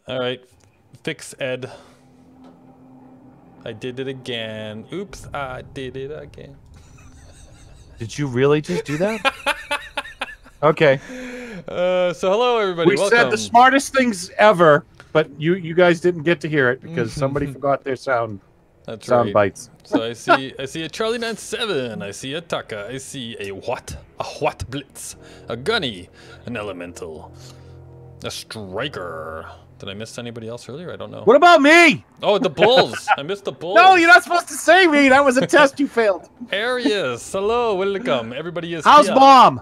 All right, fix Ed. I did it again. Oops, I did it again. Did you really just do that? Okay. So hello everybody. We Welcome. said the smartest things ever, but you guys didn't get to hear it because somebody forgot their sound bites. So I see a Charlie 97. I see a Taka. I see a What Blitz, a Gunny, an Elemental, a Striker. Did I miss anybody else earlier? I don't know. What about me? Oh, the Bulls. I missed the Bulls. No, you're not supposed to say me. That was a test you failed. Arius. Hello, welcome. Everybody is How's here. Mom?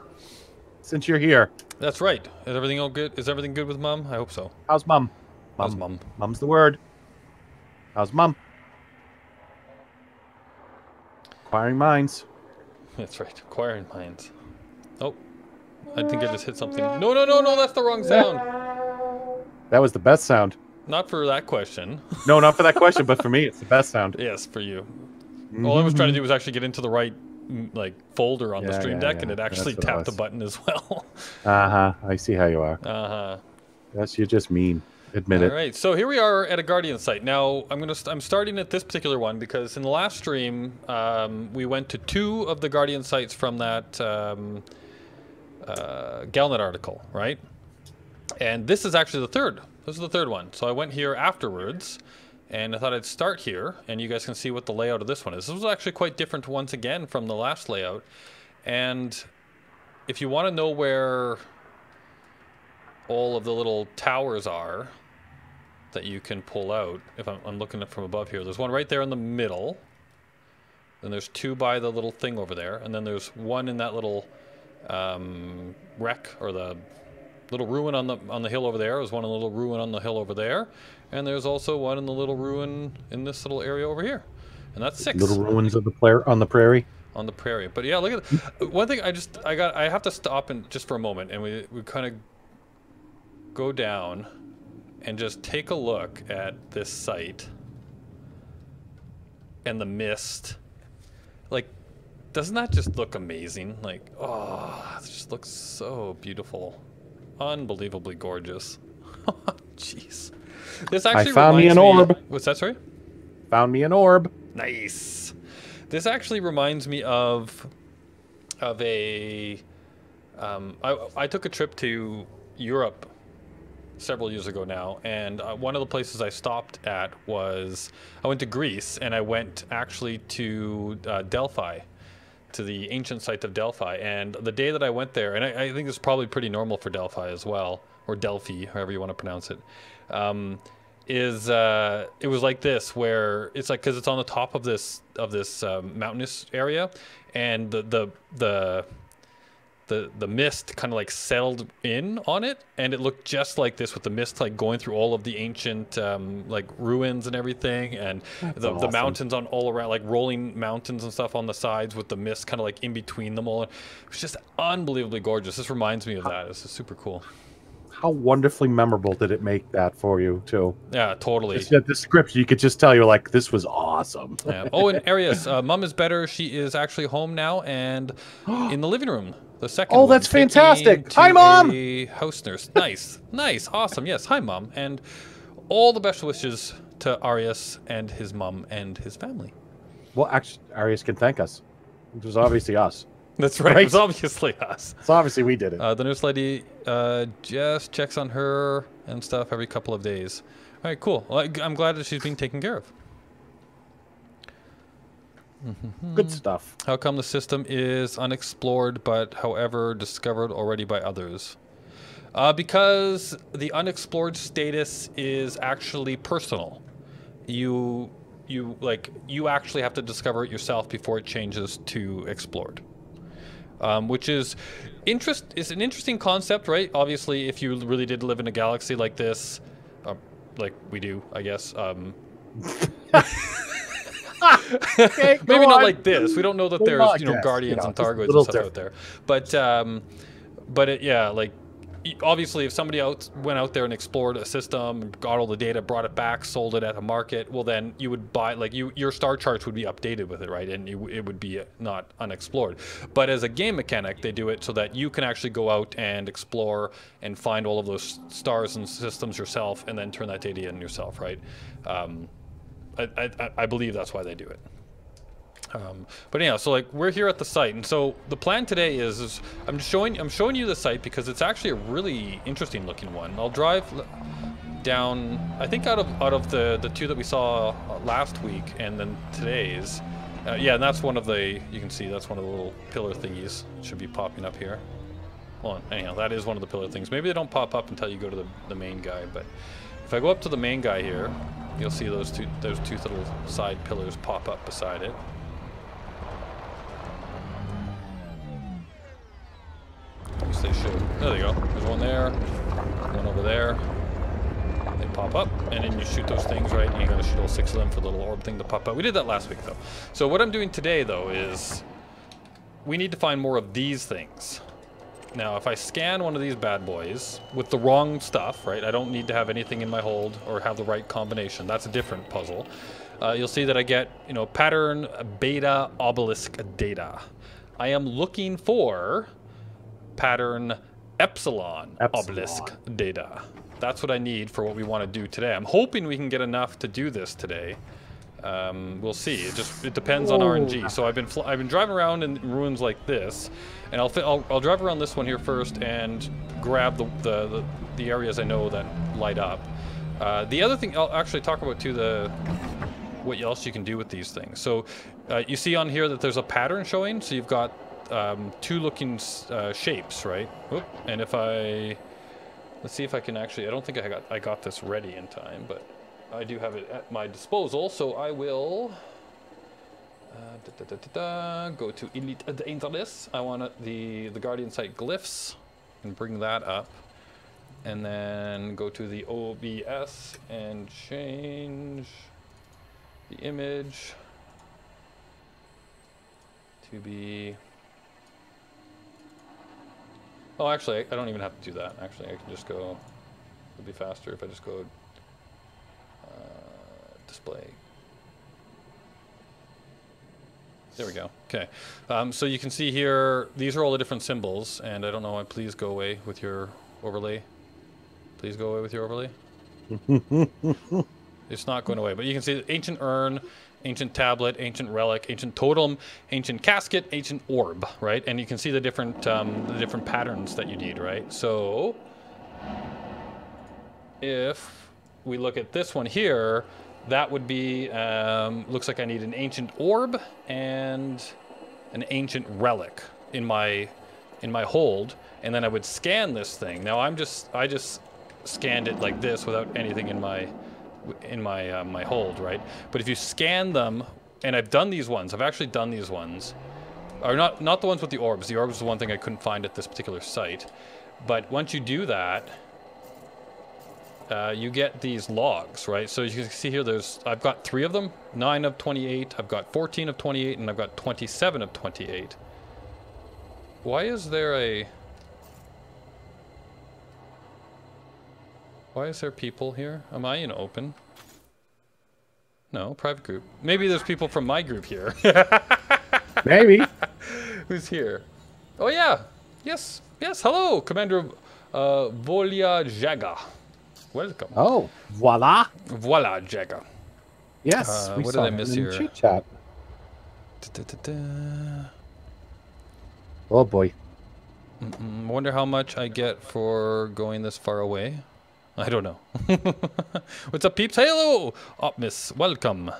Since you're here. That's right. Is everything all good? Is everything good with Mom? I hope so. How's Mom? How's Mom? Mom's the word. How's Mom? Acquiring minds. That's right. Acquiring minds. Oh. I think I just hit something. No, that's the wrong sound. That was the best sound. Not for that question. No, not for that question, but for me, it's the best sound. Yes, for you. All I was trying to do was actually get into the right folder on the Stream Deck, and it actually tapped the button as well. I see how you are. Yes, you're just mean. Admit it. All right, so here we are at a Guardian site. Now I'm starting at this particular one because in the last stream we went to 2 of the Guardian sites from that Galnet article, right? And this is actually the third. This is the third one. So I went here afterwards, and I thought I'd start here, and you guys can see what the layout of this one is. This was actually quite different once again from the last layout. And if you want to know where all of the little towers are that you can pull out, if I'm looking at from above here, there's one right there in the middle. Then there's 2 by the little thing over there, and then there's 1 in that little wreck, or the little ruin on the hill over there. There's 1 in the little ruin on the hill over there, and there's also 1 in the little ruin in this little area over here, and that's 6. Little ruins of the on the prairie. On the prairie, but yeah, look at one thing. I have to stop and just for a moment, and we kind of go down and just take a look at this site and the mist. Like, doesn't that just look amazing? Like, oh, it just looks so beautiful. Unbelievably gorgeous. Jeez. This actually found me an orb. What's that, sorry? Found me an orb. Nice. This actually reminds me of a... I took a trip to Europe several years ago now, and one of the places I stopped at was... I went to Greece, and I went actually to Delphi, to the ancient site of Delphi. And the day that I went there, and I think it's probably pretty normal for Delphi as well, or Delphi, however you want to pronounce it, it was like this, where it's like, because it's on the top of this mountainous area, and the mist kind of like settled in on it, and it looked just like this, with the mist like going through all of the ancient like ruins and everything, and the mountains on all around, like rolling mountains and stuff on the sides, with the mist kind of like in between them all. It was just unbelievably gorgeous. This reminds me of that. This is super cool. How wonderfully memorable did it make that for you too? Yeah, totally. Just the description, you could just tell you're like, this was awesome. Yeah. Oh, and Arius, Mom is better. She is actually home now and in the living room. The second. Oh, that's fantastic! Hi, Mom. House nurse. Nice, nice, awesome. Yes, hi, Mom, and all the best wishes to Arius and his mom and his family. Well, actually, Arius can thank us. It was obviously us. That's right. It was obviously us. So obviously we did it. The nurse lady just checks on her and stuff every couple of days. All right, cool. Well, I'm glad that she's being taken care of. Good stuff. How come the system is unexplored, but however discovered already by others? Because the unexplored status is actually personal. You actually have to discover it yourself before it changes to explored. Which is an interesting concept, right? Obviously, if you really did live in a galaxy like this, like we do, I guess. Okay, maybe not like this. We don't know that there's guardians and Targoids and stuff out there. But obviously, if somebody else went out there and explored a system, got all the data, brought it back, sold it at a market, well, then you would buy, like, your star charts would be updated with it, right? And it would be not unexplored. But as a game mechanic, they do it so that you can actually go out and explore and find all of those stars and systems yourself, and then turn that data in yourself, right? I believe that's why they do it. But anyhow, so like we're here at the site, and so the plan today is I'm showing you the site because it's actually a really interesting looking one. I'll drive down, I think out of the two that we saw last week, and then today's. Yeah, and that's one of the, you can see that's one of the little pillar thingies. It should be popping up here. Well, anyhow, that is one of the pillar things. Maybe they don't pop up until you go to the main guy, but if I go up to the main guy here, you'll see those two little side pillars pop up beside it. They should. There they go. There's one there, one over there. They pop up, and then you shoot those things, right? And you gotta shoot all 6 of them for the little orb thing to pop up. We did that last week, though. So what I'm doing today, though, is we need to find more of these things. Now, if I scan one of these bad boys with the wrong stuff, right? I don't need to have anything in my hold or have the right combination. That's a different puzzle. You'll see that I get, you know, pattern beta obelisk data. I am looking for pattern epsilon obelisk data. That's what I need for what we want to do today. I'm hoping we can get enough to do this today. We'll see. It depends on RNG. So I've been driving around in ruins like this, and I'll drive around this one here first and grab the areas I know that light up. The other thing I'll actually talk about too, what else you can do with these things. So you see on here that there's a pattern showing. So you've got 2 looking shapes, right? Oop. And if let's see if I can actually, I don't think I got this ready in time, but I do have it at my disposal, so I will go to Elite Dangerous. I want the Guardian Site glyphs and bring that up, and then go to the OBS and change the image to be. Oh, actually, I don't even have to do that. Actually, I can just go, it'll be faster if I just go display. There we go. Okay. So you can see here, these are all the different symbols, and I don't know why, please go away with your overlay. Please go away with your overlay. It's not going away, but you can see the ancient urn, ancient tablet, ancient relic, ancient totem, ancient casket, ancient orb, right? And you can see the different patterns that you need, right? So if we look at this one here, that would be, looks like I need an ancient orb and an ancient relic in my hold, and then I would scan this thing. Now I just scanned it like this without anything in my hold, right? But if you scan them, and I've done these ones, I've actually done these ones, or not the ones with the orbs. The orbs is one thing I couldn't find at this particular site. But once you do that, you get these logs, right? So you can see here, I've got 3 of them, 9 of 28, I've got 14 of 28, and I've got 27 of 28. Why is there people here? Am I in open? No, private group. Maybe there's people from my group here. Maybe. Who's here? Oh yeah. Yes. Hello, Commander Volia Jaga. Welcome. Oh, voila. Voila, Jaga. Yes. What did I miss here? Chit chat. Oh boy. Wonder how much I get for going this far away. I don't know. What's up, peeps? Hello, Optimus. Welcome.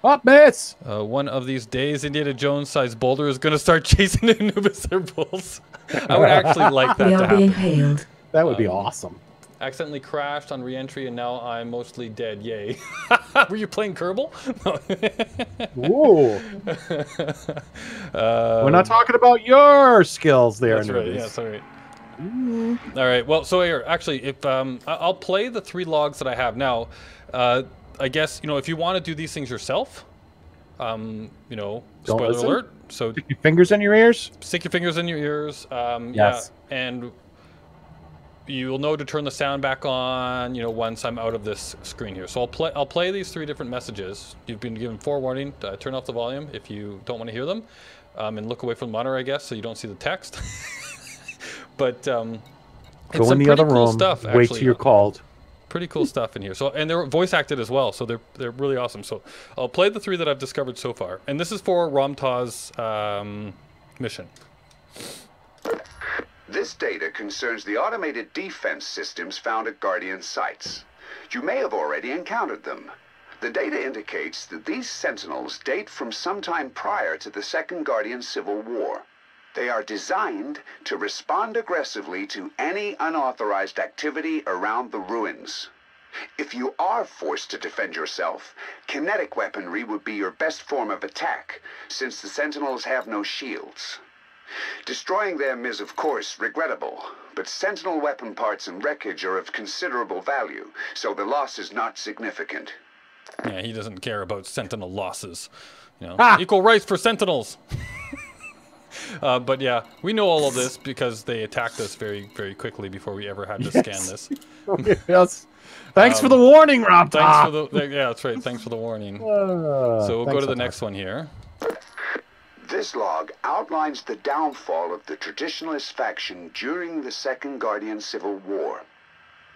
Optimus! One of these days, Indiana Jones-sized boulder is going to start chasing the Anubis bulls. I would actually like that to happen. Hailed. That would be awesome. Accidentally crashed on re-entry, and now I'm mostly dead. Yay. Were you playing Kerbal? Ooh. We're not talking about your skills there, That's right. Yeah, that's all right. All right. Well, so here, actually, if I'll play the 3 logs that I have now. I guess, you know, if you want to do these things yourself, you know, spoiler alert. So stick your fingers in your ears. Stick your fingers in your ears. Yes. Yeah. And you'll know to turn the sound back on, you know, once I'm out of this screen here. So I'll play these 3 different messages. You've been given forewarning. Turn off the volume if you don't want to hear them, and look away from the monitor, I guess, so you don't see the text. But go in the other room. Stuff, wait till you're called. Pretty cool stuff in here. So, and they're voice acted as well, so they're really awesome. So I'll play the 3 that I've discovered so far, and this is for Ramtah's mission. This data concerns the automated defense systems found at Guardian sites. You may have already encountered them. The data indicates that these Sentinels date from sometime prior to the Second Guardian Civil War. They are designed to respond aggressively to any unauthorized activity around the ruins. If you are forced to defend yourself, kinetic weaponry would be your best form of attack, since the Sentinels have no shields. Destroying them is, of course, regrettable, but Sentinel weapon parts and wreckage are of considerable value, so the loss is not significant. Yeah, he doesn't care about Sentinel losses. You know, equal rights for Sentinels. But yeah, we know all of this because they attacked us very, very quickly before we ever had to scan this. Yes. Thanks for the warning, Ramtah. Yeah, that's right. Thanks for the warning. So we'll go to the next one here. This log outlines the downfall of the Traditionalist faction during the Second Guardian Civil War.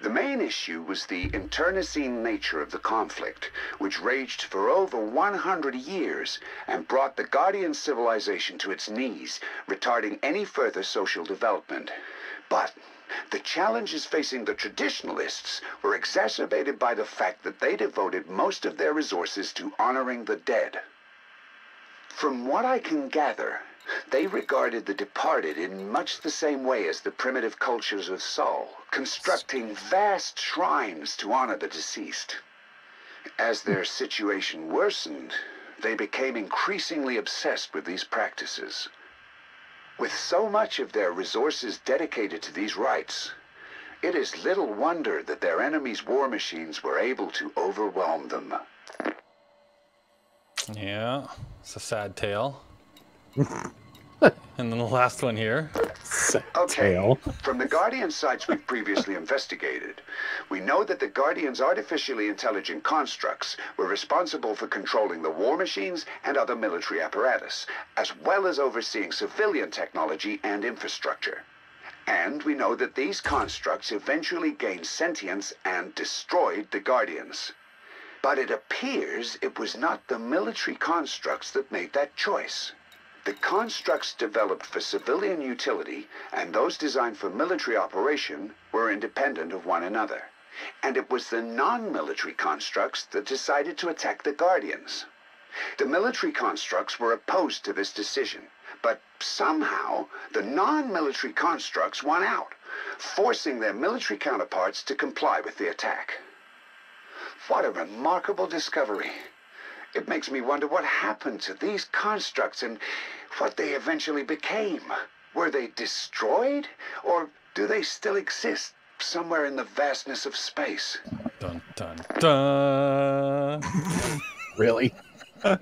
The main issue was the internecine nature of the conflict, which raged for over 100 years and brought the Guardian civilization to its knees, retarding any further social development. But the challenges facing the Traditionalists were exacerbated by the fact that they devoted most of their resources to honoring the dead. From what I can gather, they regarded the departed in much the same way as the primitive cultures of Sol, constructing vast shrines to honor the deceased. As their situation worsened, they became increasingly obsessed with these practices. With so much of their resources dedicated to these rites, it is little wonder that their enemies' war machines were able to overwhelm them. Yeah, it's a sad tale. And then the last one here. Okay, from the Guardian sites we've previously investigated, we know that the Guardian's artificially intelligent constructs were responsible for controlling the war machines and other military apparatus, as well as overseeing civilian technology and infrastructure. And we know that these constructs eventually gained sentience and destroyed the Guardians. But it appears it was not the military constructs that made that choice. The constructs developed for civilian utility and those designed for military operation were independent of one another. And it was the non-military constructs that decided to attack the Guardians. The military constructs were opposed to this decision, but somehow the non-military constructs won out, forcing their military counterparts to comply with the attack. What a remarkable discovery. It makes me wonder what happened to these constructs and what they eventually became. Were they destroyed, or do they still exist somewhere in the vastness of space? Dun, dun, dun. Really? I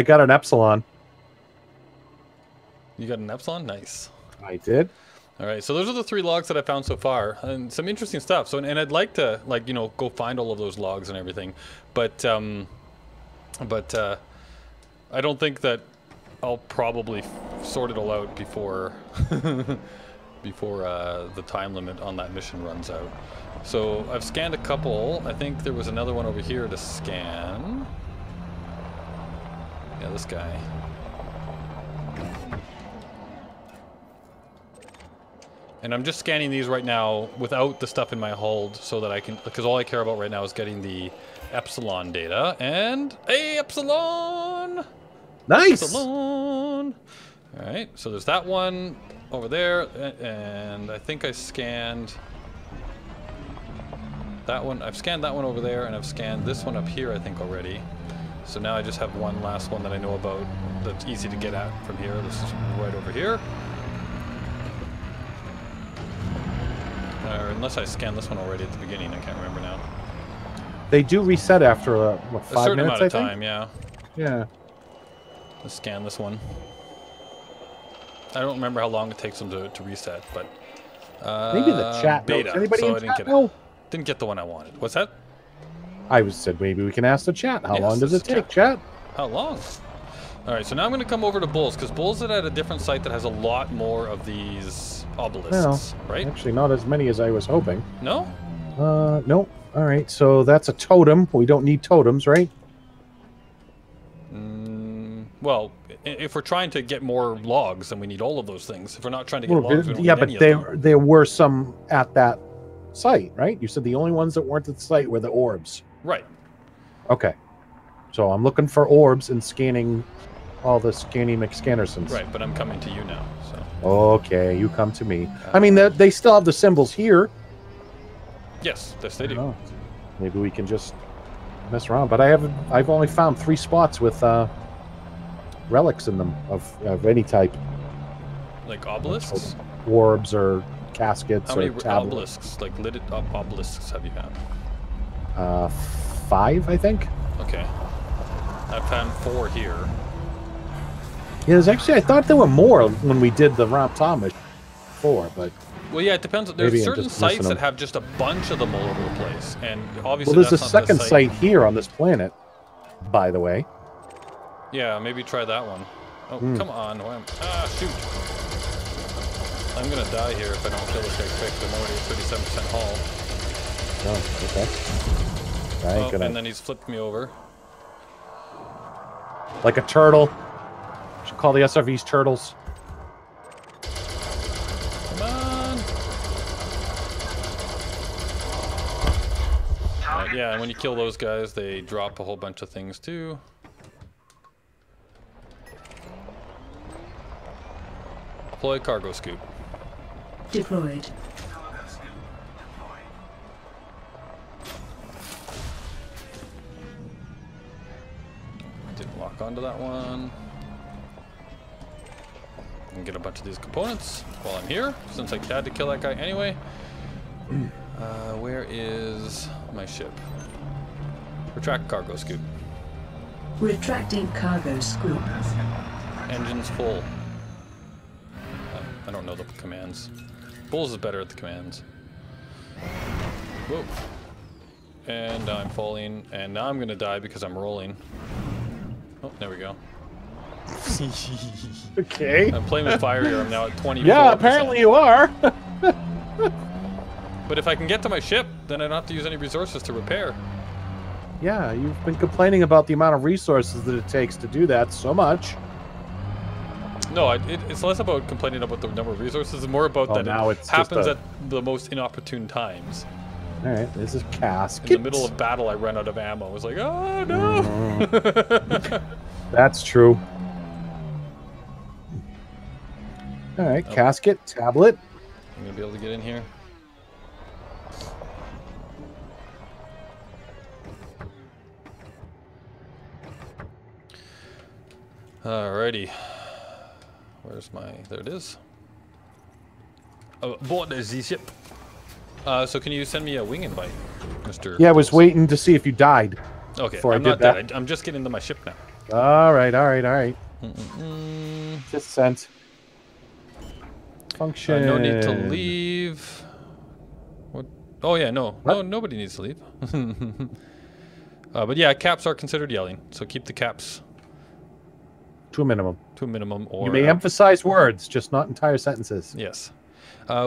got an Epsilon. You got an Epsilon? Nice. I did. All right, so those are the 3 logs that I found so far, and some interesting stuff. So, and I'd like to, like, you know, go find all of those logs and everything, but I don't think that I'll probably sort it all out before before the time limit on that mission runs out. So I've scanned a couple. I think there was another one over here to scan. Yeah, this guy. And I'm just scanning these right now without the stuff in my hold so that I can, because all I care about right now is getting the Epsilon data. And a Epsilon! Nice! Epsilon! All right, so there's that one over there, and I think I scanned that one. I've scanned that one over there, and I've scanned this one up here, I think, already. So now I just have one last one that I know about that's easy to get at from here. This is right over here. Unless I scanned this one already at the beginning, I can't remember now. They do reset after what, 5 minutes? A certain amount of I think? time, yeah. Yeah. Let's scan this one. I don't remember how long it takes them to reset, but Maybe the chat beta. knows. Anybody So in I chat know? didn't get the one I wanted. What's that? I said maybe we can ask the chat. How Yes, long does this it is take, chat? How long? All right, so now I'm going to come over to Bulls, because Bulls is at a different site that has a lot more of these obelisks, right? Actually, not as many as I was hoping. No? No. All right, so that's a totem. We don't need totems, right? Well, if we're trying to get more logs, then we need all of those things. If we're not trying to get Well, logs, we don't yeah, need but any of them. there were some at that site, right? You said the only ones that weren't at the site were the orbs. Right. Okay. So I'm looking for orbs and scanning all the Scanny McScannersons. Right, but I'm coming to you now, so. Okay, you come to me. I mean, they still have the symbols here. Yes, they do. Oh, maybe we can just mess around. But I've only found 3 spots with relics in them of any type. Like obelisks? Orbs or caskets How many or tablets. obelisks, like lit up obelisks have you found? 5, I think. Okay. I found 4 here. Yeah, there's actually, I thought there were more when we did the Ramp Thomas 4, but... Well, yeah, it depends. There's Maybe I'm certain just missing sites that them. have just a bunch of them all over the place, and obviously Well, there's a that's not second this site here on this planet, by the way. Yeah, maybe try that one. Oh, come on. Ah, shoot. I'm going to die here if I don't kill this guy quick. I'm already at 37% hull. Oh, okay. Oh, and then he's flipped me over. Like a turtle. Should call the SRVs turtles. Come on. Right, yeah, and when you kill those guys, they drop a whole bunch of things too. Deploy cargo scoop. Deployed. Didn't lock onto that one. And get a bunch of these components while I'm here, since I had to kill that guy anyway. Where is my ship? Retract cargo scoop. Retracting cargo scoop. Engines full. I don't know the commands. Bulls is better at the commands. Whoa. And now I'm falling, and now I'm gonna die because I'm rolling. Oh, there we go. Okay. I'm playing with fire here. I'm now at 24%. Yeah, apparently you are. But if I can get to my ship, then I don't have to use any resources to repair. Yeah, you've been complaining about the amount of resources that it takes to do that so much. No, it's less about complaining about the number of resources, and more about that now it it's happens just at the most inopportune times. All right, this is casket. In the middle of battle, I ran out of ammo. I was like, oh no! That's true. All right, casket, tablet. I'm gonna be able to get in here. Alrighty. Where's my... There it is. Board is the ship. So can you send me a wing invite, Mr. Yeah, I was waiting to see if you died. Okay, before I I'm did not that. dead. I'm just getting to my ship now. All right. Just sent. Function. No need to leave. What? Oh yeah, no. What? No, nobody needs to leave. But yeah, caps are considered yelling, so keep the caps To a minimum. to a minimum. Or You may emphasize words, just not entire sentences. yes.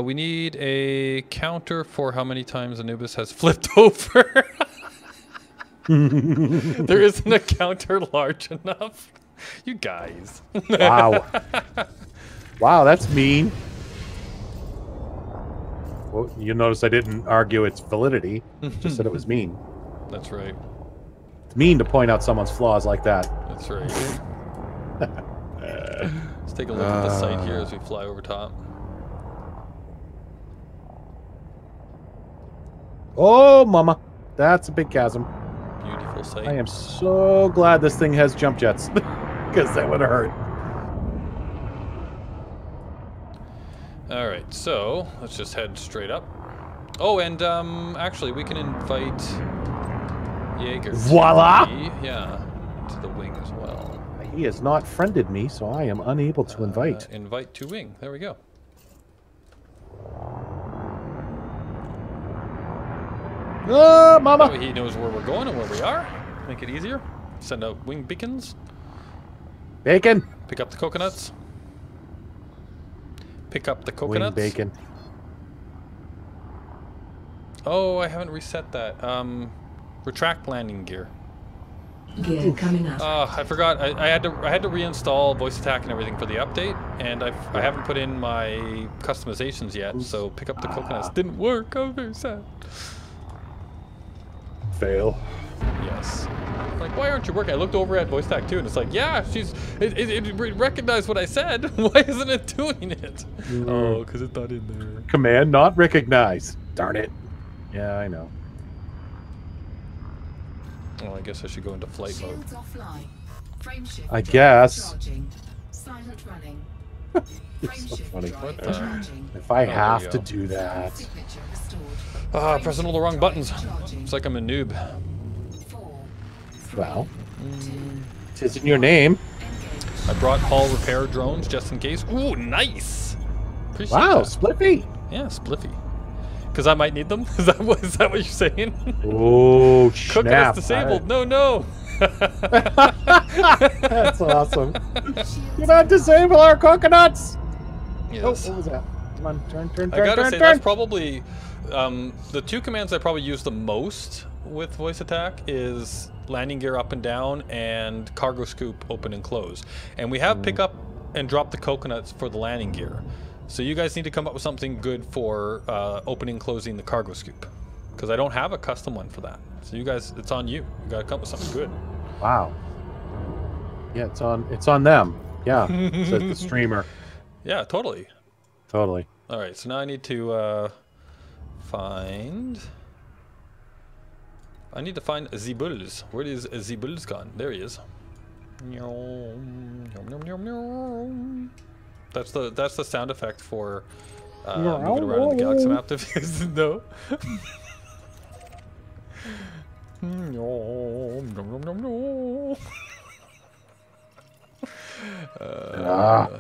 We need a counter for how many times Anubis has flipped over. There isn't a counter large enough. You guys. Wow. Wow, that's mean. Well, you notice I didn't argue its validity. Just said it was mean. That's right. It's mean to point out someone's flaws like that. That's right. Let's take a look at the site here as we fly over top. Oh, mama. That's a big chasm. Beautiful site. I am so glad this thing has jump jets. Because that would have hurt. Alright, so let's just head straight up. Oh, and actually we can invite Jaeger. Voila! Yeah, to the wing as well. He has not friended me, so I am unable to invite. Invite to wing. There we go. Oh, mama! That way he knows where we're going and where we are. Make it easier. Send out wing beacons. Bacon! Pick up the coconuts. Pick up the Wing coconuts. bacon. Oh, I haven't reset that. Retract landing gear. Gear coming up. I forgot. I had to reinstall voice attack and everything for the update, and I haven't put in my customizations yet. So pick up the coconuts didn't work. I was very sad. Fail. Yes. Like, why aren't you working? I looked over at voice attack too, and it's like, yeah, it recognized what I said. Why isn't it doing it? Oh, because it's not in there. Command not recognized. Darn it. Yeah, I know. Well, I guess I should go into flight mode. Shields offline. Frame shift I drive guess. charging. Silent running. It's Frame so shift funny. drive What the- charging. If I there have you to go. do that. Signature restored. Ah, pressing all the wrong buttons. It's like I'm a noob. 4, Well, it isn't your name. I brought hull repair drones just in case. Ooh, nice! Appreciate Wow, that. Spliffy. Yeah, spliffy. Because I might need them? Is that what you're saying? Oh, Coconuts snap. disabled. No, no! That's awesome. Do not disable our coconuts. Yes. Oh, what was that? Come on, turn, I gotta turn, say, turn. that's probably the two commands I probably use the most with voice attack is landing gear up and down and cargo scoop open and close. And we have pick up and drop the coconuts for the landing gear. So you guys need to come up with something good for opening and closing the cargo scoop. Because I don't have a custom one for that. So you guys, it's on you. You gotta come up with something good. Wow. Yeah, it's on them. Yeah, says the streamer. Yeah, totally. Totally. All right, so now I need to find Zibulz. Where is Zibulz gone? There he is. That's the sound effect for moving around in the galaxy map. If you guys didn't know.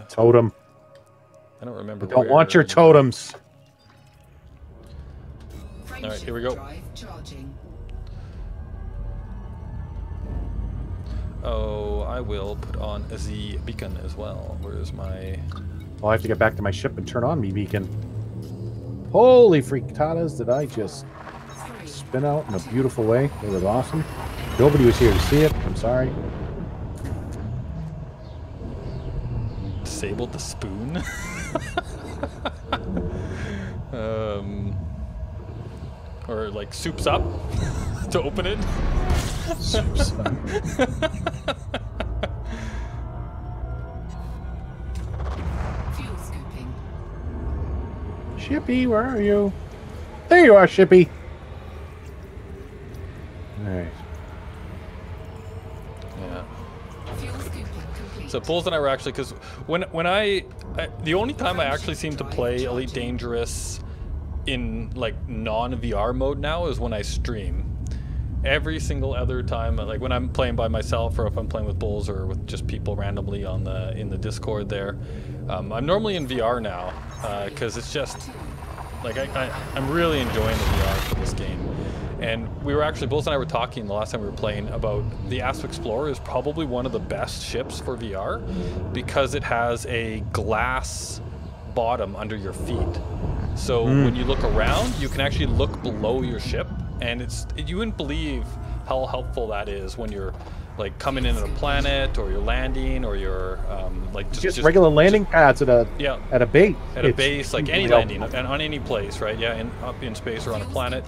Totem. I don't remember. Don't want your totems. Frame All right, shift here we go. drive charging. Oh, I will put on a Z beacon as well. Where's my... Well, I have to get back to my ship and turn on me beacon. Holy freaktatas, did I just 3, spin out in a beautiful way? It was awesome. Nobody was here to see it. I'm sorry. Disabled the spoon? Or like soups up to open it? fuel scooping. Shippy, where are you? There you are, Shippy. Alright. Yeah. Fuel scooping complete. So Bulls and I were actually, because when the only time I actually seem to play Elite Dangerous in like non-VR mode now is when I stream. Every single other time, like when I'm playing by myself or if I'm playing with Bulls or with just people randomly in the Discord there, I'm normally in VR now because it's just like I'm really enjoying the VR for this game. And we were actually, Bulls and I were talking the last time we were playing about the Asp Explorer is probably one of the best ships for VR because it has a glass bottom under your feet. So when you look around, you can actually look below your ship, and you wouldn't believe how helpful that is when you're like coming in at a planet or you're landing or you're like Just regular landing pads at a base. At a base, like any landing helpful. and on any place, right? Yeah, up in space or on a planet.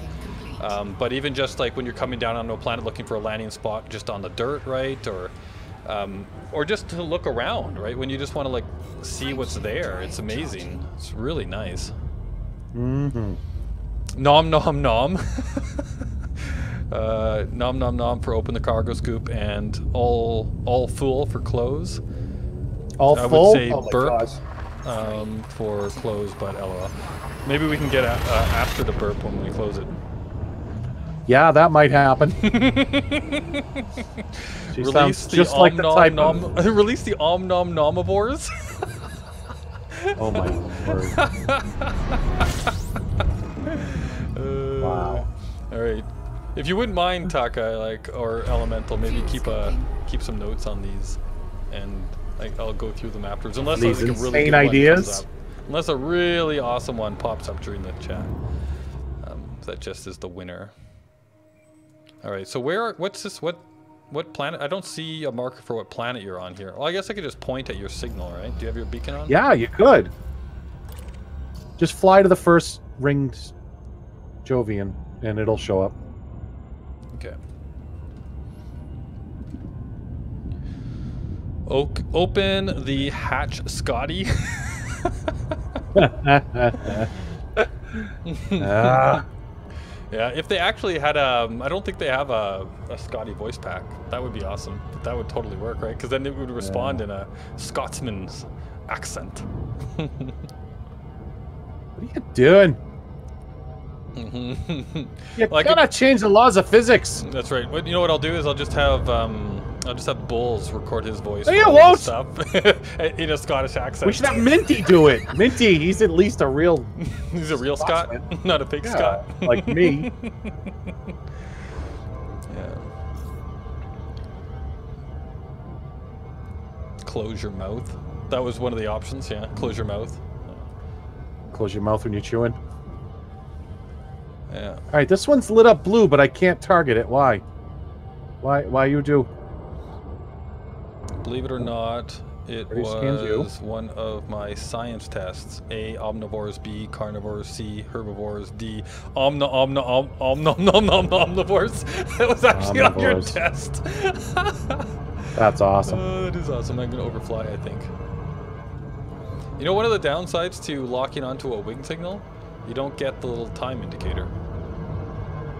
But even just like when you're coming down onto a planet looking for a landing spot just on the dirt, right? Or just to look around, right? When you just want to like see what's there, it's amazing. It's really nice. Mm-hmm. Nom nom nom. Nom nom nom for open the cargo scoop and all full for close. All I full? would say Oh my burp gosh. for close, but LOL. Maybe we can get after the burp when we close it. Yeah, that might happen. She Release sounds the just like the type of... Release the om nom nomivores. Oh my word. Wow. All right. If you wouldn't mind, Taka, or Elemental, maybe keep some notes on these, and I'll go through them afterwards. Unless These a really insane good ideas? one comes up. Unless a really awesome one pops up during the chat. That just is the winner. All right. So what's this? What planet? I don't see a marker for what planet you're on here. Well, I guess I could just point at your signal, right? Do you have your beacon on? Yeah, you could. Just fly to the first ringed Jovian, and it'll show up. Okay. Open the hatch, Scotty. Yeah, if they actually had I don't think they have a Scotty voice pack. That would be awesome. That would totally work, right? Because then it would respond in a Scotsman's accent. What are you doing? You gotta change the laws of physics. That's right. You know what I'll do is I'll just have Bulls record his voice. No, you won't. Stuff in a Scottish accent. We should have Minty do it. Minty, he's at least a real. He's a real Scotsman. Scot, not a fake Scot. Like me. Yeah. Close your mouth. That was one of the options. Yeah. Close your mouth. Close your mouth when you're chewing. Yeah. All right, this one's lit up blue, but I can't target it. Why? Why you do? Believe it or not, it was one of my science tests. A, omnivores. B, carnivores. C, herbivores. D, omnivores. That was actually on your test. That's awesome. That is awesome. I'm going to overfly, I think. You know, one of the downsides to locking onto a wing signal, you don't get the little time indicator.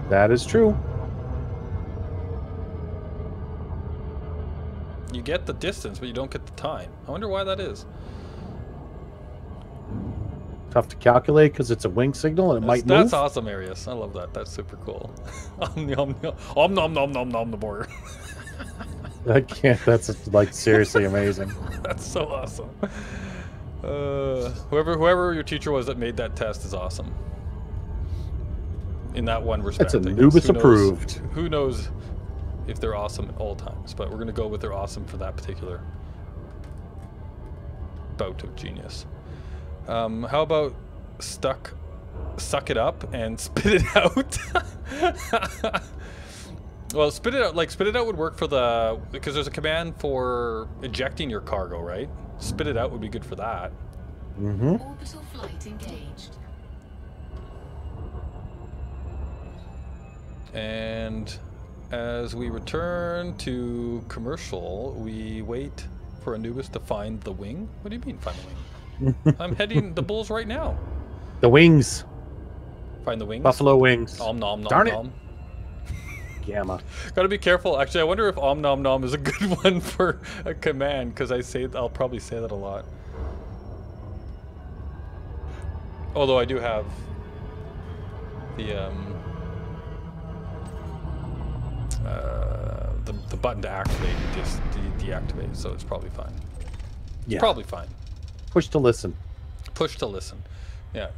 That is true. You get the distance, but you don't get the time. I wonder why that is. Tough to calculate because it's a wing signal and it might move. That's awesome, Arius. I love that. That's super cool. Omnivore. I can't. That's like seriously amazing. That's so awesome. Whoever your teacher was that made that test is awesome. In that one respect. It's Anubis approved. Who knows if they're awesome at all times, but we're going to go with they're awesome for that particular bout of genius. How about suck it up and spit it out? Well, spit it out would work for because there's a command for ejecting your cargo, right? Spit it out would be good for that. Mm-hmm. Orbital flight engaged. And as we return to commercial, we wait for Anubis to find the wing. What do you mean find the wing? I'm heading the Bulls right now. The wings. Find the wings? Buffalo wings. Om nom nom Darn nom. it. Gamma. Gotta be careful. Actually, I wonder if om nom nom is a good one for a command, because I'll probably say that a lot. Although I do have the button to activate just deactivate, so it's probably fine. Yeah. Probably fine. Push to listen. Push to listen. Yeah.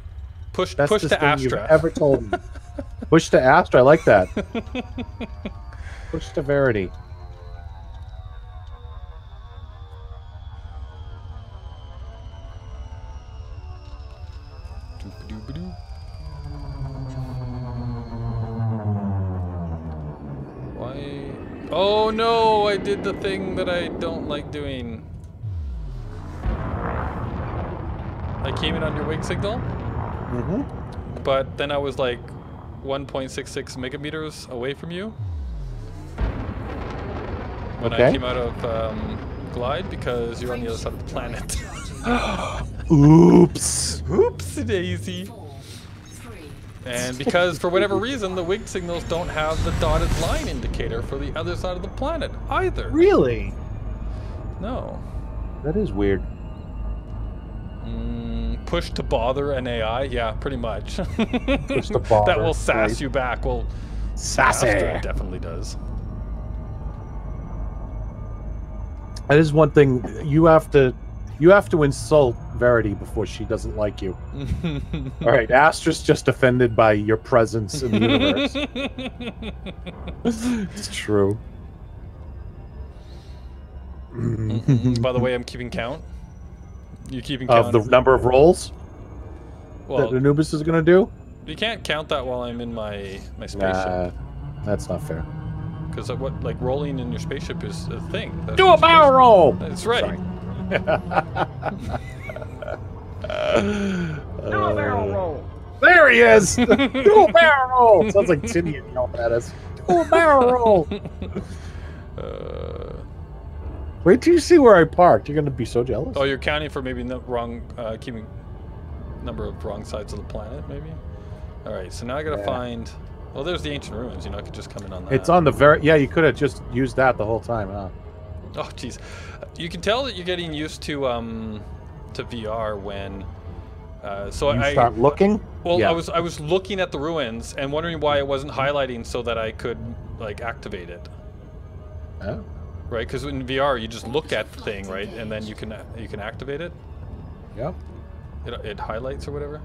Push That's push the to thing you've Astra. ever told me. Push to Astra. I like that. Push to Verity. Why? Oh no! I did the thing that I don't like doing. I came in on your wing signal. Mm-hmm. But then I was like 1.66 megameters away from you when I came out of glide, because you're on the other side of the planet. Oops. Oops, daisy. 4, 3. And because for whatever reason the wing signals don't have the dotted line indicator for the other side of the planet either. Really? No. That is weird. Push to bother an AI? Yeah, pretty much. Push to bother. That will sass right. you back. We'll Sassy. Astra definitely does. That is one thing you have to insult Verity before she doesn't like you. All right, Astra's just offended by your presence in the universe. It's true. By the way, I'm keeping count. You keeping count Of the number of rolls well, that Anubis is going to do? you can't count that while I'm in my spaceship. Nah, that's not fair. Because like rolling in your spaceship is a thing. That's Do a what you're barrel roll! That's right. Sorry. Do a barrel roll. There he is! Do a barrel roll! Sounds like Tinian yelling at us. Do a barrel roll! Wait till you see where I parked. You're going to be so jealous. Oh, you're counting for maybe the wrong, keeping number of wrong sides of the planet, maybe? Alright, so now I gotta find... Well, there's the ancient ruins, you know, I could just come in on that. It's on the very... Yeah, you could have just used that the whole time, huh? Oh, jeez. You can tell that you're getting used to VR when... so You I start looking? Well, yeah. I was looking at the ruins and wondering why it wasn't highlighting so that I could, like, activate it. Oh. Right, because in VR you just look at the thing, right, and then you can activate it. Yep. It highlights or whatever.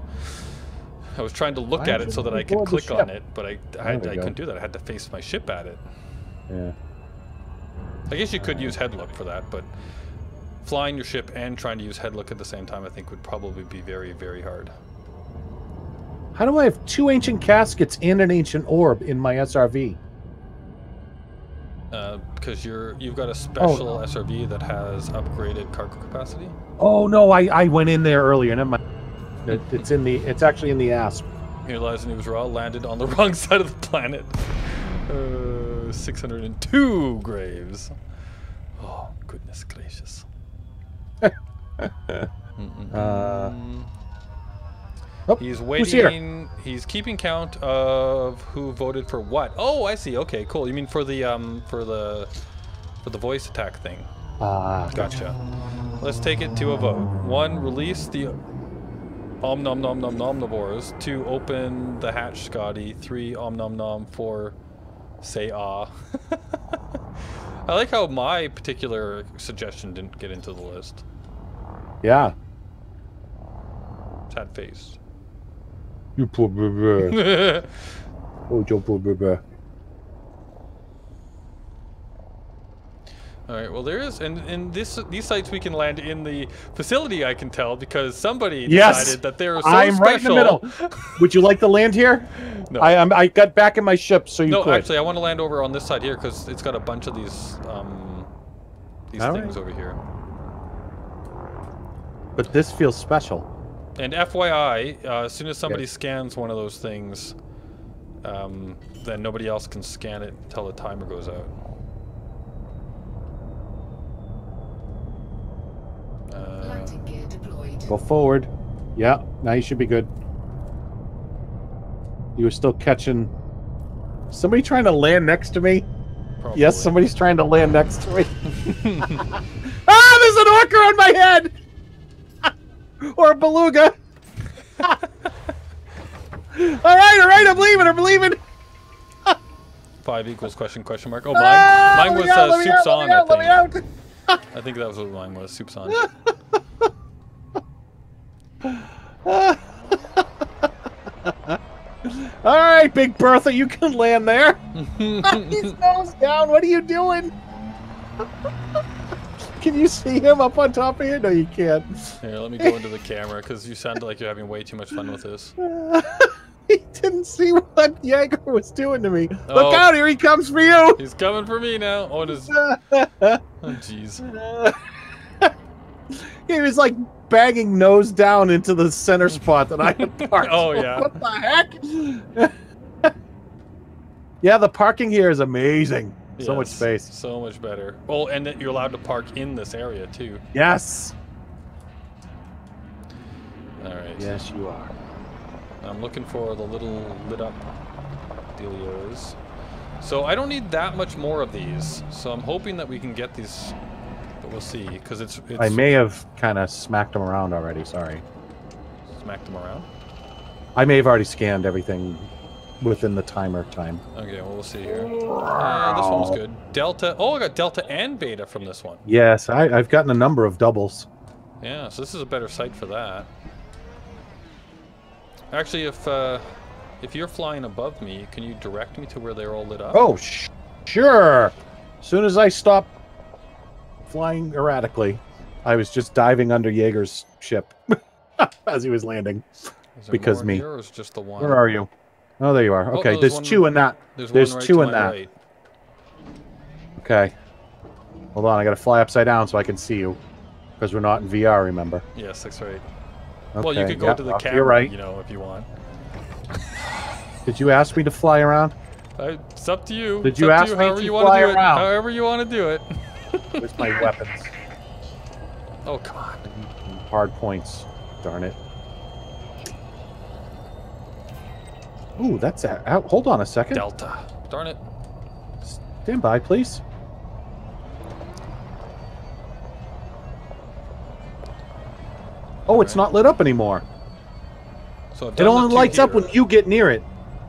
I was trying to look at it so that I could board the click ship? on it, but I There we go. couldn't do that. I had to face my ship at it. Yeah. I guess you could use head look for that, but flying your ship and trying to use head look at the same time, I think, would probably be very, very hard. How do I have 2 ancient caskets and an ancient orb in my SRV? Because you've got a special SRV that has upgraded cargo capacity. Oh no, I went in there earlier. Never mind. It's actually in the asp. Here lies Anubis Raw, landed on the wrong side of the planet. 602 graves. Oh, goodness gracious. He's waiting. He's keeping count of who voted for what. Oh, I see. Okay, cool. You mean for the voice attack thing? Gotcha. Let's take it to a vote. 1, release the Om Nom Nom Nom Nomnivores. 2, open the hatch, Scotty. 3, Om Nom Nom. 4, say ah. I like how my particular suggestion didn't get into the list. Yeah. Sad face. You poor baby. Oh, Joe poor baby. Alright, well there is, and in these sites we can land in the facility, I can tell, because somebody Yes! decided that they're so I'm special. right in the middle. Would you like to land here? No. I got back in my ship, so you No, could. actually, I want to land over on this side here, because it's got a bunch of these things over here. But this feels special. And FYI, as soon as somebody scans one of those things, then nobody else can scan it until the timer goes out. Landing gear deployed. Go forward. Yeah, now you should be good. You were still catching... Somebody trying to land next to me? Probably. Yes, somebody's trying to land next to me. Ah, there's an orca on my head! Or a beluga. Alright, I'm leaving. 5 equals question mark. Oh, mine was soups on, I think. I think that was what mine was, soups on. Alright, Big Bertha, you can land there. He's nose down, what are you doing? Can you see him up on top of you? No, you can't. Here, let me go into the camera, because you sound like you're having way too much fun with this. He didn't see what Jaeger was doing to me. Oh. Look out, here he comes for you! He's coming for me now. Oh, it is... Oh, jeez. He was like banging nose down into the center spot that I had parked. Oh, yeah. What the heck? Yeah, the parking here is amazing. So much Yes, space. So much better. Oh, and that you're allowed to park in this area, too. Yes. Alright. Yes, you are. I'm looking for the little lit up dealios. So I don't need that much more of these. So I'm hoping that we can get these, but we'll see. Because it's I may have kind of smacked them around already. Sorry. Smacked them around. I may have already scanned everything within the timer time. Okay, well, we'll see here. This one's good. Delta. Oh, I got Delta and Beta from this one. Yes, I've gotten a number of doubles. Yeah, so this is a better site for that. Actually, if you're flying above me, can you direct me to where they're all lit up? Oh, sure. As soon as I stop flying erratically, I was just diving under Jaeger's ship as he was landing. Is there Because more me. here, or is it just the one? Where are you? Oh, there you are. Oh, Okay, there's there's one- two in that. There's There's one right two to in my that. right. Okay. Hold on, I gotta fly upside down so I can see you. Because we're not in VR, remember? Yes, that's right. Okay, Well, you could go yeah, to the off camera, your right. you know, if you want. Did you ask me to fly around? It's up to you. Did It's you up ask to you, me however to you wanna fly do it. around? However you want to do it. Where's my weapons? Oh, come on. Hard points. Darn it. Ooh, that's a... Hold on a second. Delta. Darn it. Stand by, please. Oh, it's not lit up anymore. So I've It done the only two lights up here. when you get near it.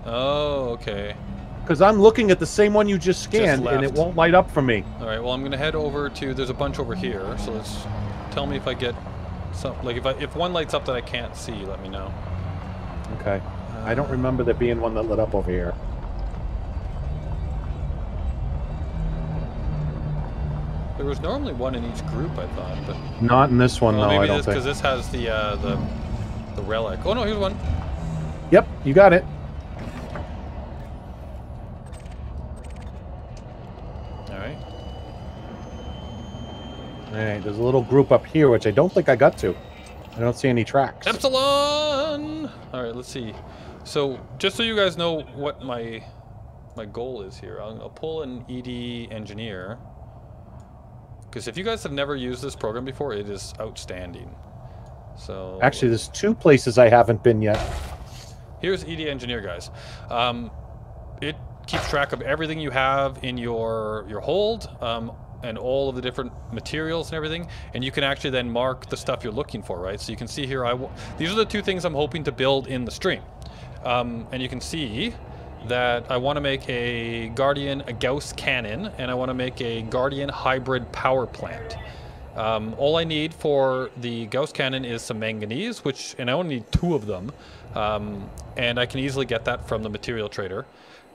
Oh, okay. Because I'm looking at the same one you just scanned, and it left. won't light up for me. All right. Well, I'm gonna head over to. There's a bunch over here. So let's tell me if I get some. Like if one lights up that I can't see, let me know. Okay. I don't remember there being one that lit up over here. There was normally one in each group, I thought, but Not in this one, well, no, I maybe don't this think. because this has the relic. Oh no, here's one. Yep, you got it. All right. Alright, there's a little group up here, which I don't think I got to. I don't see any tracks. Epsilon. All right, let's see. So just so you guys know what my goal is here, I'll pull an ED engineer. Because if you guys have never used this program before, it is outstanding. So Actually, there's two places I haven't been yet. here's ED engineer, guys. It keeps track of everything you have in your hold, and all of the different materials and everything, and you can actually then mark the stuff you're looking for, right? So you can see here, these are the two things I'm hoping to build in the stream. And you can see that I want to make a Guardian, a Gauss cannon, and I want to make a Guardian hybrid power plant. All I need for the Gauss cannon is some manganese, and I only need 2 of them, and I can easily get that from the material trader.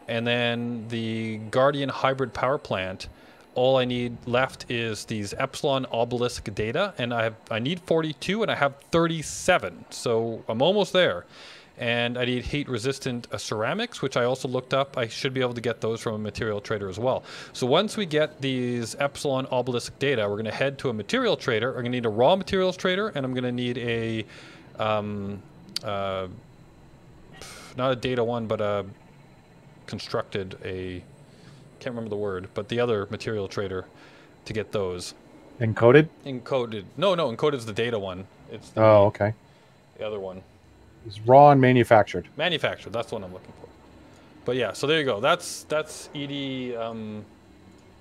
And then the Guardian hybrid power plant, all I need left is these Epsilon obelisk data, and I need 42, and I have 37, so I'm almost there. And I need heat-resistant ceramics, which I also looked up. I should be able to get those from a material trader as well. So once we get these Epsilon obelisk data, we're going to head to a material trader. I'm going to need a raw materials trader, and I'm going to need a, not a data one, but a constructed, can't remember the word, but the other material trader to get those. Encoded? Encoded. No, encoded's the data one. It's the, Oh, okay. the other one. It's raw and manufactured. Manufactured, that's what I'm looking for. But yeah, so there you go. That's ED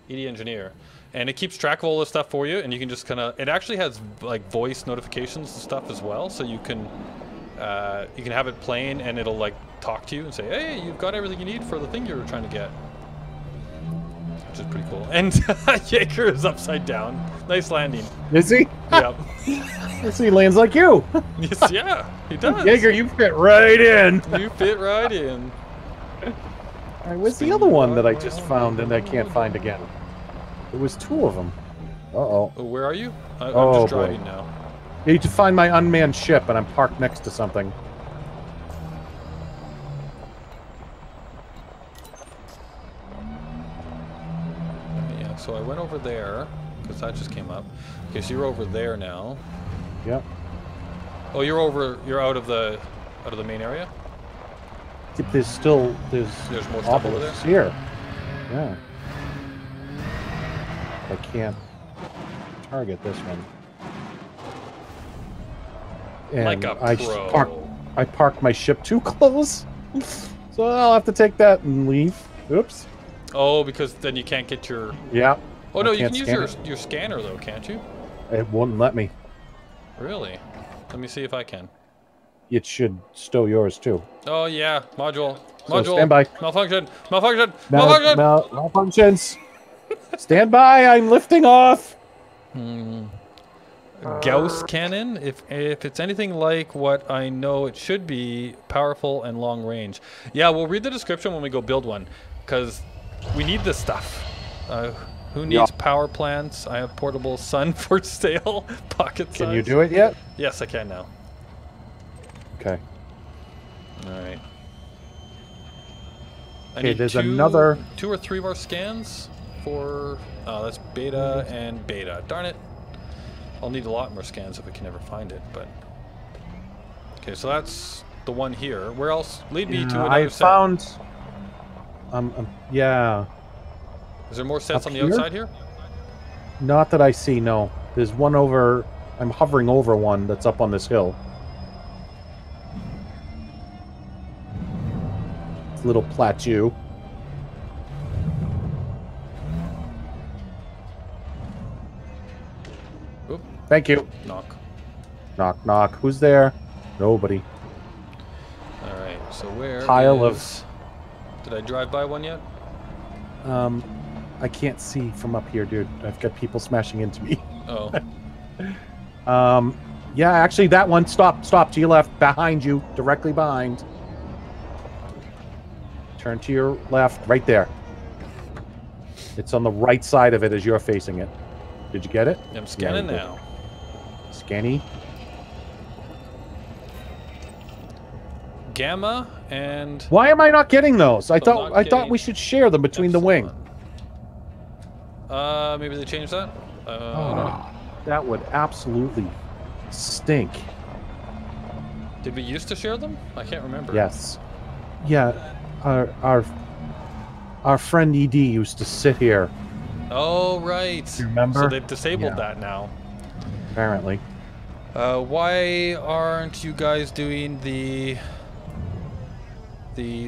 engineer, and it keeps track of all this stuff for you, and you can just kind of. It actually has like voice notifications and stuff as well, so you can have it playing, and it'll like talk to you and say, "Hey, you've got everything you need for the thing you were trying to get," which is pretty cool. And Jaeger is upside down. Nice landing. Is he? Yep. Yes, he lands like you. Yes, yeah, he does. Jaeger, you fit right in. You fit right in. All right, where's the other one that I just found and I can't find again? There was 2 of them. Uh-oh. Oh, where are you? I'm Oh, just boy. driving now. I need to find my unmanned ship, and I'm parked next to something. Yeah, so I went over there, because that just came up. Okay, so you're over there now. Yep. Oh, you're out of the main area? There's more stuff over there? obelisks here. Yeah. I can't target this one. And Like a pro. I parked my ship too close. So I'll have to take that and leave. Oops. Oh, because then you can't get your... Yeah. Oh, no, I you can't can scan use it. your scanner, though, can't you? It wouldn't let me. Really? Let me see if I can. It should stow yours too. Oh, yeah. Module. So Module. stand by. Malfunction. Malfunction. Malfunction. Malfunctions. Stand by. I'm lifting off. Gauss cannon. If it's anything like what I know it should be, powerful and long range. Yeah, we'll read the description when we go build one, because we need this stuff. Who needs power plants? I have portable sun for sale. Pocket size. Can you do it yet? Yes, I can now. Okay. All right. I Okay, need there's another... 2 or 3 more scans for... Oh, that's beta and beta. Darn it. I'll need a lot more scans if I can ever find it, but... Okay, so that's the one here. Where else? Lead me to another I set. found... yeah. Is there more sets Up on the here? outside here? Not that I see, no. There's one over... I'm hovering over one that's up on this hill. It's a little plateau. Oop. Thank you. Knock. Knock, knock. Who's there? Nobody. Alright, so where Pile is... Did I drive by one yet? I can't see from up here, dude. I've got people smashing into me. Oh. Yeah, actually, that one. Stop to your left. Behind you. Directly behind. Turn to your left. Right there. It's on the right side of it as you're facing it. Did you get it? I'm scanning Yeah, now. Scanny. Gamma and... Why am I not getting those? I thought not we getting should share them between the wing. Maybe they changed that? I don't know. That would absolutely stink. Did we used to share them? I can't remember. Yes. Yeah. Our friend ED used to sit here. Oh, right. You remember? So they've disabled Yeah. that now. Apparently. Why aren't you guys doing the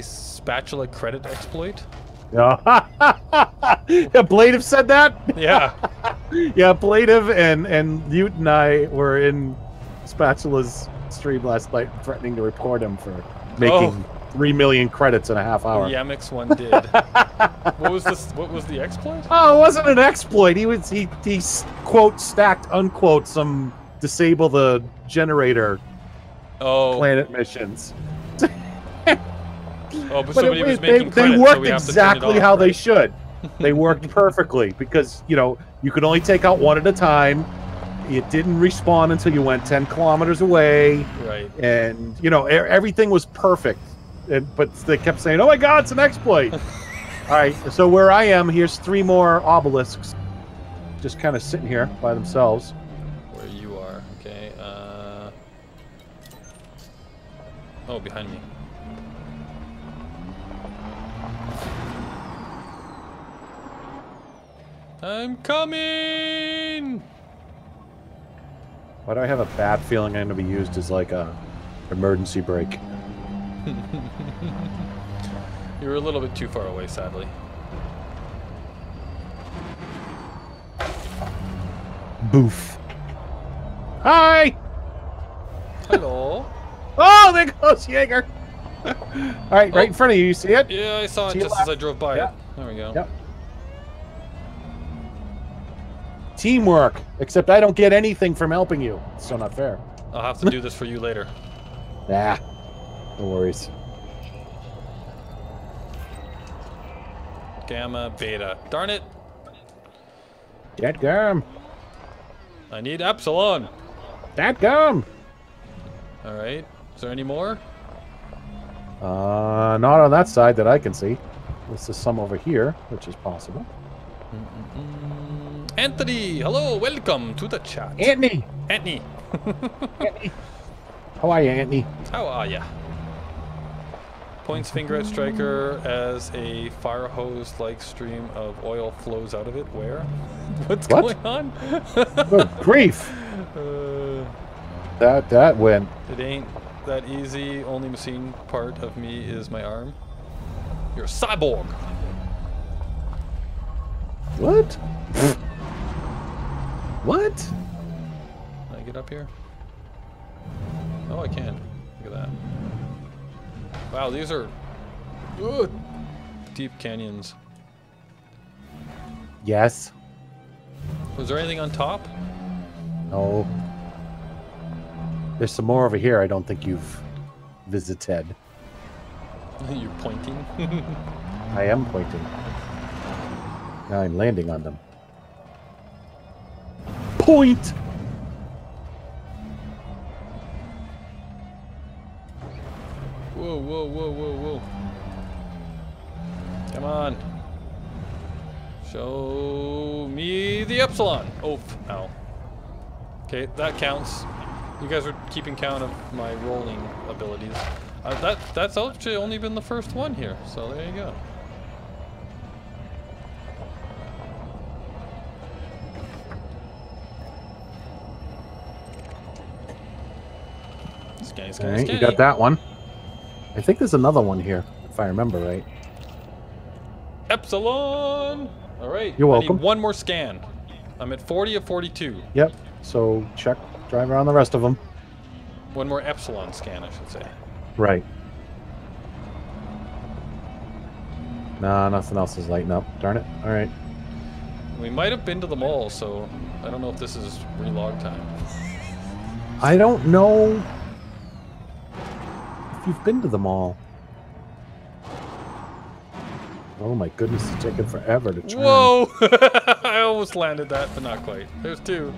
spatula credit exploit? Yeah, Blade said that? Yeah. Yeah, Blade and Newt and I were in Spatula's stream last night threatening to report him for making 3 million credits in a half hour. The Amex one did. What was this? What was the exploit? Oh, it wasn't an exploit. He quote stacked unquote some disable the generator planet missions. Oh, but somebody was making they credits, worked so we have to turn it exactly off, how they right? should. They worked perfectly because, you know, you could only take out one at a time. It didn't respawn until you went 10 kilometers away. Right. And, you know, everything was perfect. But they kept saying, oh my God, it's an exploit. All right, so where I am, here's 3 more obelisks. Just kind of sitting here by themselves. Where you are, okay. Oh, behind me. I'm coming! Why do I have a bad feeling I'm going to be used as like a emergency brake? You're a little bit too far away, sadly. Boof. Hi! Hello. Oh, there goes Jaeger! All right, right in front of you. You see it? Yeah, I saw it To your just as I drove by Yeah. it. There we go. Yep. Teamwork. Except I don't get anything from helping you. It's so not fair. I'll have to do this for you later. Nah. No worries. Gamma, beta. Darn it! Dadgum. I need epsilon! Dadgum. Alright. Is there any more? Not on that side that I can see. This is some over here, which is possible. Anthony! Hello! Welcome to the chat. Anthony! Anthony! Anthony! How are you, Anthony? How are ya? Points finger at striker as a fire hose-like stream of oil flows out of it. Where? What's What? going on? Good grief! That went. It ain't that easy. Only machine part of me is my arm. You're a cyborg! What? What? Can I get up here? Oh, I can. Look at that. Wow, these are Ugh. Deep canyons. Yes. Was there anything on top? No. There's some more over here I don't think you've visited. You're pointing. I am pointing. Now I'm landing on them. Point! Whoa, whoa, whoa, whoa, whoa. Come on. Show me the epsilon. Oh, ow. Okay, that counts. You guys are keeping count of my rolling abilities. That's actually only been the first one here, so there you go. Scanny, scanny, Alright, scanny. you got that one. I think there's another one here, if I remember right. Epsilon! Alright, You're I welcome. need one more scan. I'm at 40 of 42. Yep, so check, drive around the rest of them. One more epsilon scan, I should say. Right. Nah, nothing else is lighting up. Darn it. Alright. We might have been to the mall, so I don't know if this is relog time. I don't know if you've been to the mall. Oh my goodness, it's taking forever to turn. Whoa! I almost landed that, but not quite. There's two.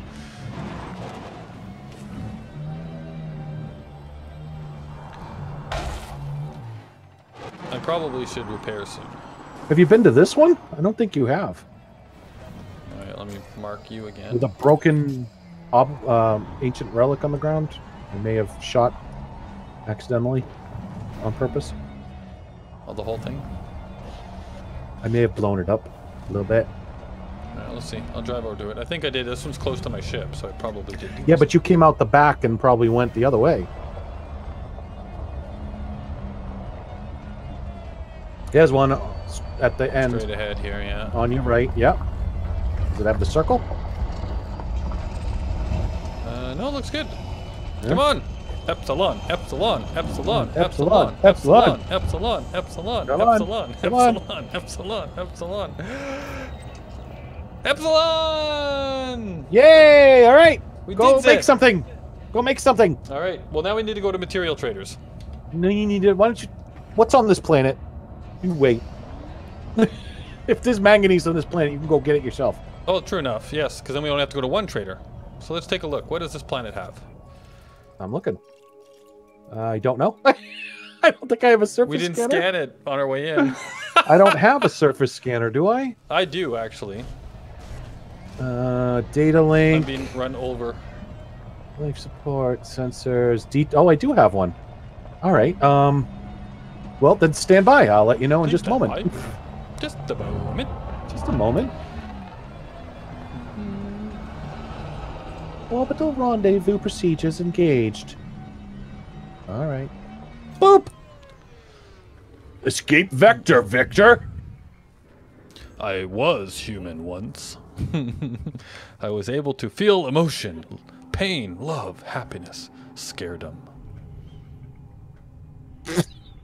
I probably should repair soon. Have you been to this one? I don't think you have. Alright, let me mark you again. With a broken ancient relic on the ground. I may have shot accidentally on purpose. Oh, the whole thing? I may have blown it up a little bit. Alright, let's see. I'll drive over to it. I think I did. This one's close to my ship, so I probably did do Yeah, this. but you came out the back and probably went the other way. There's one at the end. Straight ahead here, yeah. On your right, yep. Does it have the circle? No, it looks good. Yeah. Come on! Epsilon, epsilon, epsilon, Epsilon, epsilon, epsilon. epsilon, epsilon, Come on, epsilon, come on. epsilon, epsilon, epsilon. Epsilon! Yay! All right. We Go did make it. something. Go make something. All right. Well, now we need to go to material traders. No, you need to. Why don't you? What's on this planet? You wait. If there's manganese on this planet, you can go get it yourself. Oh, true enough. Yes, because then we only have to go to one trader. So let's take a look. What does this planet have? I'm looking. I don't know. I don't think I have a surface We didn't scanner. scan it on our way in. I don't have a surface scanner, do I? I do, actually. Data I'm link, being run over. life support, sensors. Oh, I do have one. All right. Well, then stand by. I'll let you know in just a moment. Just a moment. Just a moment. Orbital rendezvous procedures engaged. All right. Boop! Escape vector, Victor! I was human once. I was able to feel emotion, pain, love, happiness, scaredom.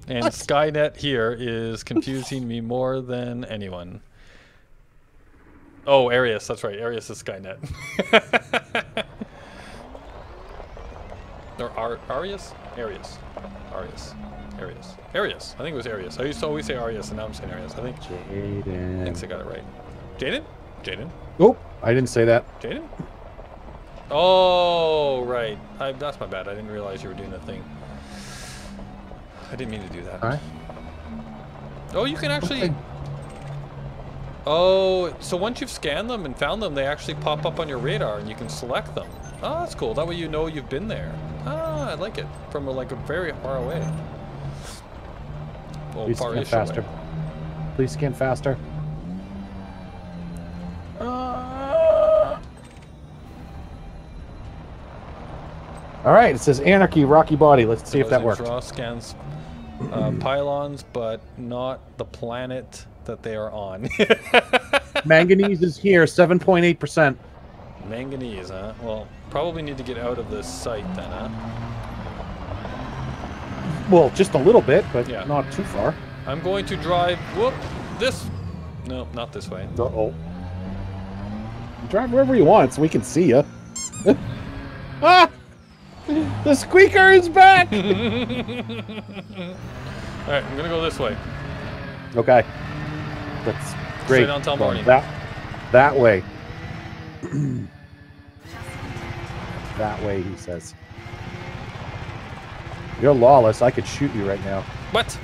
And Skynet here is confusing me more than anyone. Oh, Arius, that's right. Arius is Skynet. Or Arius? Arius. Arius. Arius. Arius. I think it was Arius. I used to always say Arius, and now I'm saying Arius. I think Jaden. I got it right. Jaden? Jaden? Oh, I didn't say that. Jaden? Oh, right. That's my bad. I didn't realize you were doing that thing. I didn't mean to do that. All right. Oh, you can actually... Okay. Oh, so once you've scanned them and found them, they actually pop up on your radar and you can select them. Oh, that's cool. That way you know you've been there. Ah, I like it. From like a very far away. Well, Please scan far-ish faster. away. Please scan faster. All right, it says Anarchy, Rocky Body. Let's see if that works. Draw scans pylons, but not the planet that they are on. Manganese is here, 7.8%. Manganese, huh? Well, probably need to get out of this site then, huh? Well, just a little bit, but Yeah. not too far. I'm going to drive. Whoop! This. No, not this way. Uh-oh. Drive wherever you want so we can see you. Ah! The squeaker is back! Alright, I'm gonna go this way. Okay. That's great. Stay down till morning. That way. That way, he says. You're lawless. I could shoot you right now. What?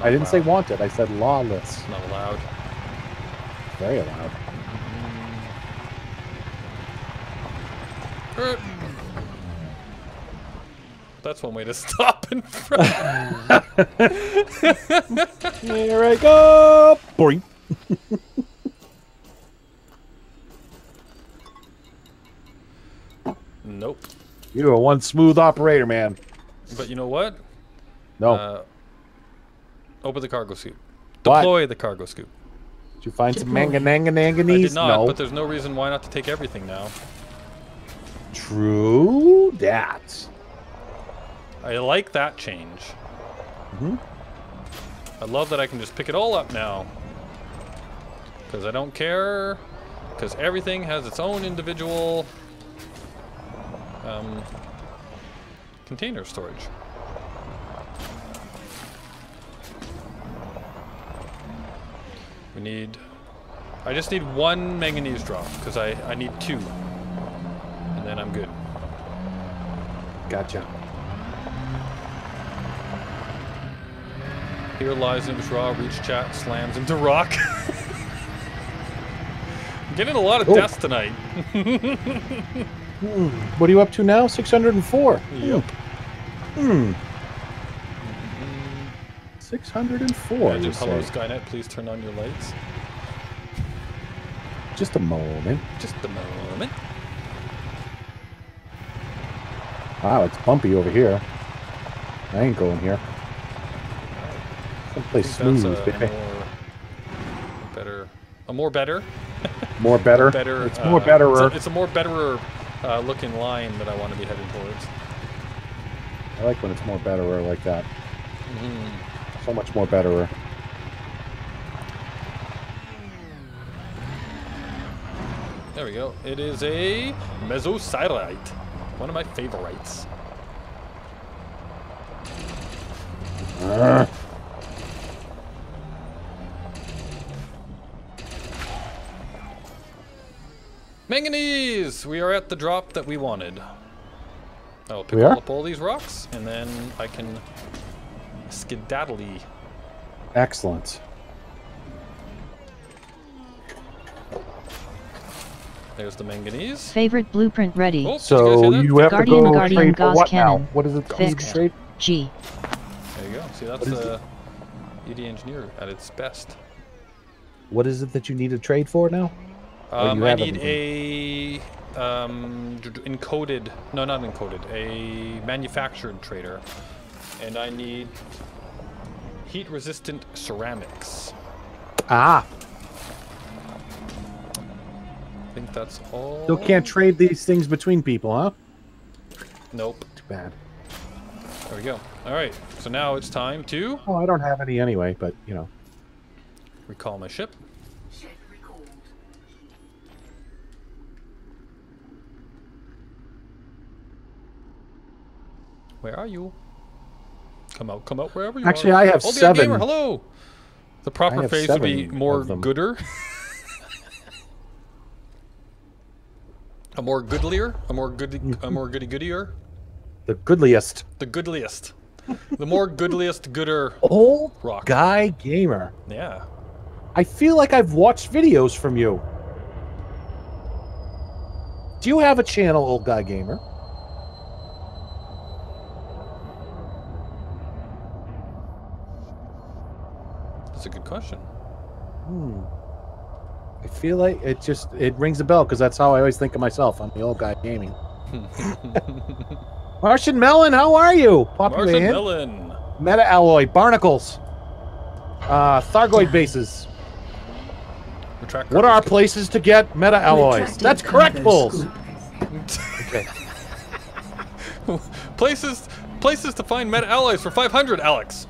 I didn't say allowed. wanted. I said lawless. It's not allowed. Very allowed. That's one way to stop in front. Here I go. Boing. Nope. You're one smooth operator, man. But you know what? No. Open the cargo scoop. What? Deploy the cargo scoop. Did you find some Deploy. manganese? I did not, No. but there's no reason why not to take everything now. True that. I like that change. Mm-hmm. I love that I can just pick it all up now. Because I don't care. Because everything has its own individual container storage. We need... I just need one manganese drop, because I need 2. And then I'm good. Gotcha. Here lies in draw, reach chat, slams into rock. I'm getting a lot of deaths tonight. What are you up to now? 604. Yep. 604. Imagine, you hello say. Skynet, please turn on your lights. Just a moment. Just a moment. Wow, it's bumpy over here. I ain't going here. Someplace I think smooth, that's baby. a more better. More better. Better. It's more betterer. It's a more betterer looking line that I want to be heading towards. I like when it's more betterer like that. So much more betterer. There we go. It is a mesosyrite. One of my favorites. Manganese! We are at the drop that we wanted. I'll pick up all these rocks, and then I can skedaddly. Excellent. There's the manganese. Favorite blueprint ready. Oh, did So you guys hear that? you have to Guardian, go Guardian, trade for Gauss what now? Cannon. What is it? Fixed. Trade? G. There you go. See, that's the ED engineer at its best. What is it that you need to trade for now? I need a encoded, no, not encoded, a manufactured trader, and I need heat-resistant ceramics. Ah. I think that's all. Still can't trade these things between people, huh? Nope. Too bad. There we go. All right. So now it's time to Oh, I don't have any anyway, but you know. recall my ship. Where are you? Come out, wherever you Actually, are. I have Oh, the 7. gamer, hello! The I proper have phrase would be 7 more of them. gooder. A more goodlier? A more goodier? The goodliest. The goodliest. The more goodliest, gooder Old rock. guy gamer. Yeah. I feel like I've watched videos from you. Do you have a channel, Old Guy Gamer? That's a good question. I feel like it rings a bell because that's how I always think of myself. I'm the Old Guy Gaming. Martian Melon, how are you? Popping Martian in. Melon. Meta alloy, barnacles, Thargoid bases. Retract What are cartridge. places to get meta alloys? Retracting That's correct, cargo Bulls. scoop. Okay. places to find meta alloys for 500, Alex.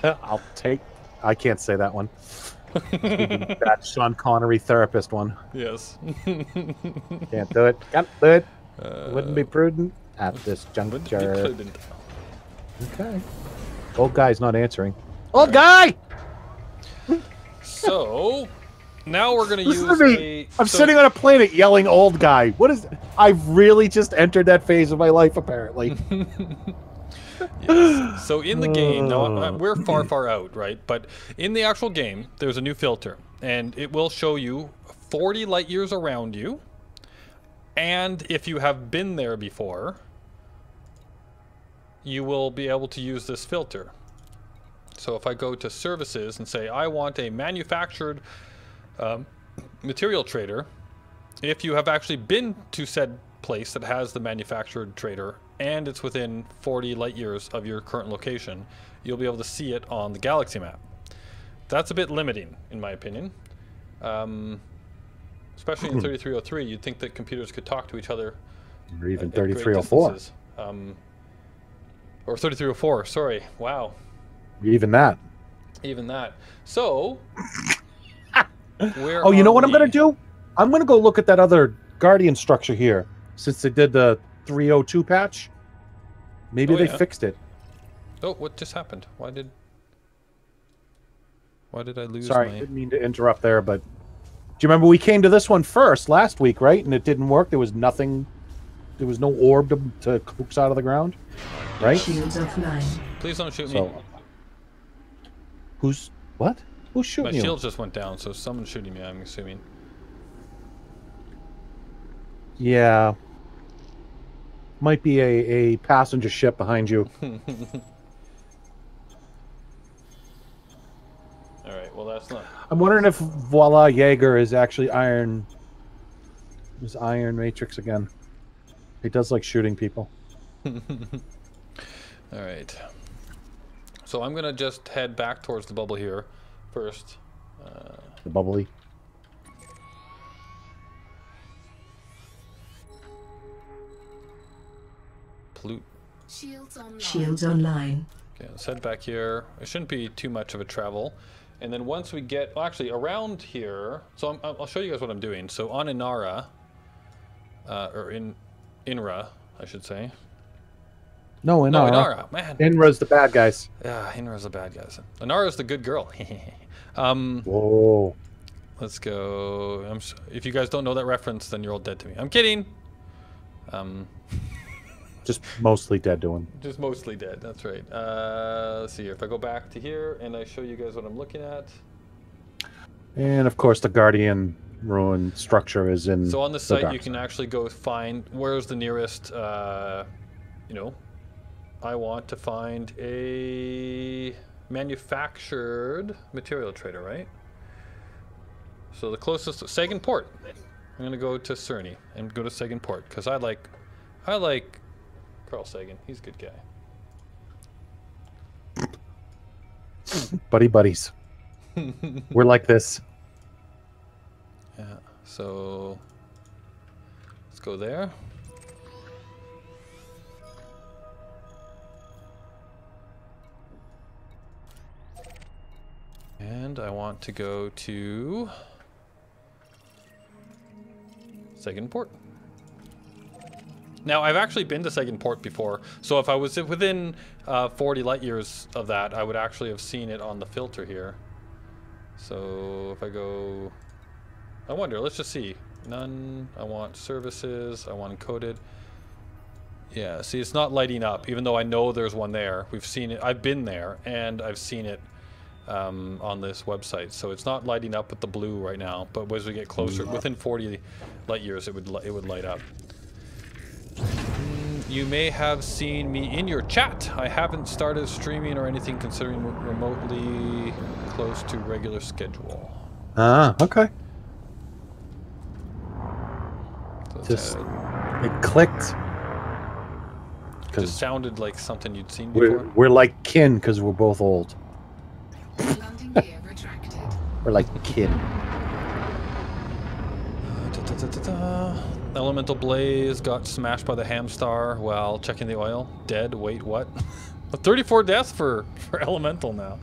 I'll take. I can't say that one. That Sean Connery therapist one. Yes. Can't do it. Can't do it. Wouldn't be prudent at this Wouldn't be juncture. prudent. Okay. Old guy's not answering. Old guy! So, now we're going to Listen use to me. a... I'm so- sitting on a planet yelling old guy. What is... I've really just entered that phase of my life, apparently. Yes. So in the game, now we're far out, right? But in the actual game, there's a new filter, and it will show you 40 light years around you. And if you have been there before, you will be able to use this filter. So if I go to services and say, I want a manufactured material trader, if you have actually been to said place that has the manufactured trader and it's within 40 light years of your current location, you'll be able to see it on the galaxy map. That's a bit limiting, in my opinion. Especially in 3303, you'd think that computers could talk to each other. Or even at great 3304. distances. Or 3304, sorry. Wow. Even that. Even that. So, where Oh, you know are what I'm we? going to do? I'm going to go look at that other Guardian structure here. Since they did the 302 patch. Maybe Oh, they yeah. fixed it. Oh, what just happened? Why did I lose Sorry, my... didn't mean to interrupt there, but... Do you remember we came to this one first last week, right? And it didn't work. There was nothing... There was no orb to coax out of the ground, right? Shields offline. Please don't shoot me. So... Who's... What? Who's My shooting you? shield just went down, so someone's shooting me, I'm assuming. Yeah. Might be a passenger ship behind you. Alright, well that's not... I'm wondering if Voila Jaeger is actually Iron... Is Iron Matrix again. He does like shooting people. Alright. So I'm gonna just head back towards the bubble here first. The bubbly. Pollute. Shields online. Shields online. Okay, let's head back here. It shouldn't be too much of a travel. And then once we get... Well, actually, around here... So I'll show you guys what I'm doing. So on Inara... or in Inra, I should say. No, Inara. No, Inara. Man. Inra's the bad guys. Yeah, Inra's the bad guys. Inara's the good girl. Whoa. Let's go. If you guys don't know that reference, then you're all dead to me. I'm kidding. Just mostly dead to him. Just mostly dead. That's right. Let's see here. If I go back to here and I show you guys what I'm looking at. And of course, the Guardian ruin structure is in. So on the site, dark you can side. actually go find where's the nearest. You know, I want to find a manufactured material trader, right? So the closest Sagan Port. I'm gonna go to Cerny and go to Sagan Port because I like Carl Sagan. He's a good guy. Buddies. We're like this. Yeah. So let's go there. And I want to go to Sagan Port. Now, I've actually been to Sagan Port before, so if I was within 40 light years of that, I would actually have seen it on the filter here. So if I go... I wonder, let's just see. None. I want services. I want encoded. Yeah, see, it's not lighting up, even though I know there's one there. We've seen it. I've been there, and I've seen it on this website. So it's not lighting up with the blue right now, but as we get closer, within 40 light years, it would light up. You may have seen me in your chat. I haven't started streaming or anything considering remotely close to regular schedule. Ah, okay. So it's, Just it clicked. just sounded like something you'd seen before. We're like kin because we're both old. Landing gear retracted. We're like kin. Elemental Blaze got smashed by the Hamstar while checking the oil. Dead. Wait, what? 34 deaths for Elemental now.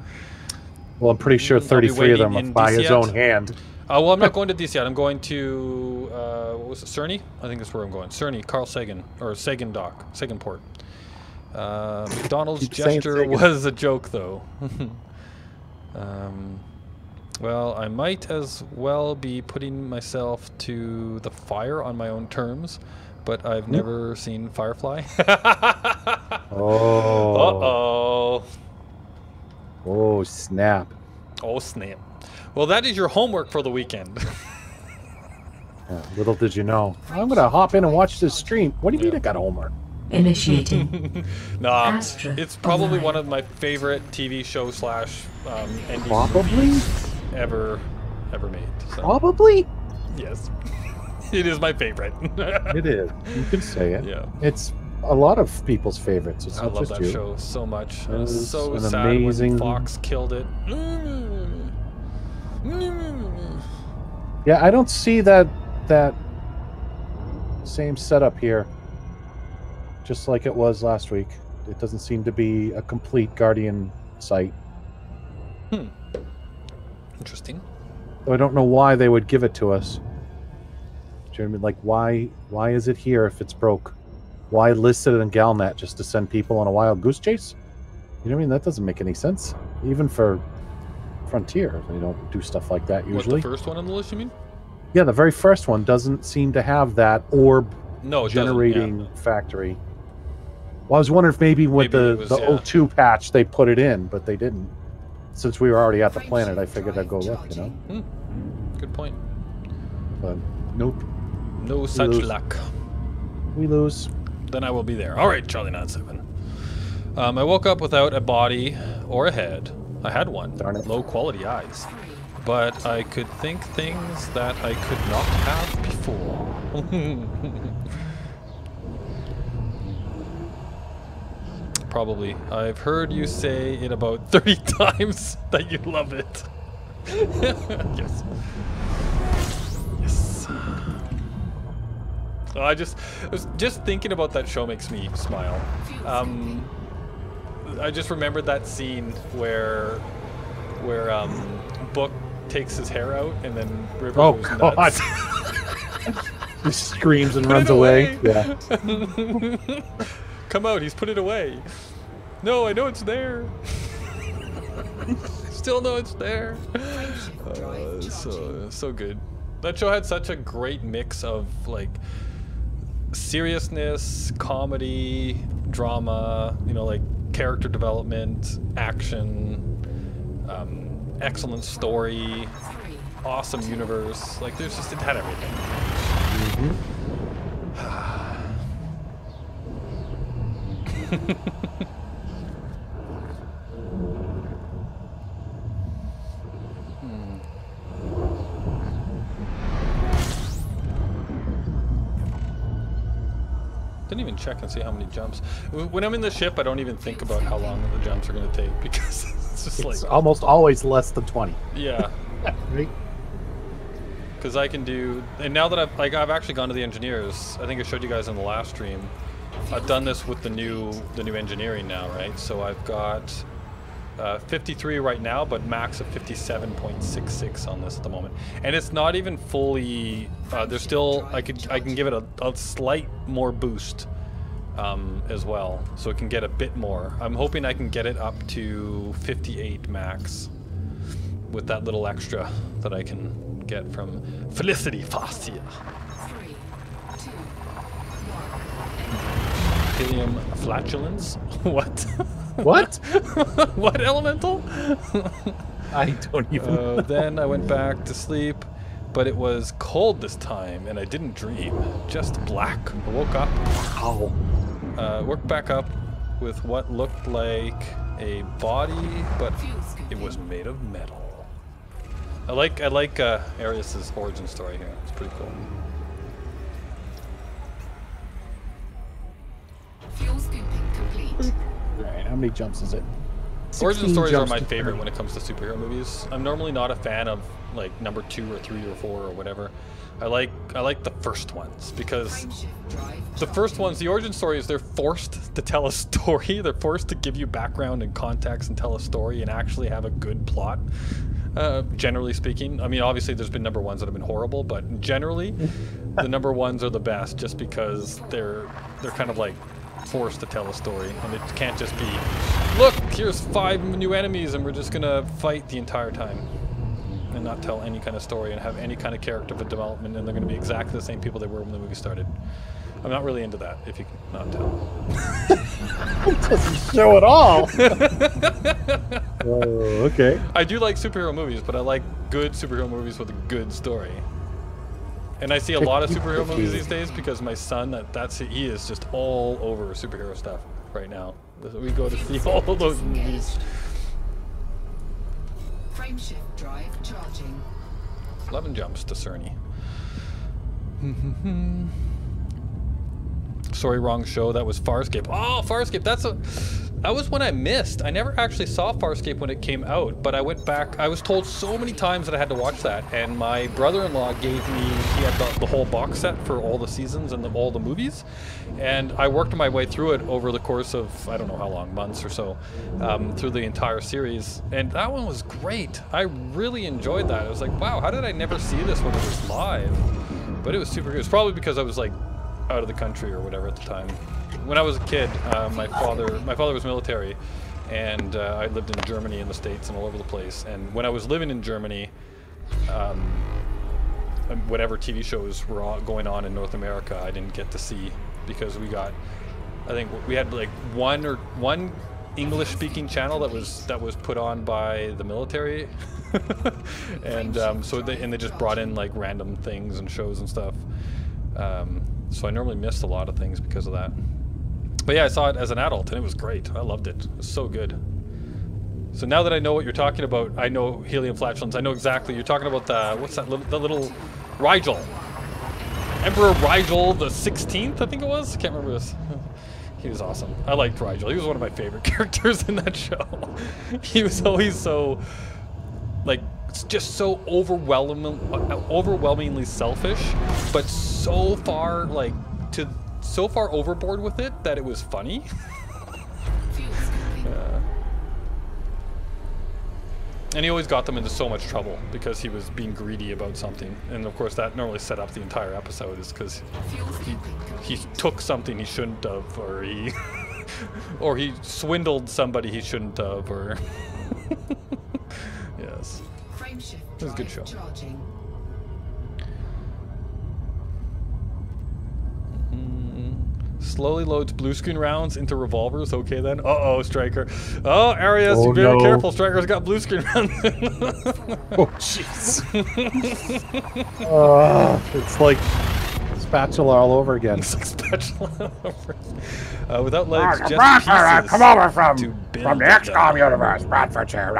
Well, I'm pretty sure I'll be 33 of them waiting are in by his DCS. own hand. Well, I'm not going to DC yet. I'm going to, what was it, Cerny? I think that's where I'm going. Cerny, Carl Sagan, or Sagan Dock, Sagan Port. McDonald's Keep saying gesture Sagan. was a joke, though. Well, I might as well be putting myself to the fire on my own terms, but I've never seen Firefly. Oh. Uh-oh. Oh, snap. Oh, snap. Well, that is your homework for the weekend. Yeah, little did you know. I'm going to hop in and watch this stream. What do you mean Yeah. I got homework? Initiating. Nah, Astra it's probably online. one of my favorite TV show slash NBC Probably? movies ever made. So, Probably? yes. It is my favorite. It is. You can say it. Yeah. It's a lot of people's favorites. It's I not love just that you. show so much. I It was was so an sad amazing- when Fox killed it. Yeah, I don't see that same setup here. Just like it was last week. It doesn't seem to be a complete Guardian site. Interesting. I don't know why they would give it to us. Do you know what I mean? Like, why is it here if it's broke? Why list it in Galnet just to send people on a wild goose chase? You know what I mean? That doesn't make any sense. Even for Frontier, they don't do stuff like that usually. What, the first one on the list, you mean? Yeah, the very first one doesn't seem to have that orb No, it generating factory. Well, I was wondering if maybe with Maybe it was, the yeah. O2 patch they put it in, but they didn't. Since we were already at the planet, I figured I'd go look, you know? doesn't. Good point. But nope, No such lose. luck. we lose. Then I will be there. All right, Charlie 97. I woke up without a body or a head. I had one. Darn it. Low quality eyes. But I could think things that I could not have before. Probably. I've heard you say it about 30 times that you love it. Yes. Yes. Oh, I was just thinking about that show makes me smile. I just remembered that scene where Book takes his hair out and then River Oh, goes God. nuts. He screams and Put runs it away. away. Yeah. Come out, he's put it away. No, I know it's there. Still know it's there. So good. That show had such a great mix of like seriousness, comedy, drama, you know, like character development, action, excellent story, awesome universe. Like it had everything. Didn't even check and see how many jumps. When I'm in the ship, I don't even think about how long the jumps are going to take because it's just It's like, almost always less than 20. yeah. Right? Because I can do, and now that I've actually gone to the engineers. I think I showed you guys in the last stream. I've done this with the new engineering now, right? So I've got 53 right now, but max of 57.66 on this at the moment. And it's not even fully. There's still I can give it a slight more boost as well, so it can get a bit more. I'm hoping I can get it up to 58 max with that little extra that I can get from Felicity Fascia. 3, 2, Helium flatulence? What? What? What elemental? I don't even. Then I went back to sleep, but it was cold this time, and I didn't dream. Just black. I woke up. Ow. Woke back up with what looked like a body, but it was made of metal. I like Arius's origin story here. It's pretty cool. fuel scooping complete. Alright, how many jumps is it? Origin 16 stories are jumps my to favorite 30. when it comes to superhero movies. I'm normally not a fan of like number 2 or 3 or 4 or whatever. I like the first ones because Frameshift drive the first ones, the origin story is they're forced to tell a story. They're forced to give you background and context and tell a story and actually have a good plot. Generally speaking, I mean, obviously there's been number ones that have been horrible, but generally the number ones are the best just because they're kind of like forced to tell a story, and it can't just be, look, here's 5 new enemies and we're just gonna fight the entire time and not tell any kind of story and have any kind of character development, and they're gonna be exactly the same people they were when the movie started. I'm not really into that, if you can not tell. It doesn't show at all. Oh, okay. I do like superhero movies, but I like good superhero movies with a good story. And I see a lot of superhero movies these days because my son, he is just all over superhero stuff right now. We go to see all of those movies. Frameshift drive charging. 11 jumps to Cerny. Sorry, wrong show. That was Farscape. Oh, Farscape. That was one I missed. I never actually saw Farscape when it came out, but I went back. I was told so many times that I had to watch that, and my brother-in-law gave me, he had the whole box set for all the seasons and all the movies, and I worked my way through it over the course of, I don't know how long, months or so, through the entire series, and that one was great. I really enjoyed that. I was like, wow, how did I never see this when it was live? But it was super good. It's probably because I was like out of the country or whatever at the time. When I was a kid, my father was military, and I lived in Germany and the States and all over the place. And when I was living in Germany, whatever TV shows were going on in North America, I didn't get to see because I think we had like one English-speaking channel that was put on by the military, and so they just brought in like random things and shows and stuff. So I normally missed a lot of things because of that. But yeah, I saw it as an adult and it was great. I loved it. It was so good. So now that I know what you're talking about, I know helium flatulence. I know exactly. You're talking about what's that? The little Rigel. Emperor Rigel the 16th, I think it was. I can't remember this. He was awesome. I liked Rigel. He was one of my favorite characters in that show. He was always so, like, just so overwhelmingly selfish, but so far overboard with it that it was funny. And he always got them into so much trouble because he was being greedy about something, and of course that normally set up the entire episode, is because he took something he shouldn't have, or he swindled somebody he shouldn't have, or yes. It was a good show. Slowly loads blue screen rounds into revolvers. Okay then. Uh-oh, Striker. Oh, Arias, Oh, be very no. careful. Striker's got blue screen rounds. Oh, jeez. It's like spatula all over again. It's like spatula over. Without legs, just Bradford, pieces. come over to from build the them. XCOM universe, Bradfordshire.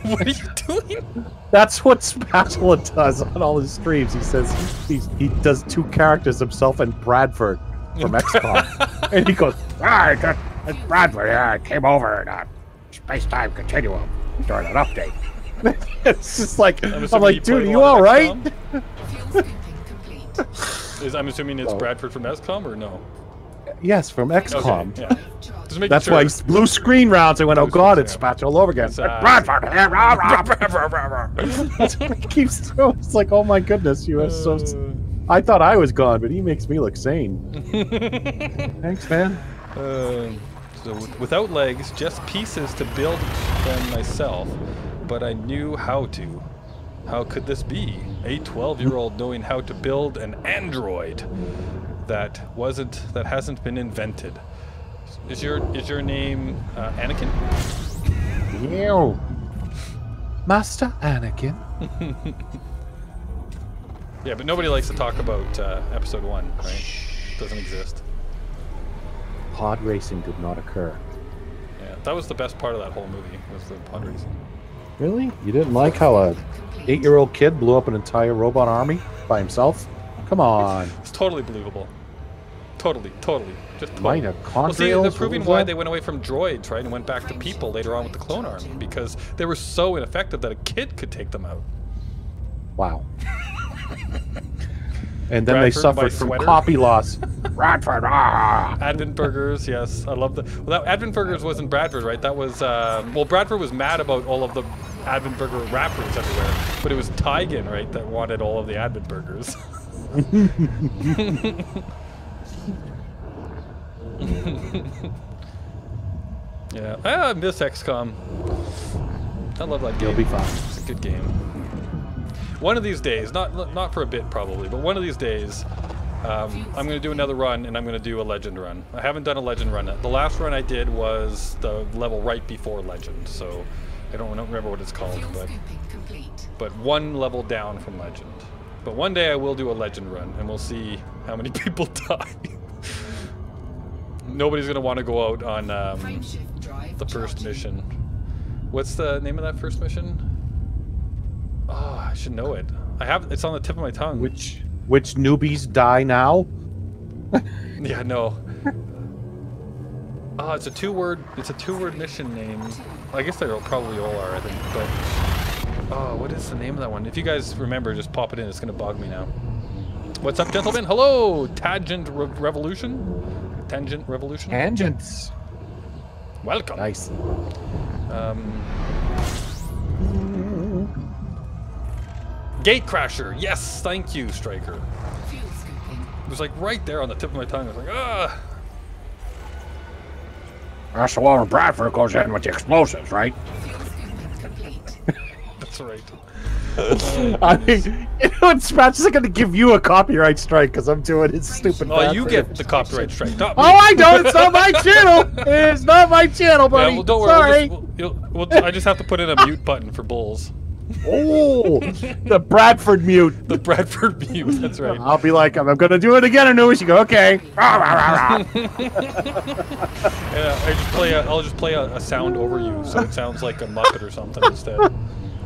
What are you doing? That's what Spatula does on all his streams. He says he does 2 characters, himself and Bradford from XCOM. And he goes, It's Bradford. Yeah, I came over in space-time continuum during an update. it's just like, I'm assuming like, he dude, played are a you lot of all right? XCOM? Fuel scooping complete. I'm assuming it's Oh. Bradford from XCOM, or no? Yes, from XCOM. Okay, yeah. Just making That's sure. why he's blue screen rounds. I went, oh Blue god, screen, it's yeah. Spatula all over again. Bradford. That's what he keeps doing. It's like, oh my goodness, you are so. I thought I was gone, but he makes me look sane. Thanks, man. So without legs, just pieces to build them myself, but I knew how to. How could this be? A 12-year-old knowing how to build an android that hasn't been invented. Is your name Anakin? Ew. Master Anakin. Yeah, but nobody likes to talk about episode 1, right? Doesn't exist. Pod racing did not occur. Yeah, that was the best part of that whole movie, was the pod racing. Really? You didn't like how a 8-year-old kid blew up an entire robot army by himself? Come on. It's totally believable. Totally. Just totally. Mitochondrial? Well, see, they're proving What was why that? they went away from droids, right, and went back to people later on with the clone army, because they were so ineffective that a kid could take them out. Wow. And then they Bradford, my suffered from sweater. copy loss. Bradford, ah! Advent Burgers, yes, I love that. Well, that Advent Burgers wasn't Bradford, right? That was well, Bradford was mad about all of the Advent Burger wrappers everywhere, but it was Tigan, right, that wanted all of the Advent Burgers. Yeah, I miss XCOM. I love that game. You'll be fine. It's a good game. One of these days, not for a bit probably, but one of these days, I'm going to do another run, and I'm going to do a Legend run. I haven't done a Legend run yet. The last run I did was the level right before Legend, so I don't remember what it's called, Fuel but scooping complete. one level down from Legend. But one day I will do a Legend run, and we'll see how many people die. Nobody's going to want to go out on Frame shift drive the first charging. mission. What's the name of that first mission? Oh, I should know it. It's on the tip of my tongue. Which newbies die now? Yeah, no. Oh, it's a two-word mission name. I guess they probably all are, I think, but oh, what is the name of that one? If you guys remember, just pop it in. It's gonna bug me now. What's up, gentlemen? Hello, Tangent Revolution. Tangent Revolution. Tangents. Welcome. Nice. Gatecrasher. Yes, thank you, Striker. Fuel scooping. It was like right there on the tip of my tongue. I was like, ah. That's the one where Bradford goes in with the explosives, right? Fuel scooping complete. That's right. I mean, you know, Scratch is going to give you a copyright strike because I'm doing his stupid. Oh, you Bradford. get the copyright strike. Not me. Oh, I don't. It's not my channel. It's not my channel, Yeah, buddy. well, don't Sorry. worry. I just have to put in a mute button for bulls. Oh, the Bradford mute. The Bradford mute. That's right. I'll be like, I'm going to do it again, Anoush. You go, okay. Yeah, I'll just play a sound over you, so it sounds like a Muppet or something instead.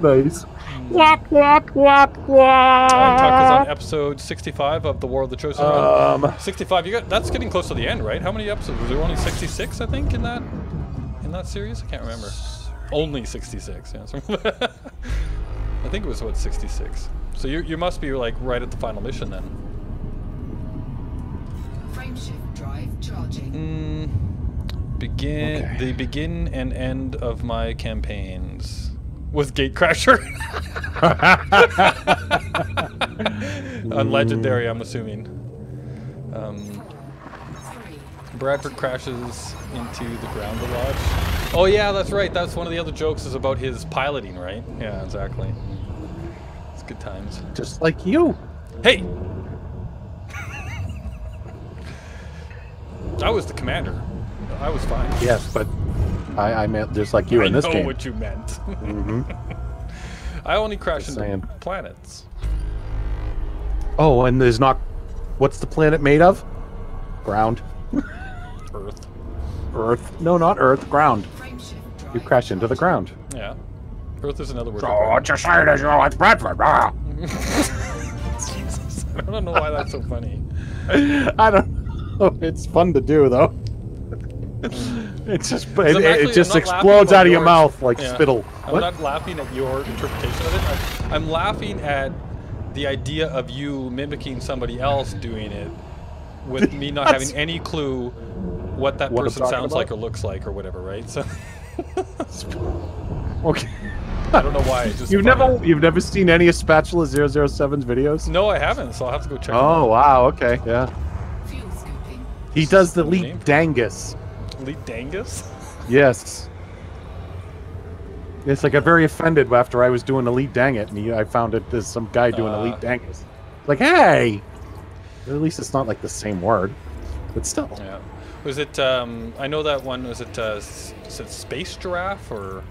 Nice. Wop, wop, wop, wop. Tuck is on episode 65 of The War of the Chosen One. 65. That's getting close to the end, right? How many episodes? Was there only 66? I think in that series. I can't remember. Only 66. Yeah. I think it was 66. So you must be like right at the final mission then. Frame shift drive charging. Begin Okay. the begin and end of my campaigns with Gatecrasher. On Legendary, I'm assuming. 3. Bradford crashes into the ground lodge. Oh yeah, that's right. That's one of the other jokes is about his piloting, right? Yeah, exactly. It's good times. Just like you. Hey! I was the commander. I was fine. Yes, but I meant just like you in this I know game. what you meant. Mm-hmm. I only crash Just into saying. planets. Oh, and there's not. What's the planet made of? Ground. Earth. Earth. No, not Earth. Ground. Frame shift drive You crash into the ground. Yeah. Earth is another word So for ground. what you're saying is, it's Bradford, ah! Jesus. I don't know why that's so funny. I don't know. It's fun to do though. It's just I'm actually- it just I'm not laughing explodes about out of your yours. mouth like Yeah. spittle. I'm What? not laughing at your interpretation of it. I'm laughing at the idea of you mimicking somebody else doing it with me not That's- having any clue what that What I'm person talking sounds about? like or looks like or whatever, right? So Okay. I don't know why. It's just You've funny. never seen any of Spatula 007's videos? No, I haven't, so I'll have to go check. Oh wow. Okay. Yeah. fuel scooping. He does the What's his name? lead dangus. Elite Dangus. Yes. Yes, I got very offended after I was doing Elite Dang It, and I found it there's some guy doing Elite Dangus. Like, hey! At least it's not like the same word, but still. Yeah. Was it? I know that one. Was it? Is it Space Giraffe or?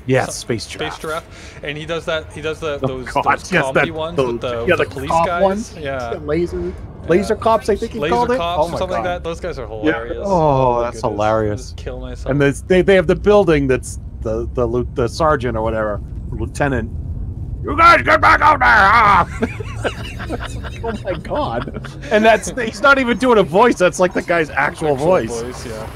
Yeah, Some- Space Giraffe. Space Giraffe, and he does that. He does those God, those yes, comedy that- ones those- with the, yeah, with the police cop guys. ones. Yeah, Laser cops, I think he laser called it. cops Oh or my something God. like that. Those guys are hilarious. Oh, my that's goodness. hilarious. Just kill myself. And they have the building that's the sergeant or whatever, lieutenant. You guys get back out there! Ah! Oh my God! And he's not even doing a voice. That's like the guy's actual voice. Yeah.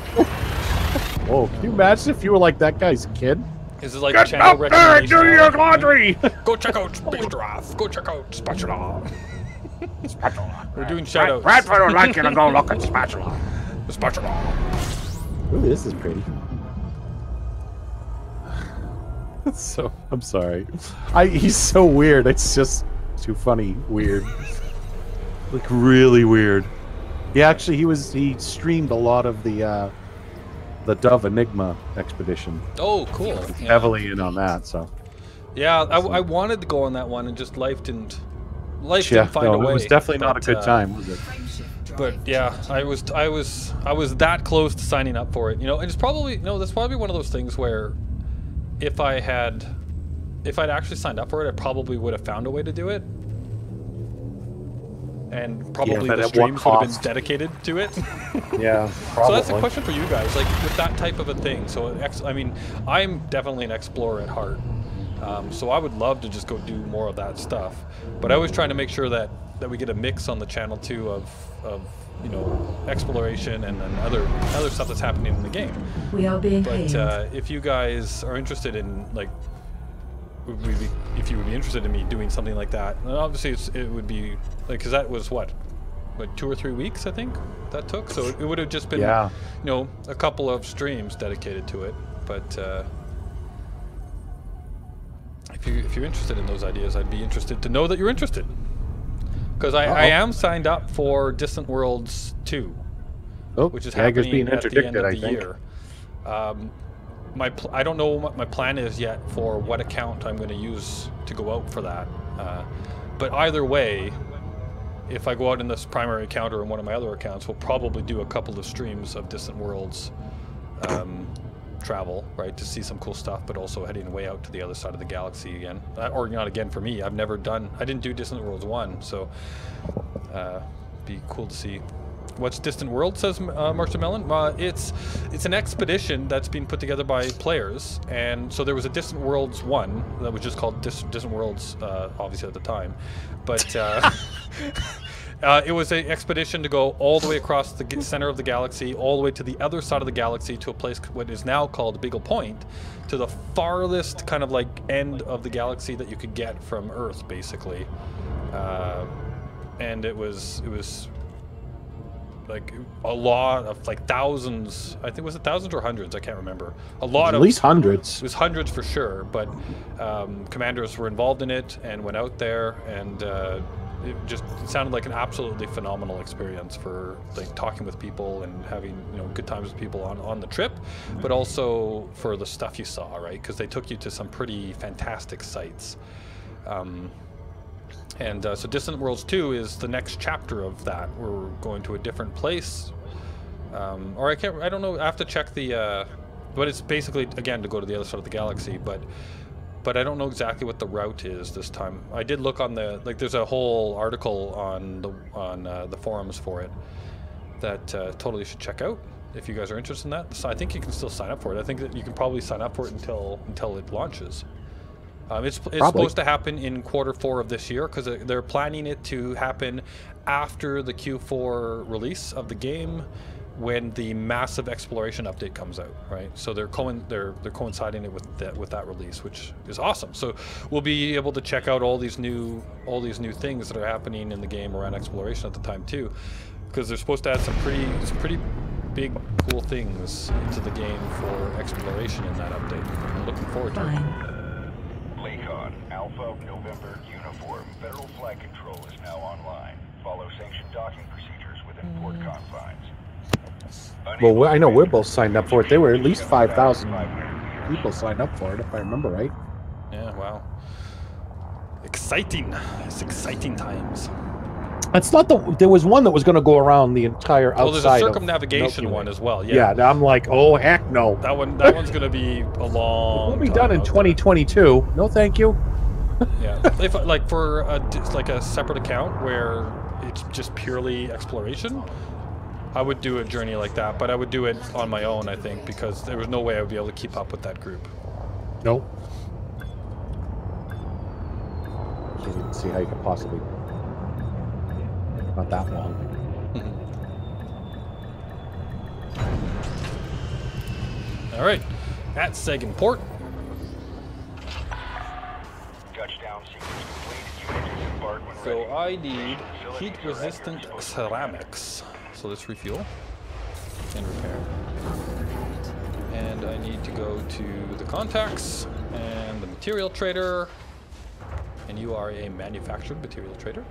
Whoa! Can you imagine if you were like that guy's kid? Is it like Get channel up there and recommendation? do your laundry! Go check out Space Giraffe. Go check out Space Giraffe. Spatula. We're doing shoutouts. Bradford would like you to go look at Spatula. Ooh, this is pretty. So I'm sorry. He's so weird. It's just too funny. Weird. Like really weird. He streamed a lot of the Dove Enigma expedition. Oh, cool. Heavily in on that. So. Yeah, I wanted to go on that one, and just life didn't find a way. It was definitely not a good time, was it? Frameshift drive But yeah, charging. I was that close to signing up for it. You know, and it's probably that's probably one of those things where if I'd actually signed up for it, I probably would have found a way to do it. And probably but the at what streams would have been cost? dedicated to it. Yeah, So probably. that's a question for you guys, like with that type of a thing. So I mean, I'm definitely an explorer at heart. So I would love to just go do more of that stuff. But I was trying to make sure that we get a mix on the channel too of exploration and then other stuff that's happening in the game. We are being But hailed. if you guys are interested in if you would be interested in me doing something like that, then obviously it would be like, because that was what 2 or 3 weeks I think that took. So it would have just been a couple of streams dedicated to it. But if you're interested in those ideas, I'd be interested to know that you're interested. Because I am signed up for Distant Worlds 2, which is Jagger's happening being at the end interdicted, of I the think. year. I don't know what my plan is yet for what account I'm going to use to go out for that. But either way, if I go out in this primary account or in one of my other accounts, we'll probably do a couple of streams of Distant Worlds travel, right, to see some cool stuff, but also heading way out to the other side of the galaxy again. Or not again for me. I didn't do Distant Worlds 1, so be cool to see. What's Distant World, says Marcia Mellon? It's an expedition that's been put together by players, and so there was a Distant Worlds 1 that was just called Distant Worlds, obviously at the time, but it was an expedition to go all the way across the center of the galaxy, all the way to the other side of the galaxy to a place what is now called Beagle Point, to the farthest kind of like end of the galaxy that you could get from Earth, basically. And it was like a lot of like thousands. I think, was it thousands or hundreds? I can't remember. At least hundreds. It was hundreds for sure, but commanders were involved in it and went out there, and it sounded like an absolutely phenomenal experience for like talking with people and having good times with people on the trip, but also for the stuff you saw, right? Because they took you to some pretty fantastic sites. So Distant Worlds 2 is the next chapter of that. We're going to a different place. Or I don't know, I have to check but it's basically, again, to go to the other side of the galaxy, but I don't know exactly what the route is this time. I did look on there's a whole article on the forums for it that totally should check out if you guys are interested in that. So I think you can still sign up for it. I think that you can probably sign up for it until it launches. It's supposed to happen in Q4 of this year, because they're planning it to happen after the Q4 release of the game, when the massive exploration update comes out, right? So they're coinciding it with that release, which is awesome. So we'll be able to check out all these new things that are happening in the game around exploration at the time too, because they're supposed to add some pretty big cool things into the game for exploration in that update. I'm looking forward to it. Fine. Lakon, Alpha November Uniform. Federal flight control is now online. Follow sanctioned docking procedures within port confines. Well, I know we're both signed up for it. There were at least 5,000 people signed up for it, if I remember right. Yeah, wow. Exciting. It's exciting times. It's not there was one that was going to go around the entire outside. Well, there's a circumnavigation one as well. Yeah. Yeah, I'm like, oh heck no. That one's going to be a long. It'll be done in 2022. No, thank you. Yeah. If like for a separate account where it's just purely exploration, I would do a journey like that, but I would do it on my own, I think, because there was no way I would be able to keep up with that group. Nope. I didn't see how you could possibly. Not that long. All right, at Sagan Port. Touchdown sequence complete. Units embark when So ready. I need heat-resistant ceramics. So let's refuel and repair. And I need to go to the contacts and the material trader. And you are a manufactured material trader.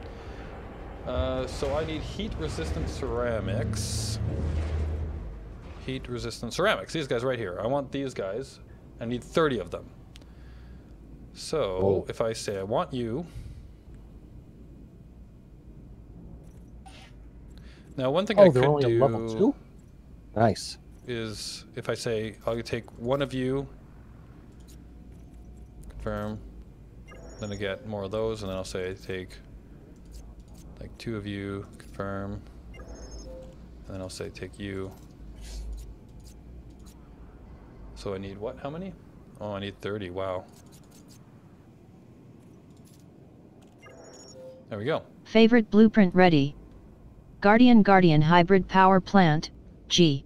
So I need heat-resistant ceramics. Heat-resistant ceramics. These guys right here. I want these guys. I need 30 of them. So if I say I want you. Now one thing I they're could only do a level 2? Nice. Is if I say I'll take one of you, confirm, then I get more of those, and then I'll say I take like 2 of you, confirm, and then I'll say take you. So I need what? How many? Oh, I need 30. Wow. There we go. Favorite blueprint ready. Guardian hybrid power plant, G.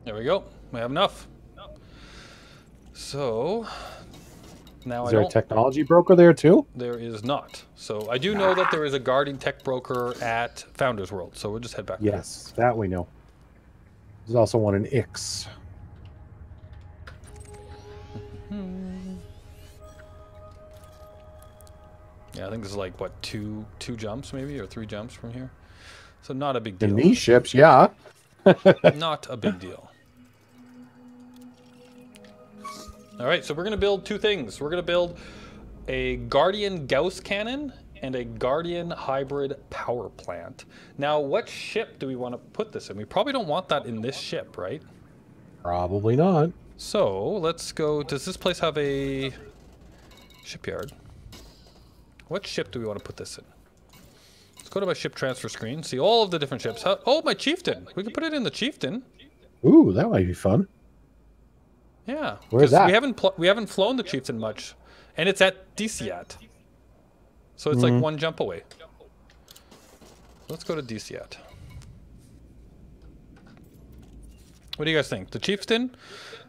There we go. We have enough. So now Is there a technology broker there too? There is not. So I do know that there is a Guardian tech broker at Founders World. So we'll just head back. Yes, that we know. There's also one in Ix. Yeah, I think this is like what two jumps maybe, or 3 jumps from here. So not a big deal. In these ships, yeah. Not a big deal. All right, so we're going to build 2 things. We're going to build a Guardian Gauss cannon and a Guardian hybrid power plant. Now, what ship do we want to put this in? We probably don't want that in this ship, right? Probably not. So let's go. Does this place have a shipyard? What ship do we want to put this in? Let's go to my ship transfer screen, see all of the different ships. Oh, my Chieftain. We can put it in the Chieftain. Ooh, that might be fun. Yeah. Where's that? We haven't flown the Chieftain much, and it's at DCAT. So it's like 1 jump away. Let's go to DCAT. What do you guys think? The Chieftain?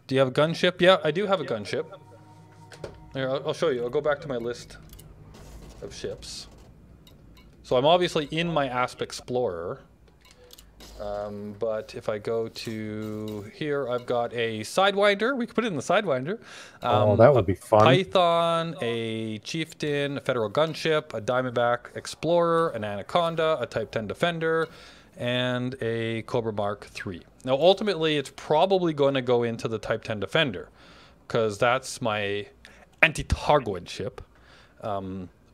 Do you have a gunship? Yeah, I do have a gunship. Here, I'll show you. I'll go back to my list of ships. So I'm obviously in my Asp Explorer. But if I go to here, I've got a Sidewinder. We could put it in the Sidewinder. Oh, that would be fun. Python, a Chieftain, a Federal Gunship, a Diamondback Explorer, an Anaconda, a Type 10 Defender, and a Cobra Mark III. Now, ultimately, it's probably going to go into the Type 10 Defender, because that's my anti-Targoid ship.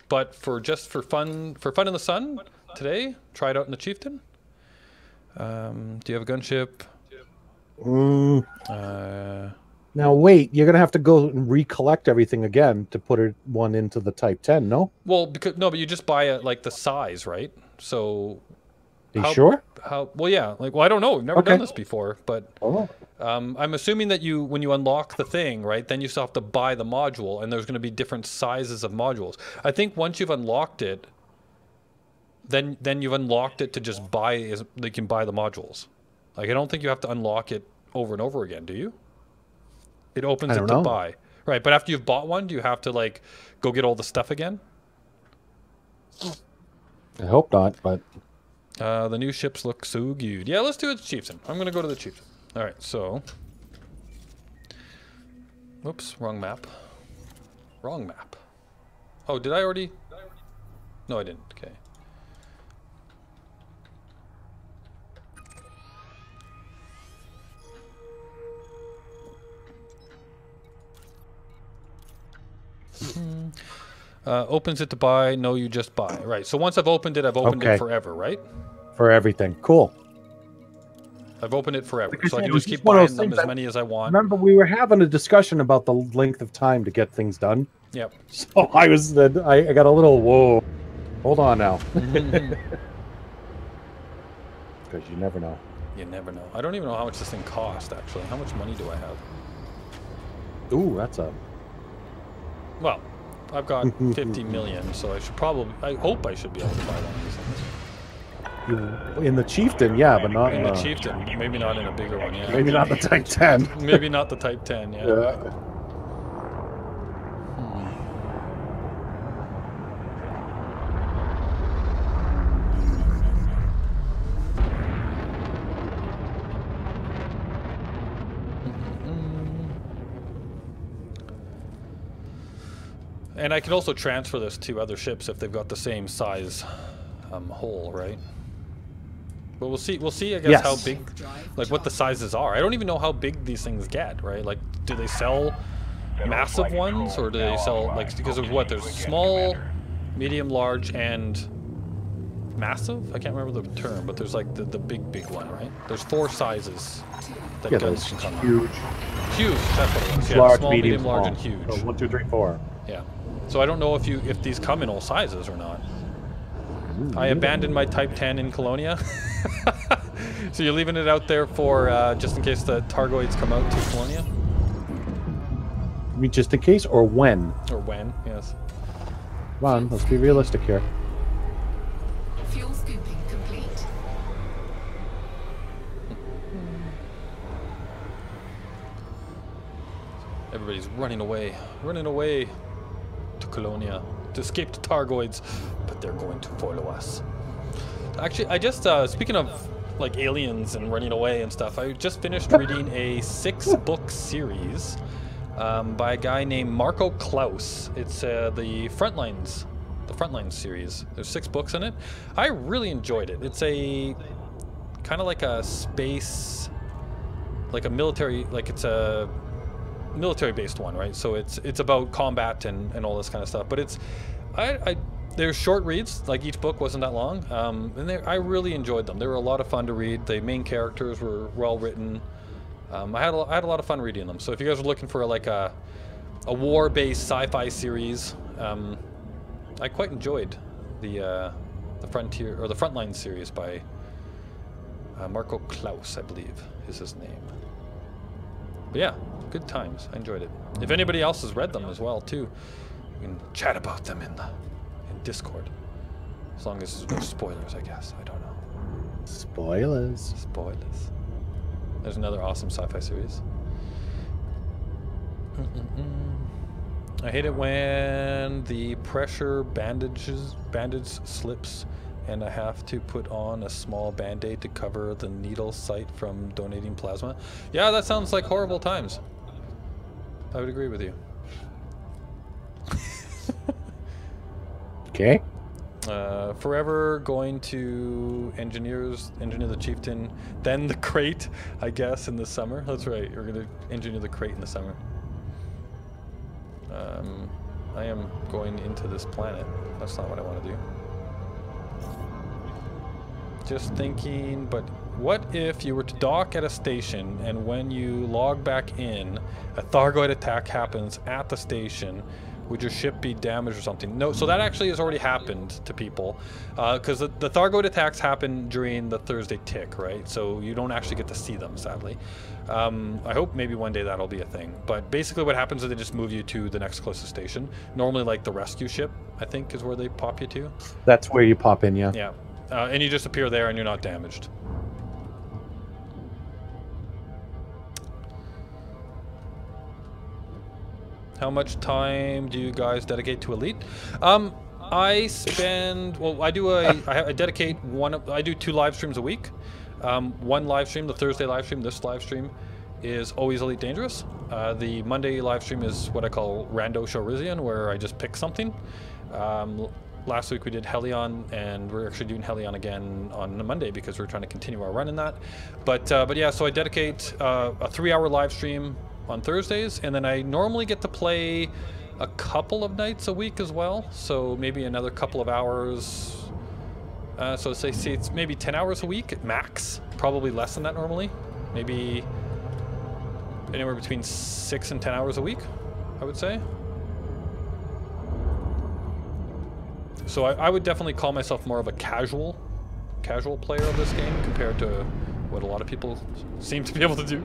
But for fun in the sun today, try it out in the Chieftain. Do you have a gunship? Now wait, you're gonna have to go and recollect everything again to put one into the Type 10, no? Well, but you just buy it like the size, right? So. Are you sure? Well, yeah. Well, I don't know. We've never done this before, but I'm assuming that when you unlock the thing, right, then you still have to buy the module, and there's going to be different sizes of modules. I think once you've unlocked it, then you've unlocked it to just buy. They can buy the modules. Like I don't think you have to unlock it over and over again, do you? It opens it to buy, right? But after you've bought one, do you have to like go get all the stuff again? I hope not, but. The new ships look so good. Yeah, let's do it, Chieftain. I'm gonna go to the Chieftain. All right, so. Whoops, wrong map. Wrong map. Oh, did I already? No, I didn't. Okay. Opens it to buy. No, you just buy. Right. So once I've opened it, I've opened it forever, right? For everything. Cool. I've opened it forever. Like so I can it was just keep one of buying those them things as many as I want. Remember, we were having a discussion about the length of time to get things done. Yep. So I got a little, whoa. Hold on now. Because you never know. You never know. I don't even know how much this thing cost, actually. How much money do I have? Ooh, that's a... Well, I've got 50 million, so I hope I should be able to buy one of these things. In the Chieftain, yeah, but not in the Chieftain. Maybe not in a bigger one, yeah. Maybe not the Type 10. Maybe not the Type 10, yeah. And I can also transfer this to other ships if they've got the same size hull, right? But we'll see. We'll see. I guess Yes. how big, like what the sizes are. I don't even know how big these things get, right? Like, do they sell massive ones, or do they sell like because of what? There's small, medium, large, and massive. I can't remember the term, but there's like the big one, right? There's 4 sizes that Yeah, guns those can come in. huge, Huge. That's what it was. Yeah, large, small, medium, large, small. and huge. So 1, 2, 3, 4. Yeah. So I don't know if these come in all sizes or not. I abandoned my Type 10 in Colonia. So you're leaving it out there for just in case the Targoids come out to Colonia? I mean, just in case, or when? Or when, yes. Come on, let's be realistic here. Fuel scooping complete. Everybody's running away to Colonia to escape the Targoids, but they're going to follow us. Actually, I just, speaking of like aliens and running away and stuff, I just finished reading a 6-book series by a guy named Marco Klaus. It's the Frontlines series. There's 6 books in it. I really enjoyed it. It's a kind of like a space, like a military, like it's a military-based one, right? So it's about combat and all this kind of stuff. But it's, they're short reads. Like each book wasn't that long, and I really enjoyed them. They were a lot of fun to read. The main characters were well written. I had a lot of fun reading them. So if you guys are looking for like a war-based sci-fi series, I quite enjoyed the Frontier or the Frontline series by Marco Klaus, I believe is his name. But yeah, good times. I enjoyed it. If anybody else has read them as well too, we can chat about them in Discord. As long as there's no spoilers, I guess. I don't know. Spoilers. Spoilers. There's another awesome sci-fi series. I hate it when the pressure bandage slips and I have to put on a small band-aid to cover the needle site from donating plasma. Yeah, that sounds like horrible times. I would agree with you. Okay. Forever going to engineer the Chieftain, then the crate, I guess, in the summer. That's right, you're going to engineer the crate in the summer. I am going into this planet. That's not what I want to do. Just thinking, but what if you were to dock at a station and when you log back in, a Thargoid attack happens at the station? Would your ship be damaged or something? No, so that actually has already happened to people. Because the Thargoid attacks happen during the Thursday tick, right? So you don't actually get to see them, sadly. I hope maybe one day that'll be a thing. But basically what happens is they just move you to the next closest station. Normally like the rescue ship, I think, is where they pop you to. That's where you pop in, yeah. Yeah. And you just appear there and you're not damaged. How much time do you guys dedicate to Elite? I spend, well, I dedicate I do 2 live streams a week. One live stream, the Thursday live stream, this live stream is always Elite Dangerous. The Monday live stream is what I call Rando Showrissian, where I just pick something. Last week we did Helion, and we're actually doing Helion again on Monday because we're trying to continue our run in that. But yeah, so I dedicate a 3-hour live stream on Thursdays, and then I normally get to play a couple of nights a week as well, so maybe another couple of hours. So say it's maybe 10 hours a week at max, probably less than that normally, maybe anywhere between 6 and 10 hours a week, I would say. So I would definitely call myself more of a casual player of this game compared to what a lot of people seem to be able to do.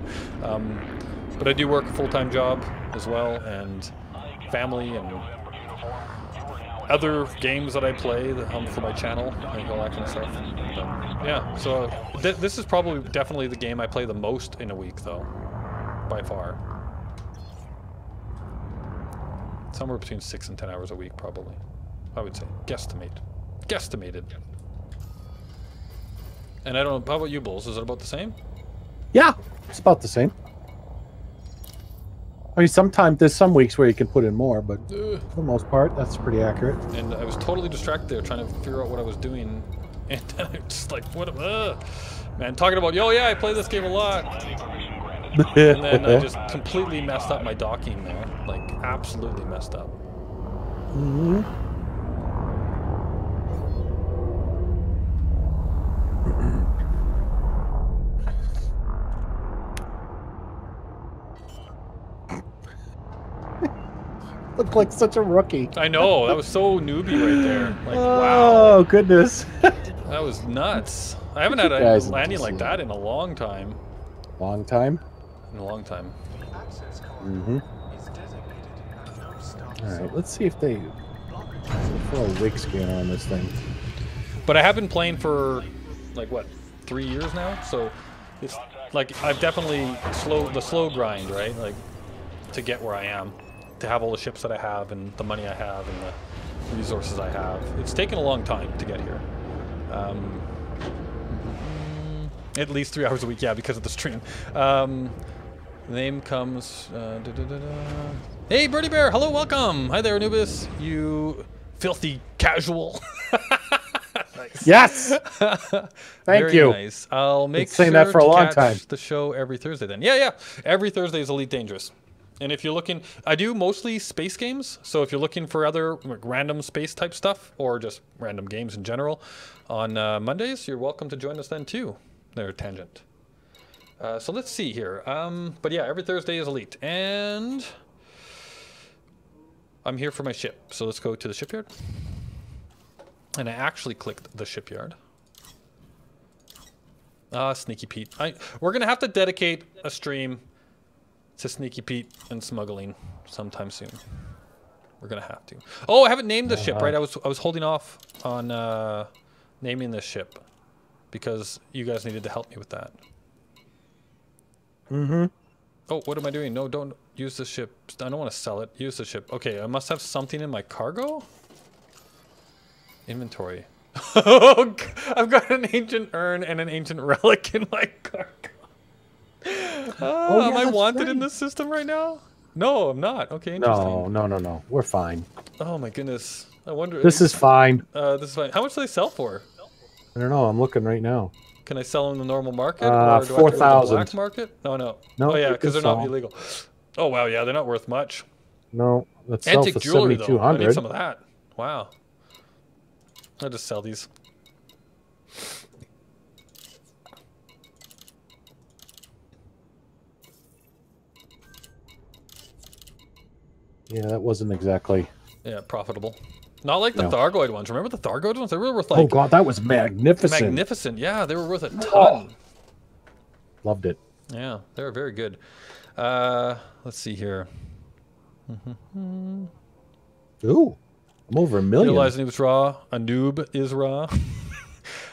But I do work a full-time job as well, and family and other games that I play for my channel and all that kind of stuff. But yeah, so this is probably definitely the game I play the most in a week, though, by far. Somewhere between 6 and 10 hours a week, probably. I would say, guesstimated. And I don't know, how about you, Bulls? Is it about the same? Yeah, it's about the same. I mean, sometimes there's some weeks where you can put in more, but for the most part, that's pretty accurate. And I was totally distracted there trying to figure out what I was doing. And then I'm just like, what? Man, talking about, oh yeah, I play this game a lot. And then I just completely messed up my docking there. Like, absolutely messed up. Mm-hmm. Look like such a rookie. I know, that was so newbie right there. Like, oh, wow. Goodness. That was nuts. I haven't had a landing like that in a long time. Long time? In a long time. Mm-hmm. Alright, let's see if they throw a wig scanner on this thing. But I have been playing for, like, what, 3 years now? So, it's, like, I've definitely the slow grind, right? Like, to get where I am. To have all the ships that I have, and the money I have, and the resources I have. It's taken a long time to get here. At least 3 hours a week, yeah, because of the stream. Name comes... Hey, Birdie Bear! Hello, welcome! Hi there, Anubis. You filthy casual. Nice. Yes! Thank you. Nice. I'll make sure saying that for a long time. The show every Thursday then. Yeah. Every Thursday is Elite Dangerous. And if you're looking, I do mostly space games. So if you're looking for other like, random space type stuff or just random games in general on Mondays, you're welcome to join us then too. There, Tangent. So let's see here. But yeah, every Thursday is Elite. And I'm here for my ship. So let's go to the shipyard. And I actually clicked the shipyard. Sneaky Pete. We're going to have to dedicate a stream to Sneaky Pete and smuggling sometime soon. We're gonna have to. Oh, I haven't named this ship, right? I was holding off on naming this ship because you guys needed to help me with that. Mm-hmm. Oh, what am I doing? No, don't use the ship. I don't want to sell it. Use the ship. Okay, I must have something in my cargo. Inventory. I've got an ancient urn and an ancient relic in my cargo. Yeah, am I wanted in this system right now? No, I'm not. Okay, interesting. No. We're fine. Oh my goodness. I wonder. This is fine. This is fine. How much do they sell for? I don't know. I'm looking right now. Can I sell them in the normal market? Or do 4,000. I have to go to the black market? No. No. Oh yeah, because they're not illegal. Oh wow, yeah, they're not worth much. No, let's sell Antique for jewelry though. I 7,200. need some of that. Wow. I'll just sell these. Yeah, that wasn't exactly... Yeah, profitable. Not like the Thargoid ones. Remember the Thargoid ones? They were worth like... Oh god, that was magnificent. Magnificent, yeah. They were worth a ton. Oh. Loved it. Yeah, they were very good. Let's see here. Ooh, I'm over 1 million. Realize Anub's raw. A noob is raw.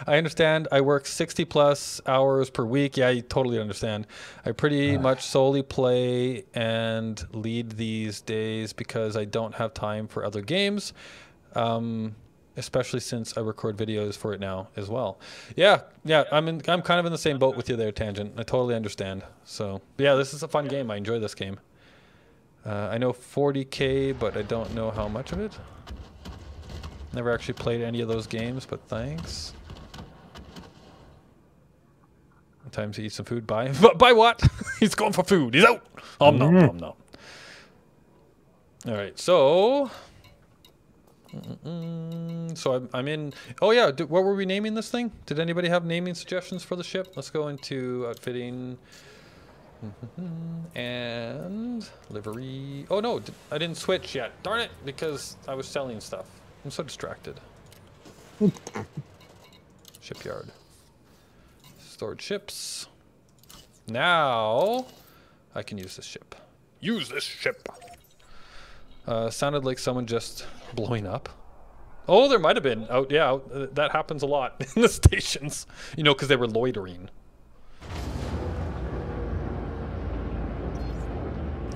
I understand. I work 60 plus hours per week. Yeah, you totally understand. I pretty much solely play and lead these days because I don't have time for other games, especially since I record videos for it now as well. Yeah. I'm kind of in the same boat with you there, Tangent. I totally understand. So yeah, this is a fun game. I enjoy this game. I know 40K, but I don't know how much of it. Never actually played any of those games, but thanks. Time to eat some food. Buy what? He's going for food. He's out. No. All right. So, I'm in. Oh yeah. What were we naming this thing? Did anybody have naming suggestions for the ship? Let's go into outfitting and livery. Oh no, I didn't switch yet. Darn it! Because I was selling stuff. I'm so distracted. Shipyard. Stored ships. Now I can use this ship. Use this ship. Sounded like someone just blowing up. Oh, there might have been. Oh, yeah, that happens a lot in the stations. You know, because they were loitering.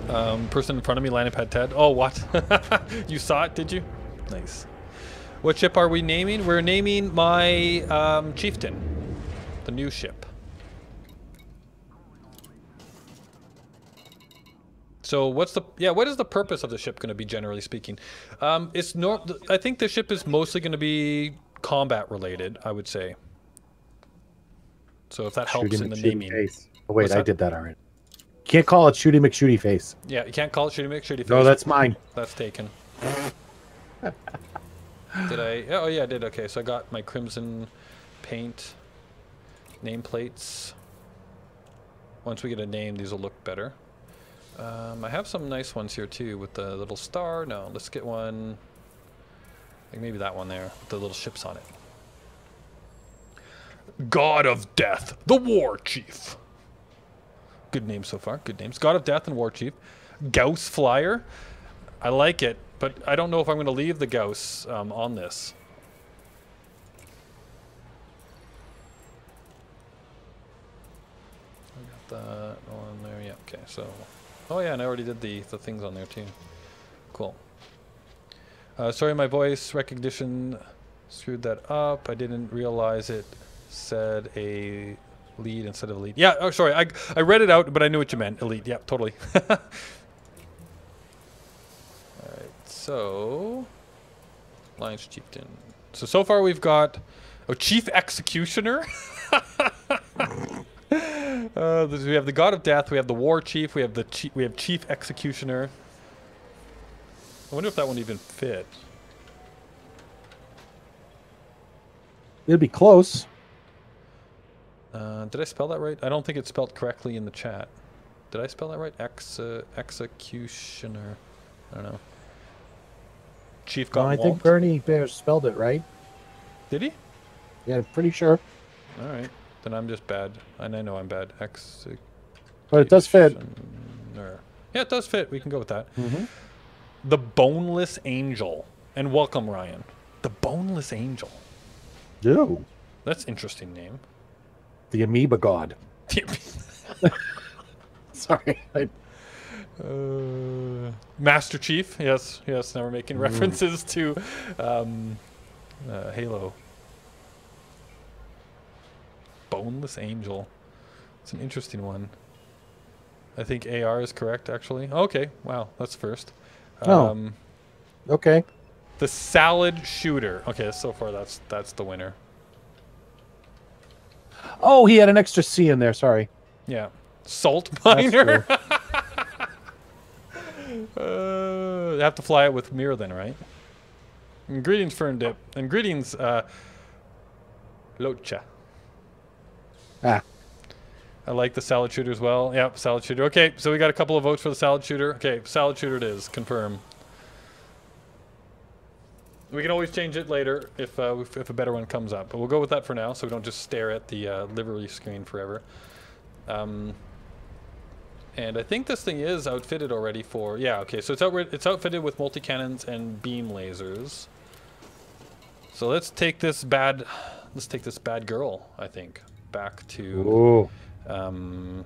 Person in front of me, landing pad Ted. Oh, what? You saw it, did you? Nice. What ship are we naming? We're naming my Chieftain. The new ship. So what is the purpose of the ship going to be, generally speaking? I think the ship is mostly going to be combat related, I would say. So if that helps in the naming. Face. Oh wait, I did that already. Can't call it Shooty McShooty Face. Yeah, you can't call it Shooty McShooty Face. No, that's mine. That's taken. Did I? Oh yeah, I did. Okay, so I got my crimson paint nameplates. Once we get a name, these will look better. I have some nice ones here too with the little star. No, let's get one. Like maybe that one there with the little ships on it. God of Death, the War Chief. Good names so far. Good names. God of Death and War Chief. Gauss Flyer. I like it, but I don't know if I'm going to leave the Gauss on this. I got that on there. Yeah. Okay. So. Oh yeah, and I already did the things on there too. Cool. Sorry, my voice recognition screwed that up. I didn't realize it said a lead instead of a lead. Yeah, oh sorry, I read it out, but I knew what you meant. Elite, yeah, totally. Alright, so Alliance Chieftain. So far we've got a Chief Executioner. We have the God of Death, we have the War Chief, we have Chief Executioner. I wonder if that one even fit. It'd be close. Did I spell that right? I don't think it's spelled correctly in the chat. Did I spell that right? Executioner. I don't know. Chief got I think Bernie Bear spelled it right. Did he? Yeah, I'm pretty sure. Alright. Then I'm just bad. And I know I'm bad. But it does fit. Yeah, it does fit. We can go with that. Mm-hmm. The Boneless Angel. And welcome, Ryan. The Boneless Angel. Ew. That's an interesting name. The Amoeba God. Sorry. Master Chief. Yes, yes. Now we're making references to Halo. Boneless Angel. It's an interesting one. I think AR is correct, actually. Okay. Wow. That's first. Okay. The Salad Shooter. Okay, so far that's the winner. Oh, he had an extra C in there. Sorry. Yeah. Salt Miner. You have to fly it with mirror then, right? And greetings, Fern Dip. And greetings, Locha. Ah. I like the Salad Shooter as well. Yep, Salad Shooter. Okay, so we got a couple of votes for the Salad Shooter. Okay, Salad Shooter it is. Confirm. We can always change it later if a better one comes up. But we'll go with that for now so we don't just stare at the livery screen forever. And I think this thing is outfitted already for... Yeah, okay, so it's outfitted with multi-cannons and beam lasers. So let's take this bad girl, I think, back to the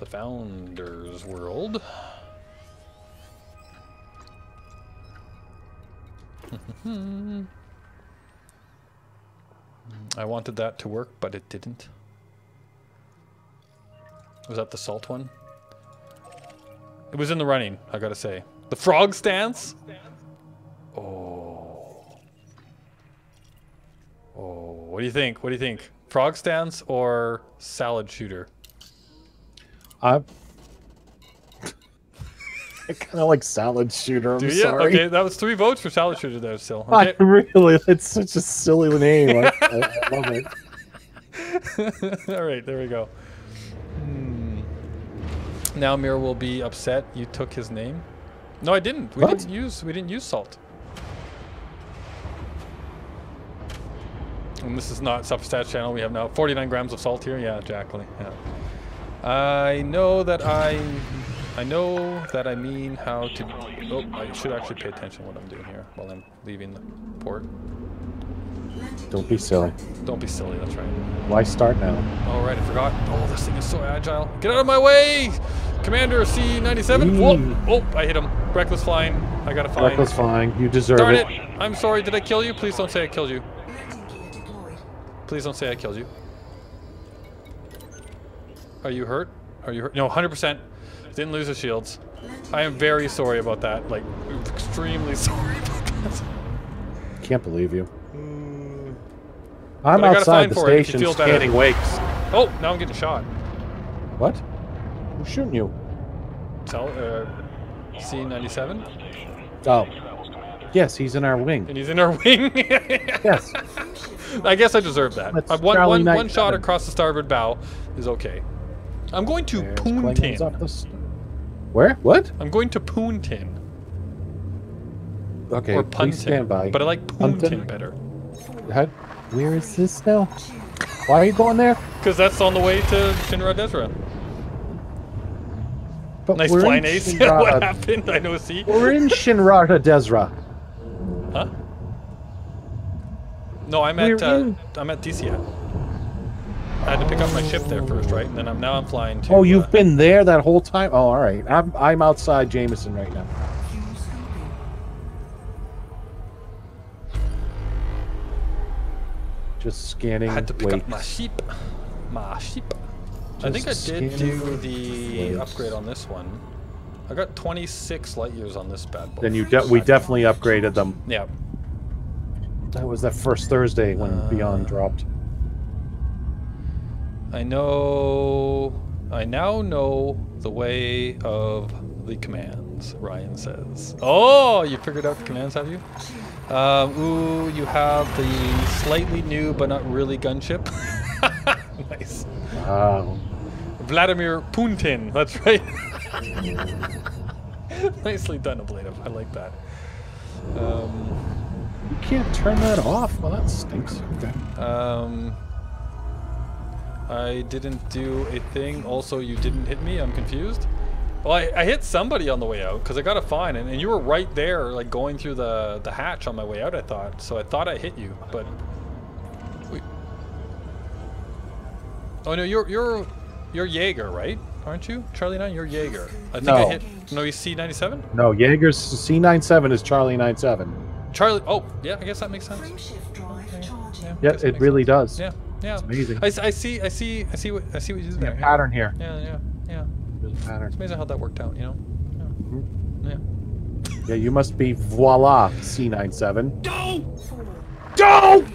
Founder's world. I wanted that to work, but it didn't. Was that the salt one? It was in the running, I gotta say. The frog stance? Oh. Oh, what do you think? What do you think? Frog stance or salad shooter? I kind of like salad shooter. I'm sorry. Okay, that was 3 votes for salad shooter there still. Okay. It's such a silly name. I love it. All right, there we go. Now Mir will be upset you took his name. No, I didn't. We didn't use salt. And this is not Substats channel. We have now 49 grams of salt here. Yeah, Jacqueline. Yeah. I know that I mean how to... Oh, I should actually pay attention to what I'm doing here while I'm leaving the port. Don't be silly. Don't be silly, that's right. Why start now? All right, I forgot. Oh, this thing is so agile. Get out of my way! Commander C-97. Whoa! Oh, I hit him. Reckless flying. I got a fine. Reckless flying. You deserve Darn it. it! I'm sorry. Did I kill you? Please don't say I killed you. Please don't say I killed you. Are you hurt? Are you hurt? No, 100%. Didn't lose the shields. I am very sorry about that. Like, extremely sorry about that. Can't believe you. I'm But I got a fine outside the for it if you station feel better. scanning wakes. Oh, now I'm getting shot. What? Who's shooting you? Tell, C97? Oh. Yes, he's in our wing. And he's in our wing? Yes. I guess I deserve that. That's One Charlie one shot 97. across the starboard bow is okay. I'm going to There's Klingons up Poontin. the Where? What? I'm going to Poontin. Okay, Or please stand by. Puntin. But I like Poontin Puntin? better. How, where is this now? Why are you going there? Because that's on the way to Shinra Desra. But Nice we're in flying ace. Shinra- What happened? I know, see? We're in Shinra Desra. Huh? No, I'm We're at in- DCA. I had to pick up my ship there first, right? And then I'm flying to. Oh, you've been there that whole time? Oh, all right. I'm outside Jameson right now. Just scanning. I had to pick up wakes. my sheep. My sheep. I think I Just did scanning do the wakes. upgrade on this one. I got 26 light years on this bad boy. Then we definitely upgraded them. Yeah. That was that first Thursday when Beyond dropped. I now know the way of the commands, Ryan says. Oh, you figured out the commands, have you? Ooh, you have the slightly new but not really gunship. Nice. Wow. Vladimir Putin, that's right. Nicely done, Ablative. I like that. You can't turn that off? Well, that stinks. Okay. I didn't do a thing. Also, you didn't hit me. I'm confused. Well, I hit somebody on the way out because I got a fine, and you were right there, like going through the hatch on my way out. I thought so. I thought I hit you, but wait. Oh no, you're Jaeger, right? Aren't you, Charlie 9? You're Jaeger. I think I No. hit. No, you C97. No, Jaeger's C97 is Charlie 97. Charlie. Oh, yeah. I guess that makes sense. Frameshift drive charging. Yeah, Yeah, guess it makes really sense. does. Yeah, yeah. It's amazing. I see what you did there. Pattern here. Yeah. There's a pattern. It's amazing how that worked out, you know? Yeah. Yeah, you must be voila C97. Four, Go!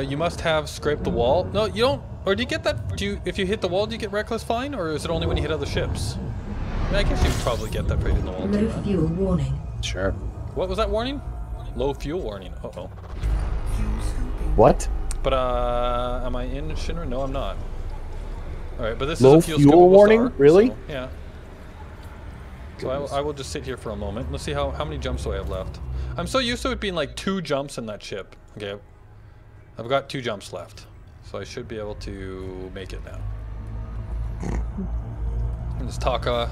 You must have scraped the wall. No, you don't. Or do you get that? If you hit the wall, do you get reckless fine, or is it only when you hit other ships? I mean, I guess you probably get that for hitting the wall too. Low Huh? fuel warning. Sure. What was that warning? Low fuel warning. Uh-oh. What? But am I in Shinra? No, I'm not. All right, but this Low is a fuel fuel scoopable warning? star, Really? so, yeah. So I will just sit here for a moment. Let's see how many jumps do I have left. I'm so used to it being like 2 jumps in that ship. Okay, I've got 2 jumps left, so I should be able to make it now. And this Taka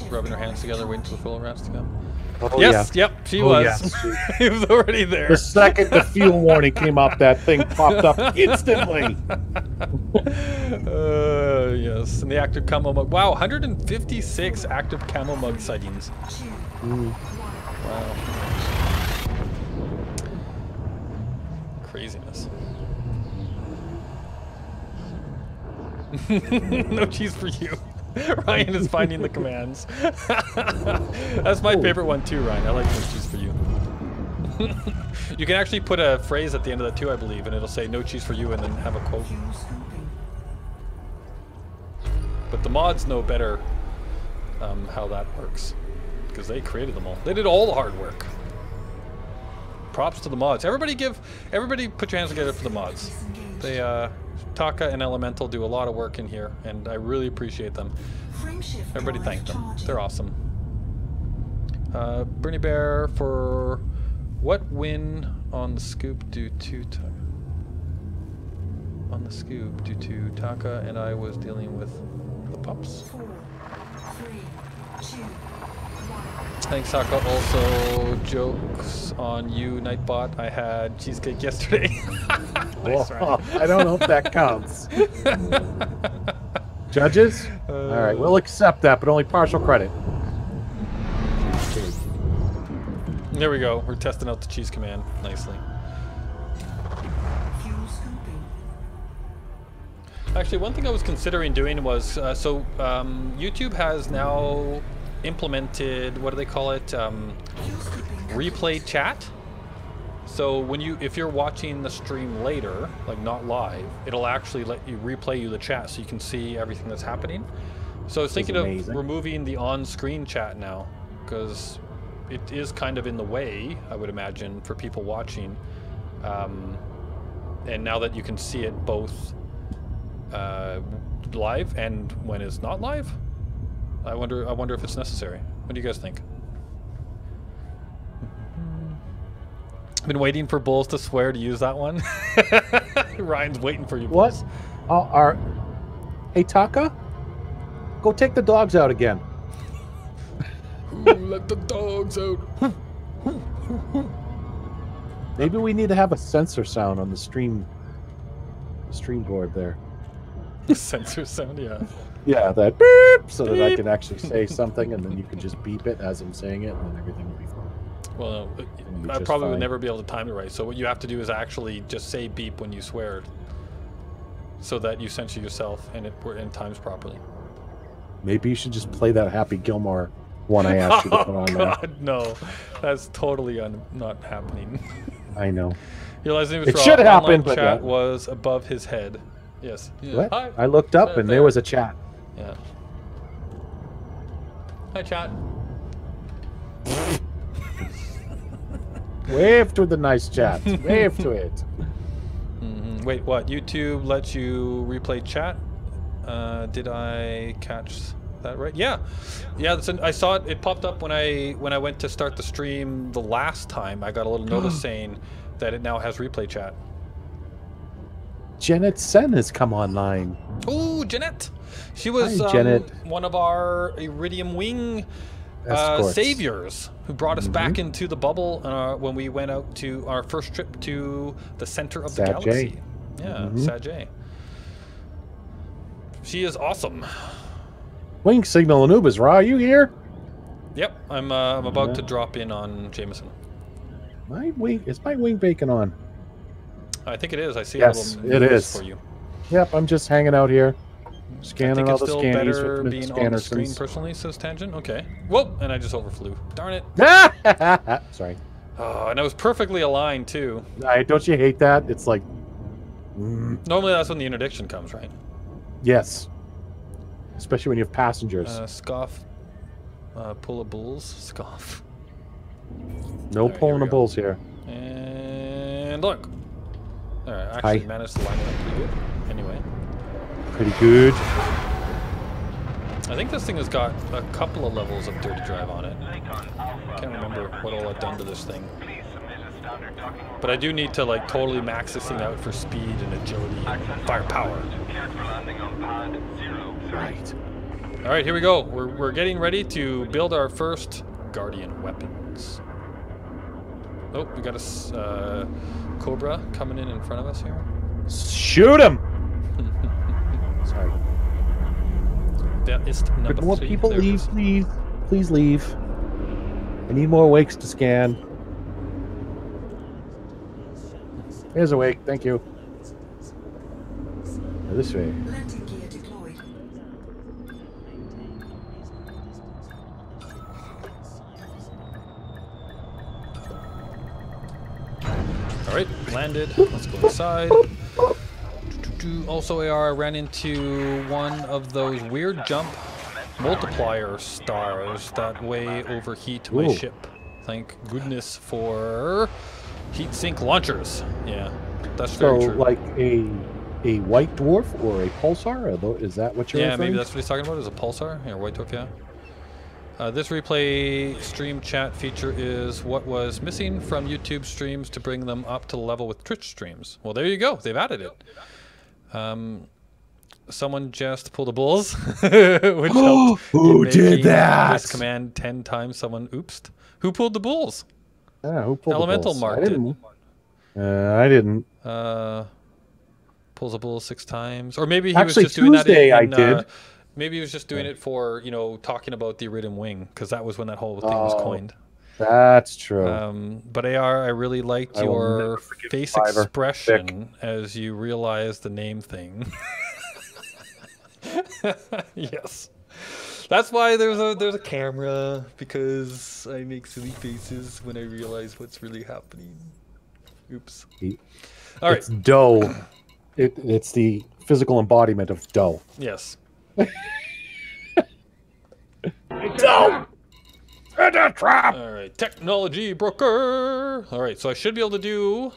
rubbing her hands together, waiting for the full rest to come. Oh, Yes, yeah. yep, she Oh, was. yes. He was already there. The second the fuel warning came up, that thing popped up instantly. Yes, and the active camo mug. Wow, 156 active camo mug sightings. Wow. Craziness. No cheese for you. Ryan is finding the commands. That's my favorite one too, Ryan. I like no cheese for you. You can actually put a phrase at the end of that too, I believe, and it'll say no cheese for you and then have a quote. But the mods know better how that works because they created them all. They did all the hard work. Props to the mods. Everybody put your hands together for the mods. They Taka and Elemental do a lot of work in here, and I really appreciate them. Everybody thank them. They're awesome. Bernie Bear for what win on the scoop due to Taka and I was dealing with the pups. 4, 3, 2, 1. Thanks, Taka. Also, jokes on you, Nightbot. I had cheesecake yesterday. Nice, Well, I don't know if that counts. Judges? All right, we'll accept that, but only partial credit. There we go. We're testing out the cheese command nicely. Fuel scooping. Actually, one thing I was considering doing was, YouTube has now implemented, what do they call it? Fuel scooping. Replay chat. So if you're watching the stream later, like not live, it'll actually let you replay you the chat so you can see everything that's happening. So I was thinking of removing the on-screen chat now, because it is kind of in the way, I would imagine, for people watching. And now that you can see it both live and when it's not live, I wonder if it's necessary. What do you guys think? Been waiting for Bulls to swear to use that one. Ryan's waiting for you, Bulls. What? Hey, Taka? Go take the dogs out again. Let the dogs out. Maybe we need to have a sensor sound on the stream board there. Sensor sound, yeah. Yeah, that beep, so that I can actually say something, and then you can just beep it as I'm saying it, and then everything will be fine. Well, I probably would never be able to time it right. So what you have to do is actually just say beep when you swear, so that you censor yourself and it times properly. Maybe you should just play that Happy Gilmore one I asked you to put on there. God, no, that's totally not happening. I know. Realizing it should happen, but chat was above his head. Yes. Yeah. What? Hi. I looked up and there was a chat. Yeah. Hi, chat. Wave to the nice chat. Wave to it. Wait, what? YouTube lets you replay chat? Did I catch that right? Yeah. Yeah, I saw it. It popped up when I went to start the stream the last time. I got a little notice saying that it now has replay chat. Janet Sen has come online. Oh, Jeanette! She was one of our Iridium Wing saviors who brought us back into the bubble when we went out to our first trip to the center of the galaxy. Yeah, Sajay. She is awesome. Wing Signal Anubis, Ra, are you here? Yep, I'm about to drop in on Jameson. Is my wing bacon on? I think it is. I see a little it is for you. Yep, I'm just hanging out here, scanning all the still scannies better with being on the screen personally, says Tangent. Okay. Whoop, and I just overflew. Darn it. Sorry. Oh, and I was perfectly aligned too. Don't you hate that? It's like... Normally that's when the interdiction comes, right? Yes. Especially when you have passengers. Scoff. Pull of bulls. Scoff. No pulling of bulls here. And look. Alright, I actually managed to line it up pretty good. Anyway. Pretty good. I think this thing has got a couple of levels of dirty drive on it. I can't remember what all I've done to this thing. But I do need to like totally max this thing out for speed and agility and firepower. Right. Alright, here we go. We're getting ready to build our first Guardian weapons. Oh, we got a Cobra coming in front of us here. Shoot him! Sorry. That is number Could more 3. people leave, please? Please leave. I need more wakes to scan. Here's a wake, thank you. This way. Landing gear deployed. Alright, landed. Let's go inside. Also, AR, I ran into one of those weird jump multiplier stars that way overheat my ship. Thank goodness for heat sink launchers. Yeah, that's very true. So, like a white dwarf or a pulsar? Is that what you're referring? Yeah, maybe that's what he's talking about, is a pulsar. Yeah, white dwarf, yeah. This replay stream chat feature is what was missing from YouTube streams to bring them up to the level with Twitch streams. Well, there you go. They've added it. Someone just pulled the bulls, which helped. Who did that? This command 10 times. Someone oopsed. Who pulled the bulls? Yeah, who pulled Elemental the bulls? marked it. I didn't. Pulls a bull 6 times, or maybe he Actually, was just doing Tuesday that. I did. Maybe he was just doing it for talking about the Iridium Wing, because that was when that whole thing was coined. That's true. But AR, I really liked I will your never forgive face Fiverr. expression as you realized the name thing. Yes. That's why there's a camera, because I make silly faces when I realize what's really happening. Oops. All right. It's dough. It's the physical embodiment of dough. Yes. Dough! It's a trap! All right. Technology broker. All right. So I should be able to do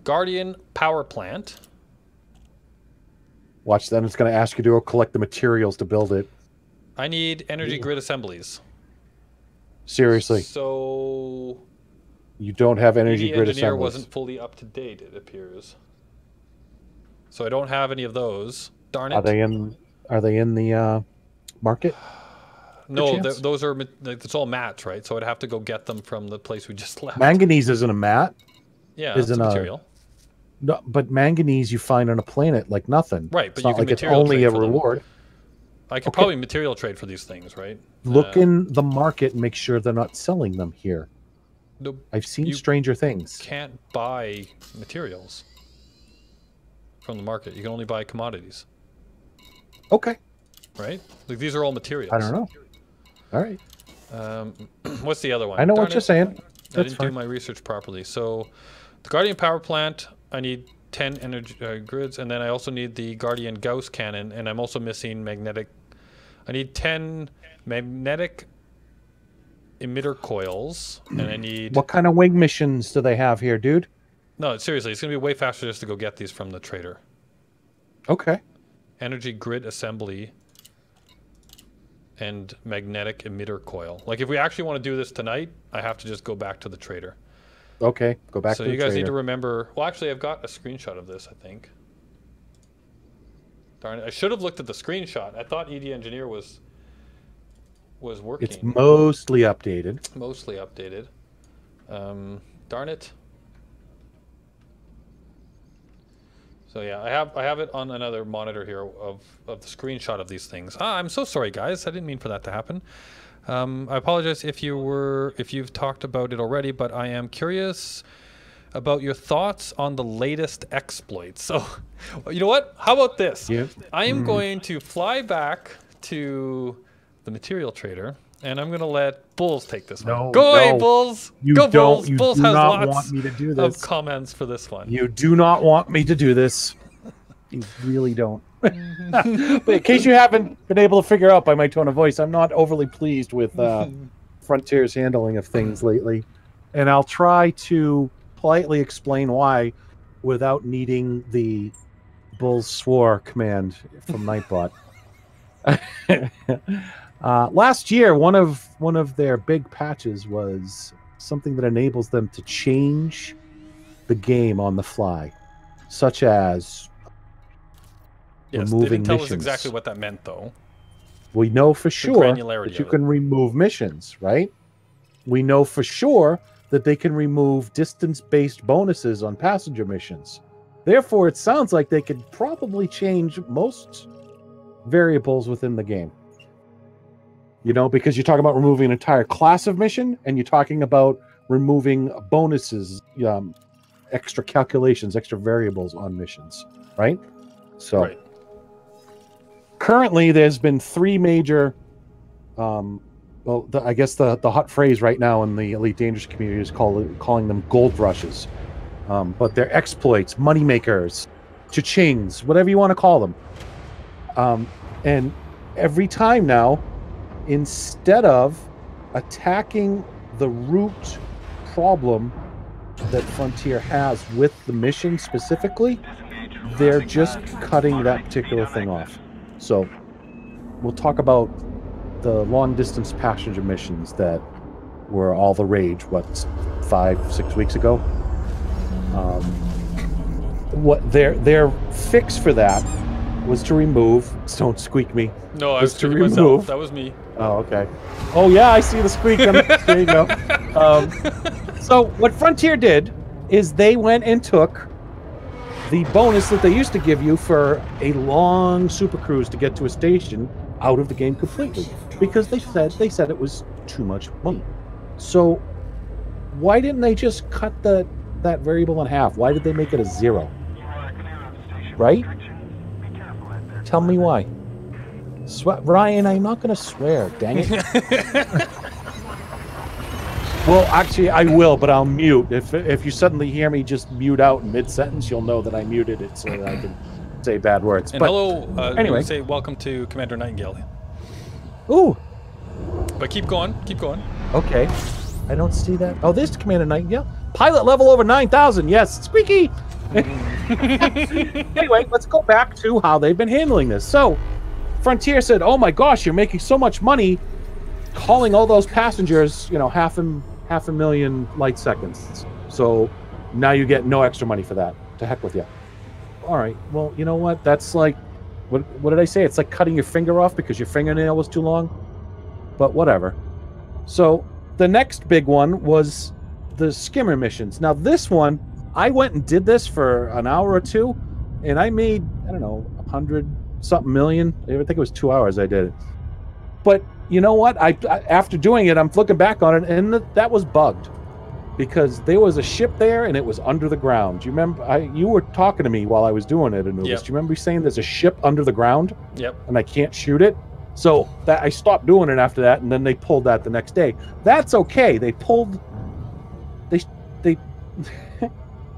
Guardian power plant. Watch, then it's going to ask you to collect the materials to build it. I need energy grid assemblies. Seriously. So You don't have energy the grid engineer assemblies. wasn't fully up to date, it appears. So I don't have any of those. Darn it. Are they in the market? No, chance? those are it's all mats, right? So I'd have to go get them from the place we just left. Manganese isn't a mat. Yeah, it's a isn't a- material. No, but manganese you find on a planet like nothing. Right, but it's you not can like it's material only trade a for them. reward. I could Okay. probably material trade for these things, right? Look in the market and make sure they're not selling them here. No, I've seen you stranger things. can't buy materials from the market. You can only buy commodities, Okay. right? Like these are all materials. I don't know. All right. What's the other one? I know Darn what you're it. saying. I That's didn't do fine. my research properly. So, the Guardian power plant, I need 10 energy grids, and then I also need the Guardian Gauss cannon, and I'm also missing magnetic. I need 10 magnetic emitter coils, and I need. What kind of wing missions do they have here, dude? No, seriously, it's gonna be way faster just to go get these from the trader. Okay. Energy grid assembly and magnetic emitter coil. Like if we actually want to do this tonight, I have to just go back to the trader. Okay. Go back So to the you guys need to trader. remember. Well, actually, I've got a screenshot of this, I think. Darn it! I should have looked at the screenshot. I thought ED Engineer was working. It's mostly updated. Mostly updated. Darn it. So yeah, I have it on another monitor here of the screenshot of these things. I'm so sorry, guys. I didn't mean for that to happen. I apologize if you've talked about it already, but I am curious about your thoughts on the latest exploits. So, you know what? How about this? Yeah. I am going to fly back to the material trader, and I'm going to let Bulls take this one. No, Go away, no. Bulls! You Go don't. Bulls! You Bulls do has not lots want me to do of this. comments for this one. You do not want me to do this. You really don't. But in case you haven't been able to figure out by my tone of voice, I'm not overly pleased with Frontier's handling of things lately. And I'll try to politely explain why without needing the Bulls Swore command from Nightbot. Last year, one of their big patches was something that enables them to change the game on the fly, such as Yes, they removing didn't tell us missions. exactly what that meant, though. We know for sure granularity that you of it. can remove missions, right? We know for sure that they can remove distance-based bonuses on passenger missions. Therefore, it sounds like they could probably change most variables within the game. You know, because you're talking about removing an entire class of mission, and you're talking about removing bonuses, extra calculations, extra variables on missions, right? So Right. currently, there's been three major. I guess the hot phrase right now in the Elite Dangerous community is calling them gold rushes, but they're exploits, moneymakers, cha-chings, whatever you want to call them. And every time now, instead of attacking the root problem that Frontier has with the mission specifically, they're just cutting that particular thing off. So we'll talk about the long distance passenger missions that were all the rage, 5-6 weeks ago. What their fix for that was to remove, don't squeak me. No, I was was to kidding myself. remove. That was me. Oh, okay. Oh, yeah, I see the squeak. There you go. So what Frontier did is they went and took the bonus that they used to give you for a long super cruise to get to a station out of the game completely, because they said it was too much money. So why didn't they just cut that variable in half? Why did they make it a 0? Right? Tell me why. Ryan, I'm not going to swear. Dang it. Well, actually, I will, but I'll mute. If you suddenly hear me just mute out in mid-sentence, you'll know that I muted it so that I can say bad words. And but hello, anyway. Say welcome to Commander Nightingale. Ooh. But keep going, keep going. Okay. I don't see that. Oh, there's Commander Nightingale. Pilot level over 9,000. Yes, squeaky. Anyway, let's go back to how they've been handling this. So, Frontier said, "Oh my gosh, you're making so much money calling all those passengers, you know, half a million light seconds. So now you get no extra money for that. To heck with you." All right. Well, you know what? That's like, what did I say? It's like cutting your finger off because your fingernail was too long. But whatever. So the next big one was the skimmer missions. Now this one, I went and did this for an hour or two, and I made, I don't know, 100-something million. I think it was 2 hours I did it. But you know what? I after doing it, I'm looking back on it, and that was bugged because there was a ship there, and it was under the ground. Do you remember? You were talking to me while I was doing it, Anubis. Yep. Do you remember saying there's a ship under the ground? Yep. And I can't shoot it. So that I stopped doing it after that, and then they pulled that the next day. That's okay. They pulled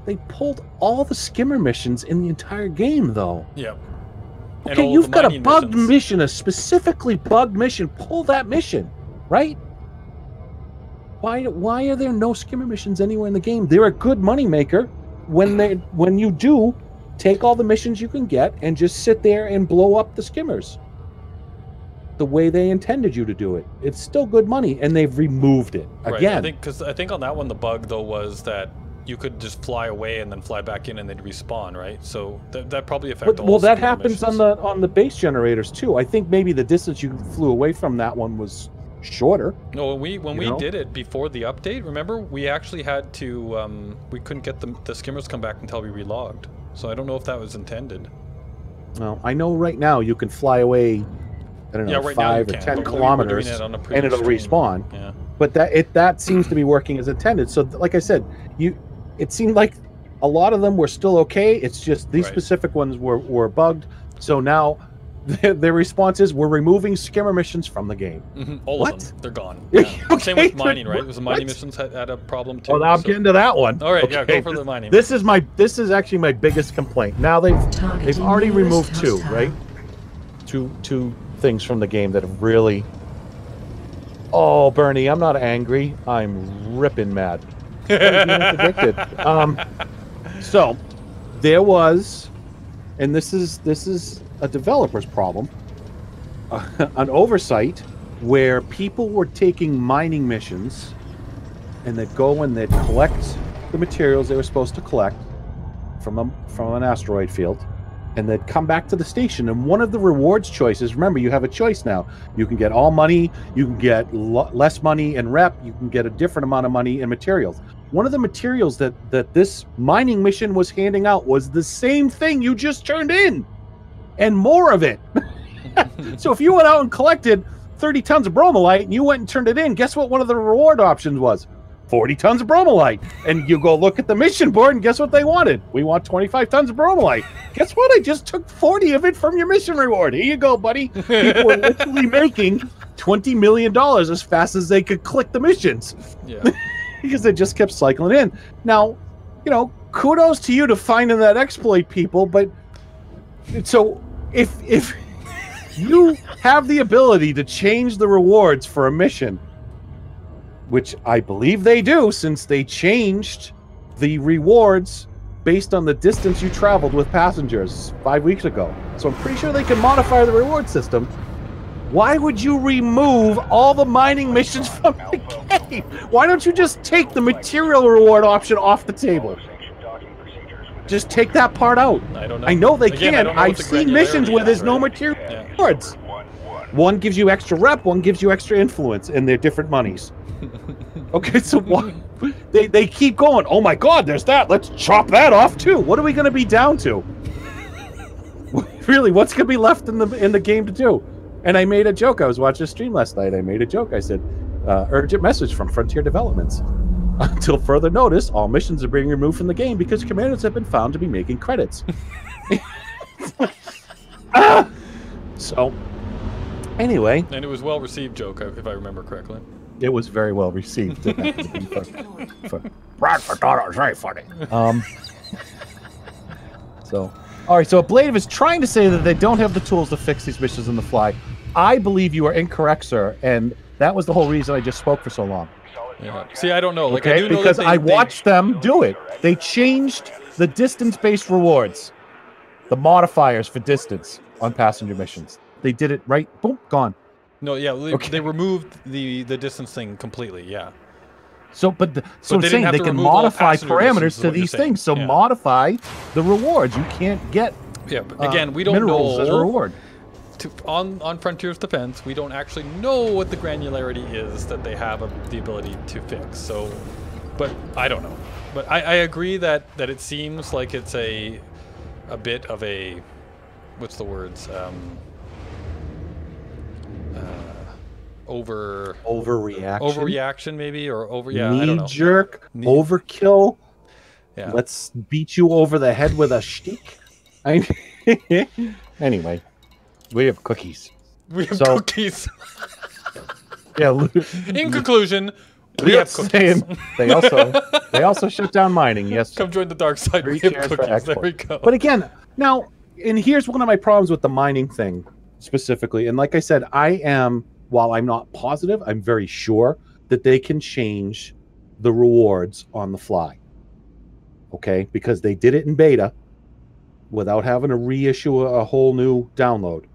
they pulled all the skimmer missions in the entire game, though. Yep. Okay, you've got a bugged mission, a specifically bugged mission. Pull that mission, right? Why are there no skimmer missions anywhere in the game? They're a good moneymaker when you do take all the missions you can get and just sit there and blow up the skimmers the way they intended you to do it. It's still good money, and they've removed it again. Right. I think on that one the bug though was that you could just fly away and then fly back in and they'd respawn, right? So that probably affected all. Well, that skimmer happens missions. on the base generators too. I think maybe the distance you flew away from that one was shorter. No, when we did it before the update, remember, we actually had to we couldn't get the skimmers come back until we relogged. So I don't know if that was intended. Well, I know right now you can fly away, I don't know, right 5 now or you 10 can, but kilometers, we were doing it on a and it'll previous stream. respawn. Yeah. But that seems to be working as intended. So, like I said, it seemed like a lot of them were still okay. It's just these specific ones were bugged. So now their response is, we're removing skimmer missions from the game. Mm-hmm. All of them, they're gone. Yeah. Yeah. Okay. Same with mining, right? It was the mining missions had a problem too. Well, now I'm getting to that one. All right, okay. yeah, go for the mining. This is actually my biggest complaint. Now they've already removed two, right? Two things from the game that have really. Oh, Bernie, I'm not angry. I'm ripping mad. Addicted. So there was, and this is a developer's problem, an oversight where people were taking mining missions and they'd go and they'd collect the materials they were supposed to collect from an asteroid field, and they'd come back to the station, and one of the rewards choices, remember, you have a choice now. You can get all money, you can get less money and rep, you can get a different amount of money and materials. One of the materials that this mining mission was handing out was the same thing you just turned in, and more of it. So if you went out and collected 30 tons of bromolite and you went and turned it in, guess what one of the reward options was? 40 tons of bromolite. And you go look at the mission board, and guess what they wanted? We want 25 tons of bromolite. Guess what? I just took 40 of it from your mission reward. Here you go, buddy. People were literally making $20 million as fast as they could click the missions. Yeah. Because they just kept cycling in. Now, kudos to you to finding that exploit, people, but so if you have the ability to change the rewards for a mission, which I believe they do, since they changed the rewards based on the distance you traveled with passengers 5 weeks ago. So I'm pretty sure they can modify the reward system. Why would you remove all the mining missions from the game? Why don't you just take the material reward option off the table? Just take that part out. I don't know. I know they Again, can. I don't know I've what the seen missions granularity where is, there's no right? material rewards. One gives you extra rep, one gives you extra influence, and they're different monies. Okay, so why they keep going? Oh my God, there's that. Let's chop that off too. What are we going to be down to? Really, what's going to be left in the game to do? And I made a joke. I was watching a stream last night. I made a joke. I said, Urgent message from Frontier Developments. Until further notice, all missions are being removed from the game because commanders have been found to be making credits. So, anyway. And it was well received joke, if I remember correctly. It was very well received. Bradford thought it was very funny. So, all right. So, Ablative is trying to say that they don't have the tools to fix these missions on the fly. I believe you are incorrect, sir, and that was the whole reason I just spoke for so long. Yeah. See, I don't know. Like, Okay, I do know because that I watched them do it. They changed the distance-based rewards, the modifiers for distance on passenger missions. They did it right. Boom, gone. No, yeah, Okay. they removed the distance thing completely. Yeah. So, so they I'm didn't saying have they to can remove all modify passenger missions, parameters is to what you're these saying. things. So Yeah. modify the rewards. You can't get Yeah, but again, we don't minerals know. as a reward. On Frontier's defense, we don't actually know what the granularity is that they have the ability to fix. So, but I don't know. But I agree that it seems like it's a bit of a, what's the words? Overreaction maybe, or I don't know. Knee-jerk, overkill. Yeah. Let's beat you over the head with a stick. Anyway, we have cookies. We have So- cookies. Yeah. In conclusion, we have cookies. Saying they also shut down mining. Yes. Come join the dark side. We Three have chairs for cookies. There export. we go. But again, now, and here's one of my problems with the mining thing specifically. And like I said, while I'm not positive, I'm very sure that they can change the rewards on the fly. Okay? Because they did it in beta without having to reissue a whole new download.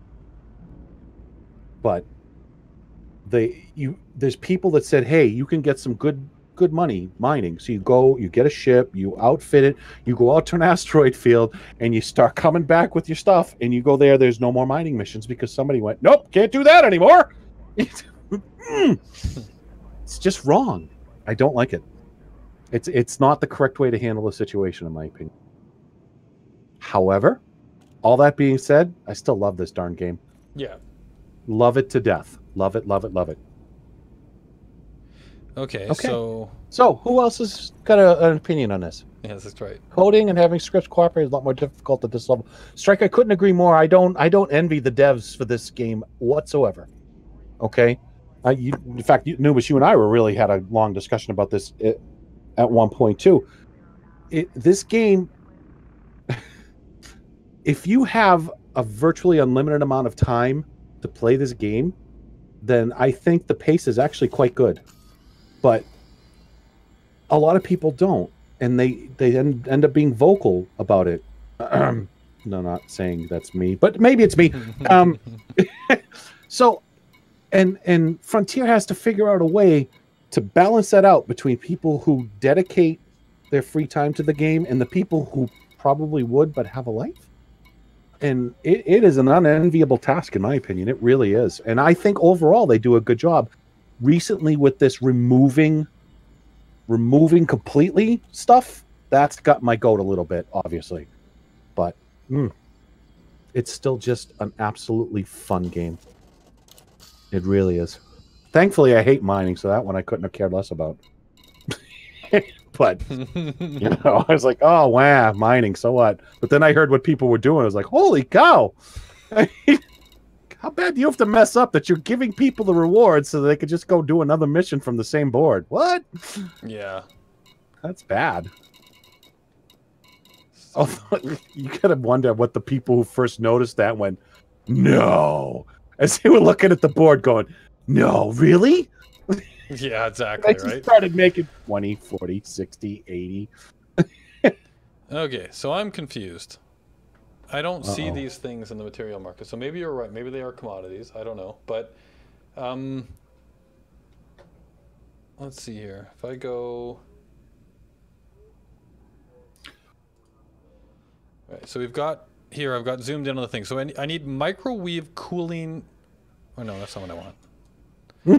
But there's people that said, hey, you can get some good money mining. So you get a ship, you outfit it, you go out to an asteroid field, and you start coming back with your stuff, and you go there's no more mining missions because somebody went, nope, can't do that anymore. It's just wrong. I don't like it. It's not the correct way to handle the situation, in my opinion. However, all that being said, I still love this darn game. Yeah. Love it to death. Love it, love it, love it. Okay. So who else has got an opinion on this? Yes, that's right. Coding and having scripts cooperate is a lot more difficult at this level. Strike, I couldn't agree more. I don't envy the devs for this game whatsoever. Okay, in fact, Nubis, you and I really had a long discussion about this at one point too. This game, if you have a virtually unlimited amount of time to play this game, then I think the pace is actually quite good. But a lot of people don't, and they end up being vocal about it. No, not saying that's me, but maybe it's me. So, and Frontier has to figure out a way to balance that out between people who dedicate their free time to the game and the people who probably would but have a life. And it is an unenviable task, in my opinion. It really is. And I think overall they do a good job. Recently, with this removing completely stuff, that's got my goat a little bit, obviously. But it's still just an absolutely fun game. It really is. Thankfully, I hate mining, so that one I couldn't have cared less about. But, I was like, oh, wow, mining, so what? But then I heard what people were doing. I was like, holy cow. How bad do you have to mess up that you're giving people the rewards so they could just go do another mission from the same board? What? Yeah. That's bad. Although, you gotta wonder what the people who first noticed that went, no. As they were looking at the board going, no, really? Yeah, exactly, I right? started making 20, 40, 60, 80. Okay, so I'm confused. I don't see these things in the material market. So maybe you're right. Maybe they are commodities. I don't know. But let's see here. If I go... All right, so we've got... Here, I've got zoomed in on the thing. So I need microwave cooling... Oh, no, that's not what I want.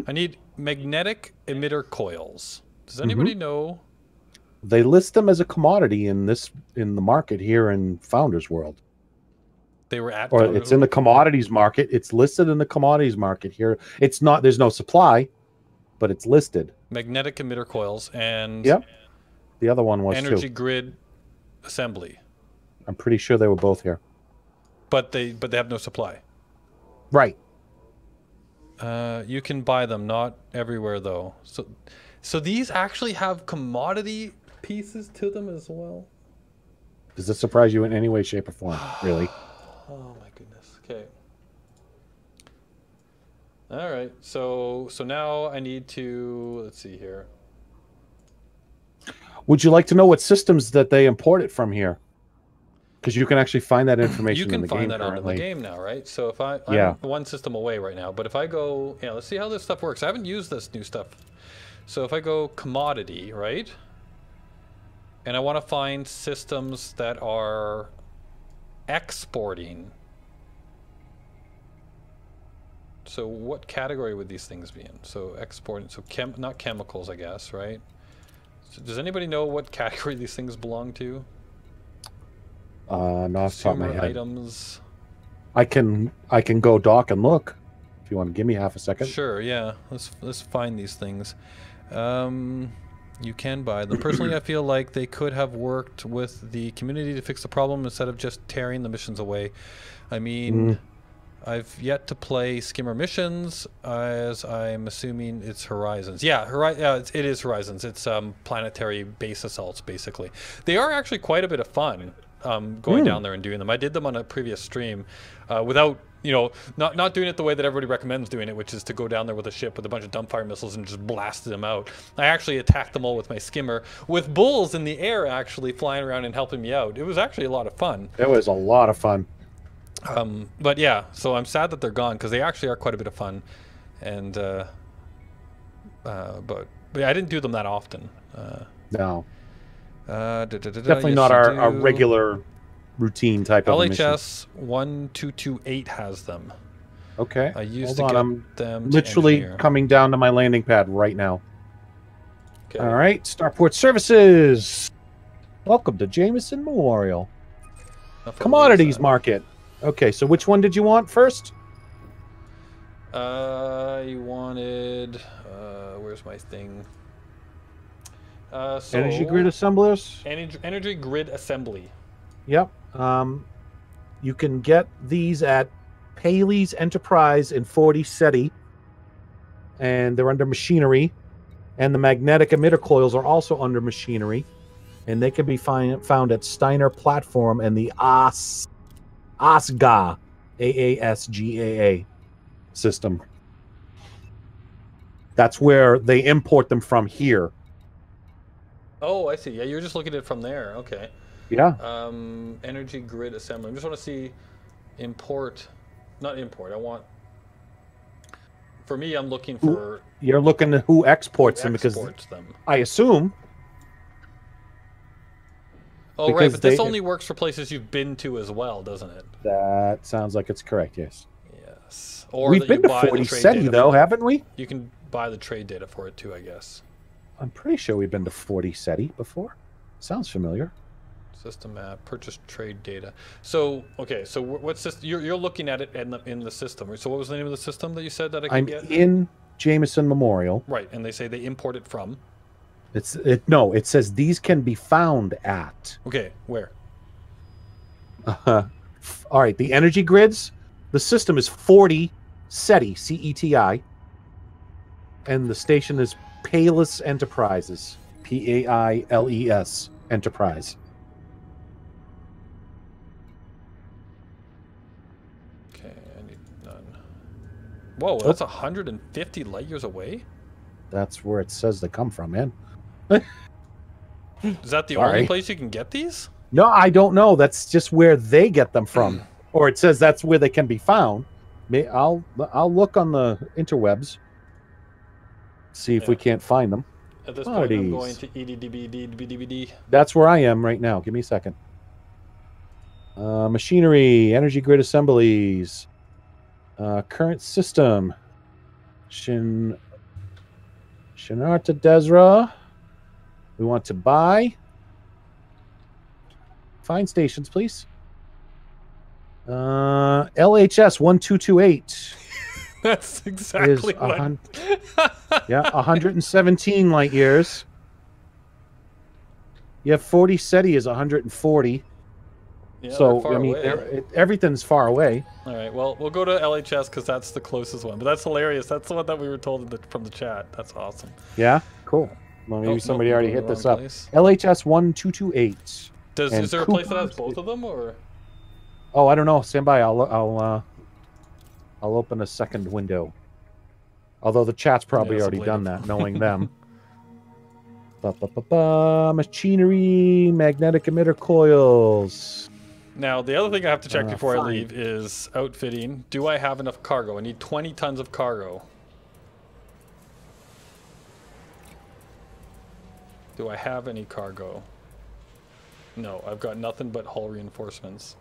I need magnetic emitter coils. Does anybody know? They list them as a commodity in the market here in Founders World. They were at... Or it's in the commodities market. It's listed in the commodities market here. It's not, there's no supply, but it's listed. Magnetic emitter coils and Yep. The other one was energy too. grid assembly. I'm pretty sure they were both here. But they have no supply. Right. You can buy them, not everywhere though. So these actually have commodity pieces to them as well. Does this surprise you in any way, shape, or form? Really? Oh my goodness. Okay. All right. So now I need to, let's see here. Would you like to know what systems that they import it from here? Because you can actually find that information You in can the find game that out in the currently. game now, right? So if I'm Yeah. one system away right now, but if I go, yeah, let's see how this stuff works. I haven't used this new stuff. So if I go commodity, right? And I want to find systems that are exporting. So what category would these things be in? So exporting, so not chemicals, I guess, right? So does anybody know what category these things belong to? Not off the top of my Consumer head. items. I can go dock and look. If you want to give me half a second. Sure, yeah. Let's find these things. You can buy them. Personally, I feel like they could have worked with the community to fix the problem instead of just tearing the missions away. I mean, I've yet to play Skimmer missions, as I'm assuming it's Horizons. Yeah, it is Horizons. It's planetary base assaults, basically. They are actually quite a bit of fun going down there and doing them. I did them on a previous stream without, you know, not doing it the way that everybody recommends doing it, which is to go down there with a ship with a bunch of dumbfire missiles and just blast them out. I actually attacked them all with my skimmer, with bulls in the air actually flying around and helping me out. It was actually a lot of fun. It was a lot of fun. But yeah, so I'm sad that they're gone because they actually are quite a bit of fun, and but yeah, I didn't do them that often. No. Definitely Definitely not our regular routine type of mission. LHS 1228 has them. Okay. I used Hold to on, get them. I'm to literally engineer. coming down to my landing pad right now. Okay. All right, Starport Services. Welcome to Jameson Memorial. Commodities market. Okay, so which one did you want first? You wanted. Where's my thing? So Energy grid assemblers. Energy grid assembly. Yep. You can get these at Paley's Enterprise in 40 SETI, and they're under machinery. And the magnetic emitter coils are also under machinery, and they can be found at Steiner Platform and the ASGA, AASGAA system. That's where they import them from here. Oh, I see. Yeah, you're just looking at it from there. Okay. Yeah. Energy grid assembly. I just want to see not import. I want. For me, I'm looking for. You're looking at who exports them because them. I assume. Oh, right, but this only works for places you've been to as well, doesn't it? That sounds like it's correct, yes. Yes. Or We've been to 40 SETI, though, haven't we? You can buy the trade data for it, too, I guess. I'm pretty sure we've been to 40 SETI before. Sounds familiar. System map, purchase trade data. So, okay, so what's this? You're looking at it in the system. So what was the name of the system that you said that I could get? I'm in Jameson Memorial. Right, and they say they import it from? No, it says these can be found at. Okay, where? All right, the energy grids. The system is 40 SETI, CETI. And the station is Payless Enterprises, PAILES Enterprise. Okay, I need none. Whoa, that's 150 light years away? That's where it says they come from, man. Is that the only place you can get these? No, I don't know. That's just where they get them from. Or it says that's where they can be found. I'll look on the interwebs. See if we can't find them. At this point, I'm going to EDDBD. That's where I am right now. Give me a second. Machinery, energy grid assemblies, current system, Shinarta Desra. We want to buy. Find stations, please. LHS 1228. That's is exactly what. yeah, 117 light years. Yeah, 40 SETI is 140. Yeah, they're So far I mean, away. everything's far away. All right, well, we'll go to LHS because that's the closest one. But that's hilarious. That's the one that we were told from the chat. That's awesome. Yeah, cool. Well, maybe Oh, somebody nope, I'm already going hit the this wrong up. place. LHS 1228. Is there a place that has both of them, or? Oh, I don't know. Stand by. I'll open a second window. Although the chat's probably Yeah, already done sublative. that, knowing them. Machinery, magnetic emitter coils. Now, the other thing I have to check before I fine. leave is outfitting. Do I have enough cargo? I need 20 tons of cargo. Do I have any cargo? No, I've got nothing but hull reinforcements.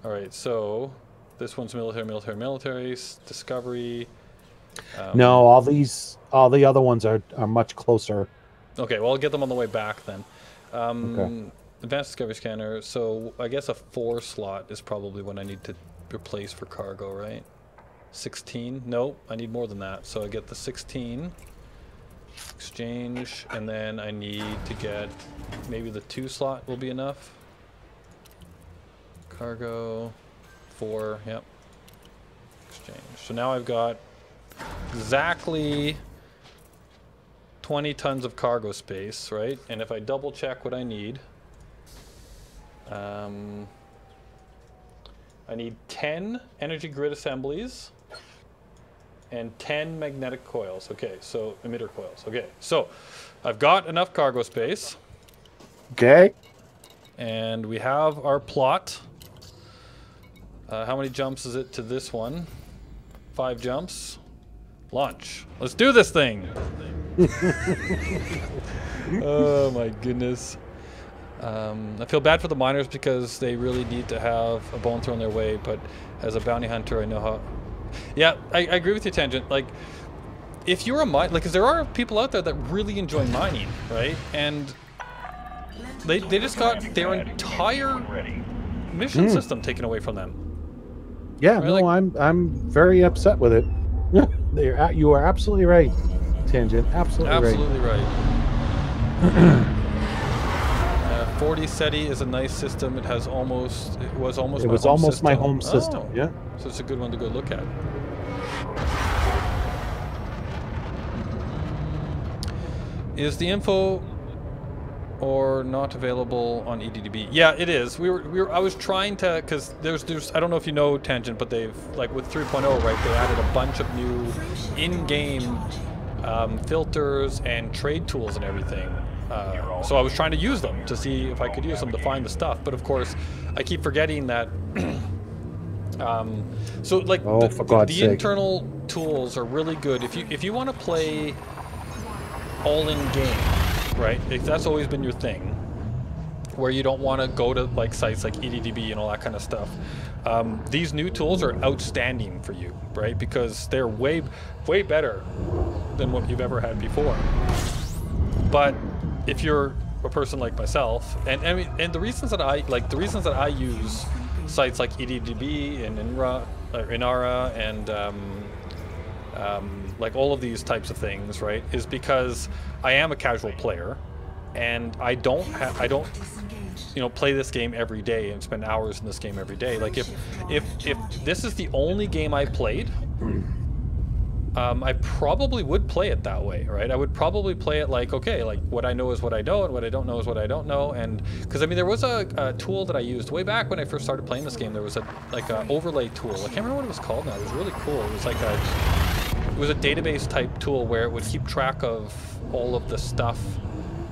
All right, so this one's military, discovery. No, all the other ones are much closer. Okay, well, I'll get them on the way back then. Okay. Advanced discovery scanner. So I guess a 4 slot is probably what I need to replace for cargo, right? 16? Nope, I need more than that. So I get the 16. Exchange, and then I need to get maybe the 2 slot will be enough. Cargo, 4, yep. Exchange. So now I've got exactly 20 tons of cargo space, right? And if I double check what I need, I need 10 energy grid assemblies and 10 magnetic coils. Okay, so emitter coils. Okay, so I've got enough cargo space. Okay. And we have our plot. How many jumps is it to this one? 5 jumps. Launch. Let's do this thing. Oh my goodness. I feel bad for the miners because they really need to have a bone thrown their way, but as a bounty hunter, I know how. Yeah, I agree with you, Tangent. Like, if you're a mine, like, because there are people out there that really enjoy mining, right? And they just got their entire mission system taken away from them. Yeah, Right, no, like- I'm very upset with it. You are absolutely right, Tangent. Absolutely right. Absolutely right. 40 SETI is a nice system. It has almost, it was almost my home system. Oh, Yeah. so it's a good one to go look at. Is the info or not available on EDDB? Yeah, it is. I was trying to, because there's I don't know if you know, Tangent, but they've, like with 3.0, right, they added a bunch of new in-game filters and trade tools and everything. So I was trying to use them to see if I could use them to find the stuff, but of course I keep forgetting that. So like the internal tools are really good if you want to play all in game, right? If that's always been your thing, where you don't want to go to like sites like EDDB and all that kind of stuff. These new tools are outstanding for you, right? Because they're way better than what you've ever had before. But if you're a person like myself, and I mean, and the reasons that I use sites like EDDB and Inara and like all of these types of things, right, is because I am a casual player, and I don't play this game every day and spend hours in this game every day. Like if this is the only game I played, I probably would play it that way, right? I would probably play it like, okay, like what I know is what I know, and what I don't know is what I don't know. And because I mean, there was a tool that I used way back when I first started playing this game. There was a overlay tool. I can't remember what it was called now. It was really cool. It was a database type tool where it would keep track of all of the stuff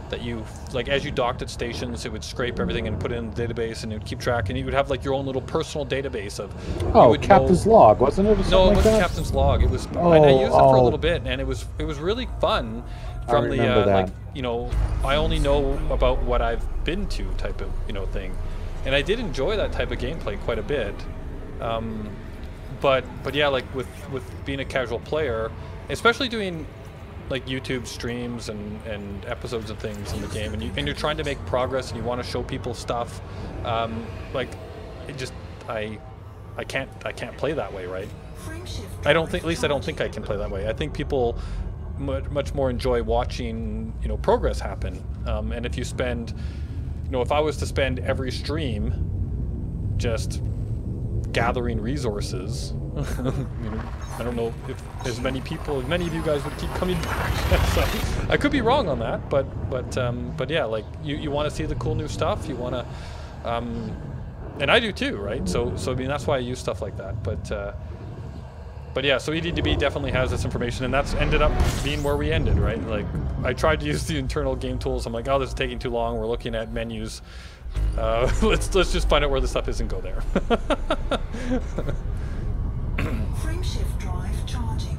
that you, like, as you docked at stations, it would scrape everything and put it in the database, and it would keep track, and you would have like your own little personal database of. Oh, Captain's Log, wasn't it? No, it wasn't Captain's Log. It was. I used it for a little bit, and it was really fun. From the like, you know, I only know about what I've been to type of thing, and I did enjoy that type of gameplay quite a bit. But yeah, like with being a casual player, especially doing like YouTube streams and episodes and things in the game, and you're trying to make progress and you want to show people stuff, like it just I can't play that way, right? Frame shift I don't think, at drive least I don't think I can play that way. I think people much more enjoy watching, you know, progress happen. And if you spend, you know, if I was to spend every stream just gathering resources, you know, I don't know if as many of you guys would keep coming back. So I could be wrong on that, but yeah, like you want to see the cool new stuff. You want to, and I do too, right? So I mean that's why I use stuff like that. But yeah, so EDDB definitely has this information, and that's ended up being where we ended, right? Like I tried to use the internal game tools. I'm like, oh, this is taking too long. We're looking at menus. Let's just find out where the stuff is and go there. frame shift drive charging.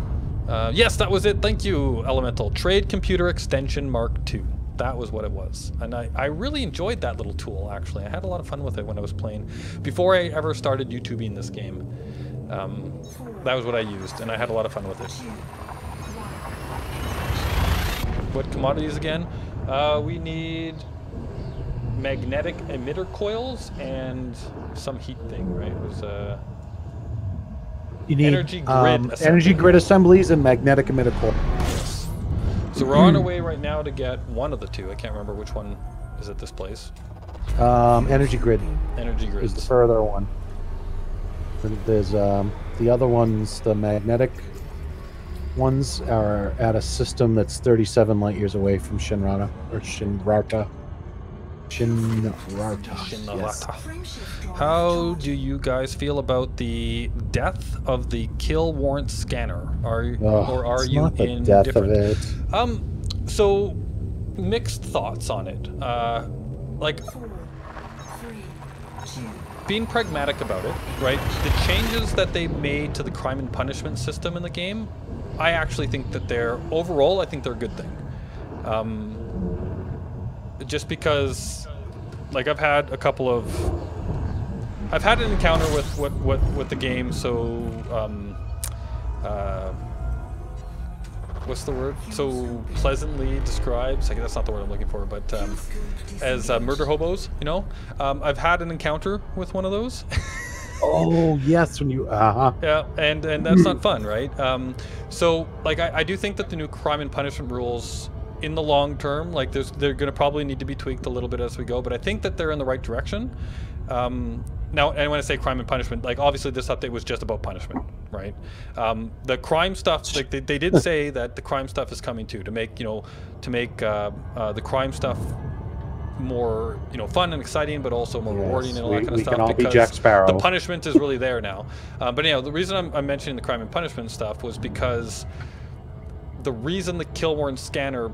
Yes, that was it. Thank you, Elemental. Trade Computer Extension Mark II. That was what it was. And I really enjoyed that little tool, actually. I had a lot of fun with it when I was playing. Before I ever started YouTubing this game, that was what I used, and I had a lot of fun with it. What commodities again? We need magnetic emitter coils and some heat thing, right? It was You need energy grid assemblies and magnetic emitter coils. Yes. So we're on our way right now to get one of the two. I can't remember which one is at this place. Energy grid Energy is grids. the further one. There's the other ones, the magnetic ones are at a system that's 37 light years away from Shinrata or Shinrarta. Shinrarta. Yes. Frame shift drive How charging. do you guys feel about the death of the kill warrant scanner? Are It's you not the indifferent? death of it. So mixed thoughts on it. Like 4, 3, 2. being pragmatic about it, right? The changes that they made to the crime and punishment system in the game, I actually think that overall, I think they're a good thing. Just because, like, I've had an encounter with the game, so what's the word? So pleasantly describes. Like, that's not the word I'm looking for, but as murder hobos, you know. I've had an encounter with one of those. Oh yes, when you Yeah, and that's not fun, right? So like I do think that the new crime and punishment rules in the long term, like they're going to probably need to be tweaked a little bit as we go, but I think that they're in the right direction. Now, and when I say crime and punishment, like obviously this update was just about punishment, right? The crime stuff, like they did say that the crime stuff is coming too, to make the crime stuff more, you know, fun and exciting, but also more rewarding and all that kind of stuff. Can all be because Jack Sparrow. the punishment is really there now. But anyhow, the reason I'm mentioning the crime and punishment stuff was because the reason the kill warrant scanner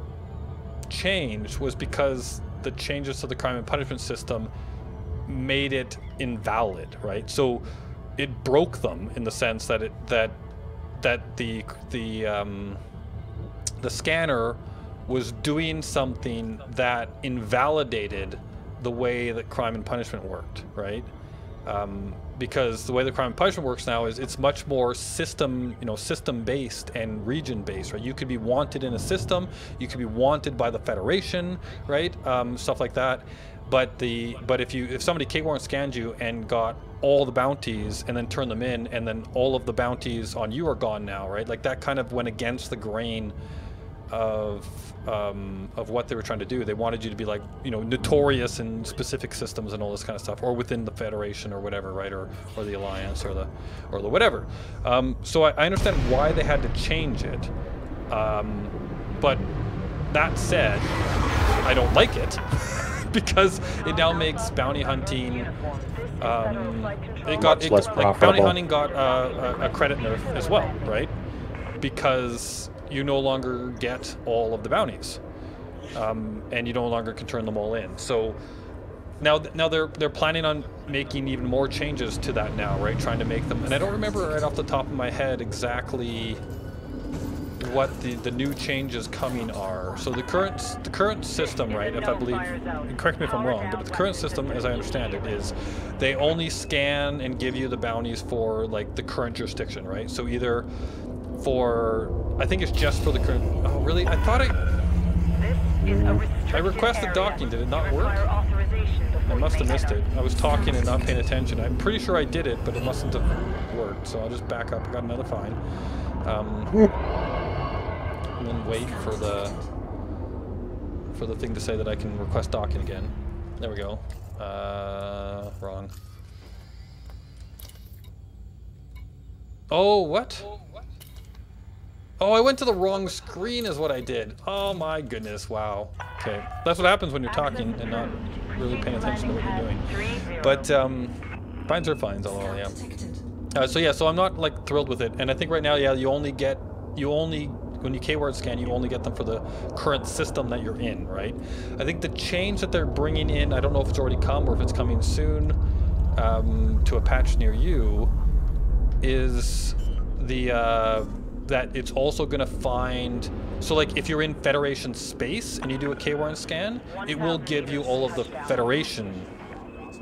changed was because the changes to the crime and punishment system made it invalid, right? So it broke them in the sense that the scanner was doing something that invalidated the way that crime and punishment worked, right? Because the way the crime and punishment works now is it's much more system-based and region-based, right? You could be wanted in a system, you could be wanted by the Federation, right? Stuff like that. But if somebody K-warrant scanned you and got all the bounties and then turned them in, and then all of the bounties on you are gone now, right? Like that kind of went against the grain of what they were trying to do. They wanted you to be like, you know, notorious in specific systems and all this kind of stuff, or within the Federation or whatever, right? Or the Alliance or the whatever. So I understand why they had to change it. But that said, I don't like it because it now makes bounty hunting. Less Like bounty profitable. hunting got a credit nerf as well, right? Because you no longer get all of the bounties, and you no longer can turn them all in. So now they're planning on making even more changes to that now, right? Trying to make them, and I don't remember right off the top of my head exactly what the new changes coming are. So the current system, right? If I believe, correct me if I'm wrong, but the current system, as I understand it, is they only scan and give you the bounties for like the current jurisdiction, right? So either for, I think it's just for the current. Oh, really? I thought I requested docking. Did it not work? I must have missed it. I was talking and not paying attention. I'm pretty sure I did it, but it mustn't have worked. So I'll just back up. I got another fine. And then wait for the thing to say that I can request docking again. There we go. Wrong. Oh, what? Oh, I went to the wrong screen is what I did. Oh my goodness, wow. Okay, that's what happens when you're talking and not really paying attention to what you're doing. But, fines are fines, although, yeah. So yeah, so I'm not, like, thrilled with it. And I think right now, yeah, when you keyword scan, you only get them for the current system that you're in, right? I think the change that they're bringing in, I don't know if it's already come or if it's coming soon to a patch near you, is the that it's also going to find, so like if you're in Federation space and you do a K-Warren scan, it will give you all of the Federation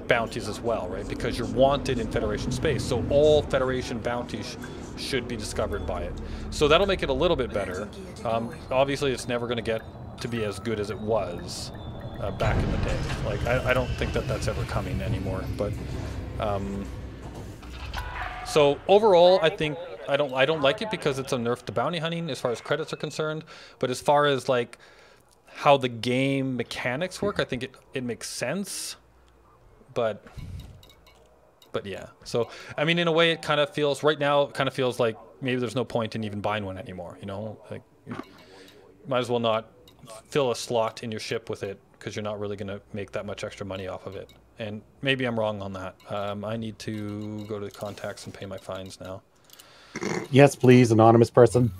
bounties as well, right? Because you're wanted in Federation space, so all Federation bounties should be discovered by it. So that'll make it a little bit better. Obviously it's never going to get to be as good as it was back in the day. Like I don't think that that's ever coming anymore, but so overall I think I don't like it because it's a nerf to bounty hunting as far as credits are concerned, but as far as like how the game mechanics work, I think it makes sense. But yeah, so I mean, in a way, it kind of feels right now. It kind of feels like maybe there's no point in even buying one anymore. You know, like you might as well not fill a slot in your ship with it because you're not really going to make that much extra money off of it. And maybe I'm wrong on that. I need to go to the contacts and pay my fines now. Yes, please, anonymous person.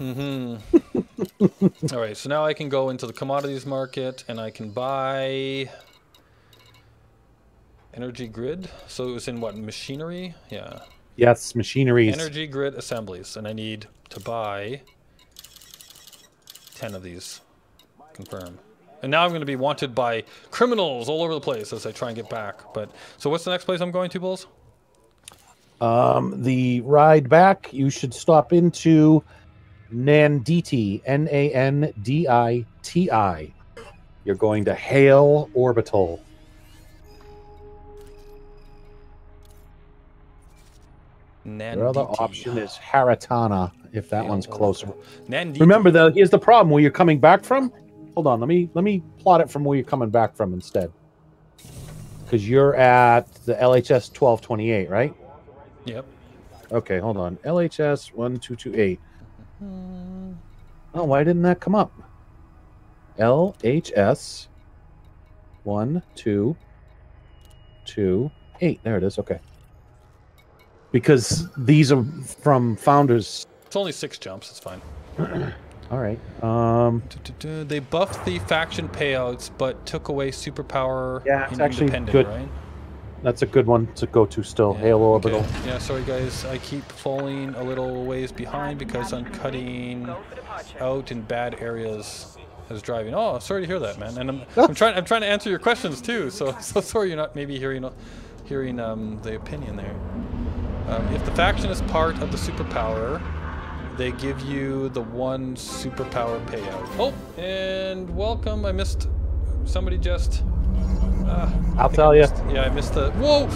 All right, so now I can go into the commodities market and I can buy energy grid. So it was in what, machinery? Yeah. Yes, machineries. Energy grid assemblies, and I need to buy 10 of these. Confirm. And now I'm going to be wanted by criminals all over the place as I try and get back. But so what's the next place I'm going to, Bulls? The ride back, you should stop into Nanditi, Nanditi. You're going to Hale Orbital. Your other option is Haratana, if that one's closer. Nanditi. Remember, though, here's the problem. Where you're coming back from? Hold on, let me plot it from where you're coming back from instead. Because you're at the LHS 1228, right? Yep. Okay, hold on. LHS 1228. Oh, why didn't that come up? LHS 1228. There it is. Okay. Because these are from Founders. It's only 6 jumps. It's fine. All right. They buffed the faction payouts, but took away superpower. Yeah, it's actually independent, good. Right? That's a good one to go to still. Yeah, Halo Orbital. Okay. Yeah, sorry guys. I keep falling a little ways behind because I'm cutting out in bad areas as driving. Oh, sorry to hear that, man. And I'm trying to answer your questions too. So sorry you're not maybe hearing the opinion there. If the faction is part of the superpower, they give you the 1 superpower payout. Oh, and welcome. I missed somebody just. I'll tell you. Yeah, I missed the. Whoa!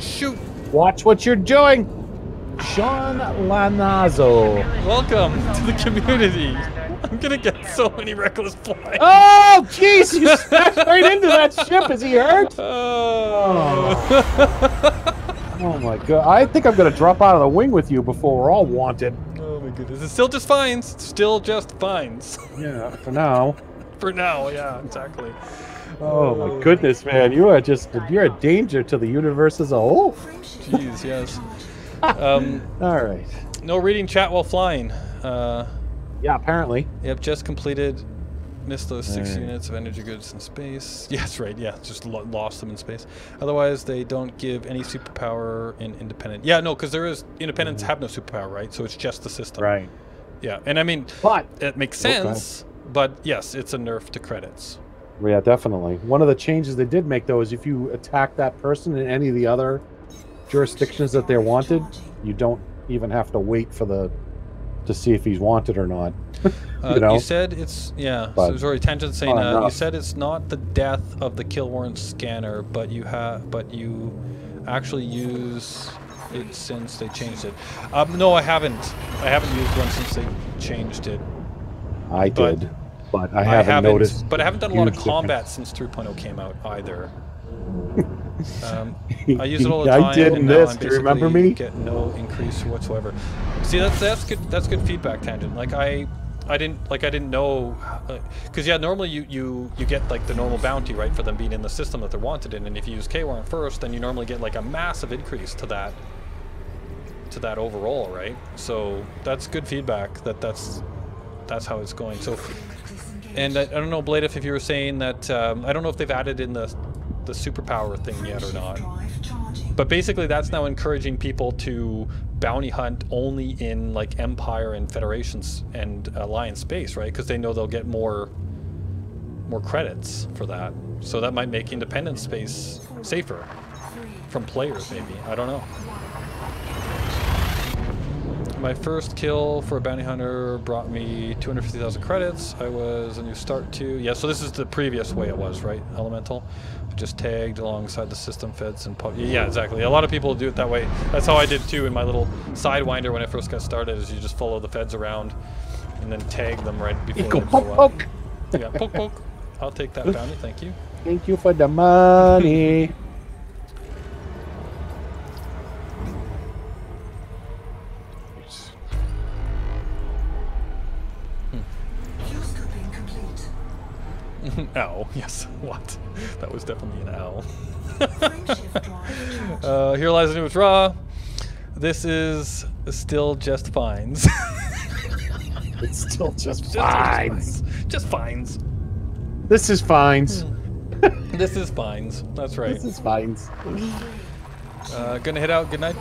Shoot! Watch what you're doing, Sean Lanazzo. Welcome to the community. I'm gonna get so many reckless points. Oh, jeez! You smashed right into that ship. Is he hurt? Oh my god! I think I'm gonna drop out of the wing with you before we're all wanted. Oh my goodness! It's still just fines. It's still just fines. Yeah, for now. For now, yeah, exactly. Oh my goodness, man! You're a danger to the universe as a whole. Jeez, yes. All right. No reading chat while flying. Yeah, apparently. Yep, just completed. Missed those 6 units of energy goods in space. Yes, right. Yeah, just lost them in space. Otherwise, they don't give any superpower in independent. Yeah, no, because independents have no superpower, right? So it's just the system. Right. Yeah, and I mean, but it makes sense. But yes, it's a nerf to credits. Yeah, definitely. One of the changes they did make, though, is if you attack that person in any of the other jurisdictions that they're wanted, you don't even have to wait for the to see if he's wanted or not. You know? You said it's But so sorry, Tangent saying not you enough. said it's not the death of the kill warrant scanner, but you actually use it since they changed it. No, I haven't. I haven't used one since they changed it. I But did, but I haven't noticed. But I haven't done a lot of huge combat difference. since 3.0 came out either. I use it all the I time. did and this. now I'm Do you remember basically me? get no increase whatsoever. See, that's good. That's good feedback, Tangent. Like I didn't know, because yeah, normally you get like the normal bounty, right, for them being in the system that they're wanted in, and if you use K-Warrant first, then you normally get like a massive increase to that overall, right? So that's good feedback. That's how it's going. So, and I don't know, Blade, if you were saying that I don't know if they've added in the superpower thing yet or not. But basically, that's now encouraging people to bounty hunt only in like Empire and Federations and Alliance space, right? Because they know they'll get more credits for that. So that might make independent space safer from players, maybe. I don't know. My first kill for a bounty hunter brought me 250,000 credits. I was a new start to. Yeah, so this is the previous way it was, right, Elemental? Just tagged alongside the system feds and yeah, exactly. A lot of people do it that way. That's how I did too in my little Sidewinder when I first got started. Is you just follow the feds around and then tag them right before Go they poke, go up. poke. Yeah, poke poke. I'll take that bounty, thank you. Thank you for the money. Ow. Yes. What? That was definitely an owl. Frameshift drive charging. Here lies a new draw. This is still just fines. It's still just fines. fines. Just fines. This is fines. This is fines. That's right. This is fines. Gonna head out. Good night,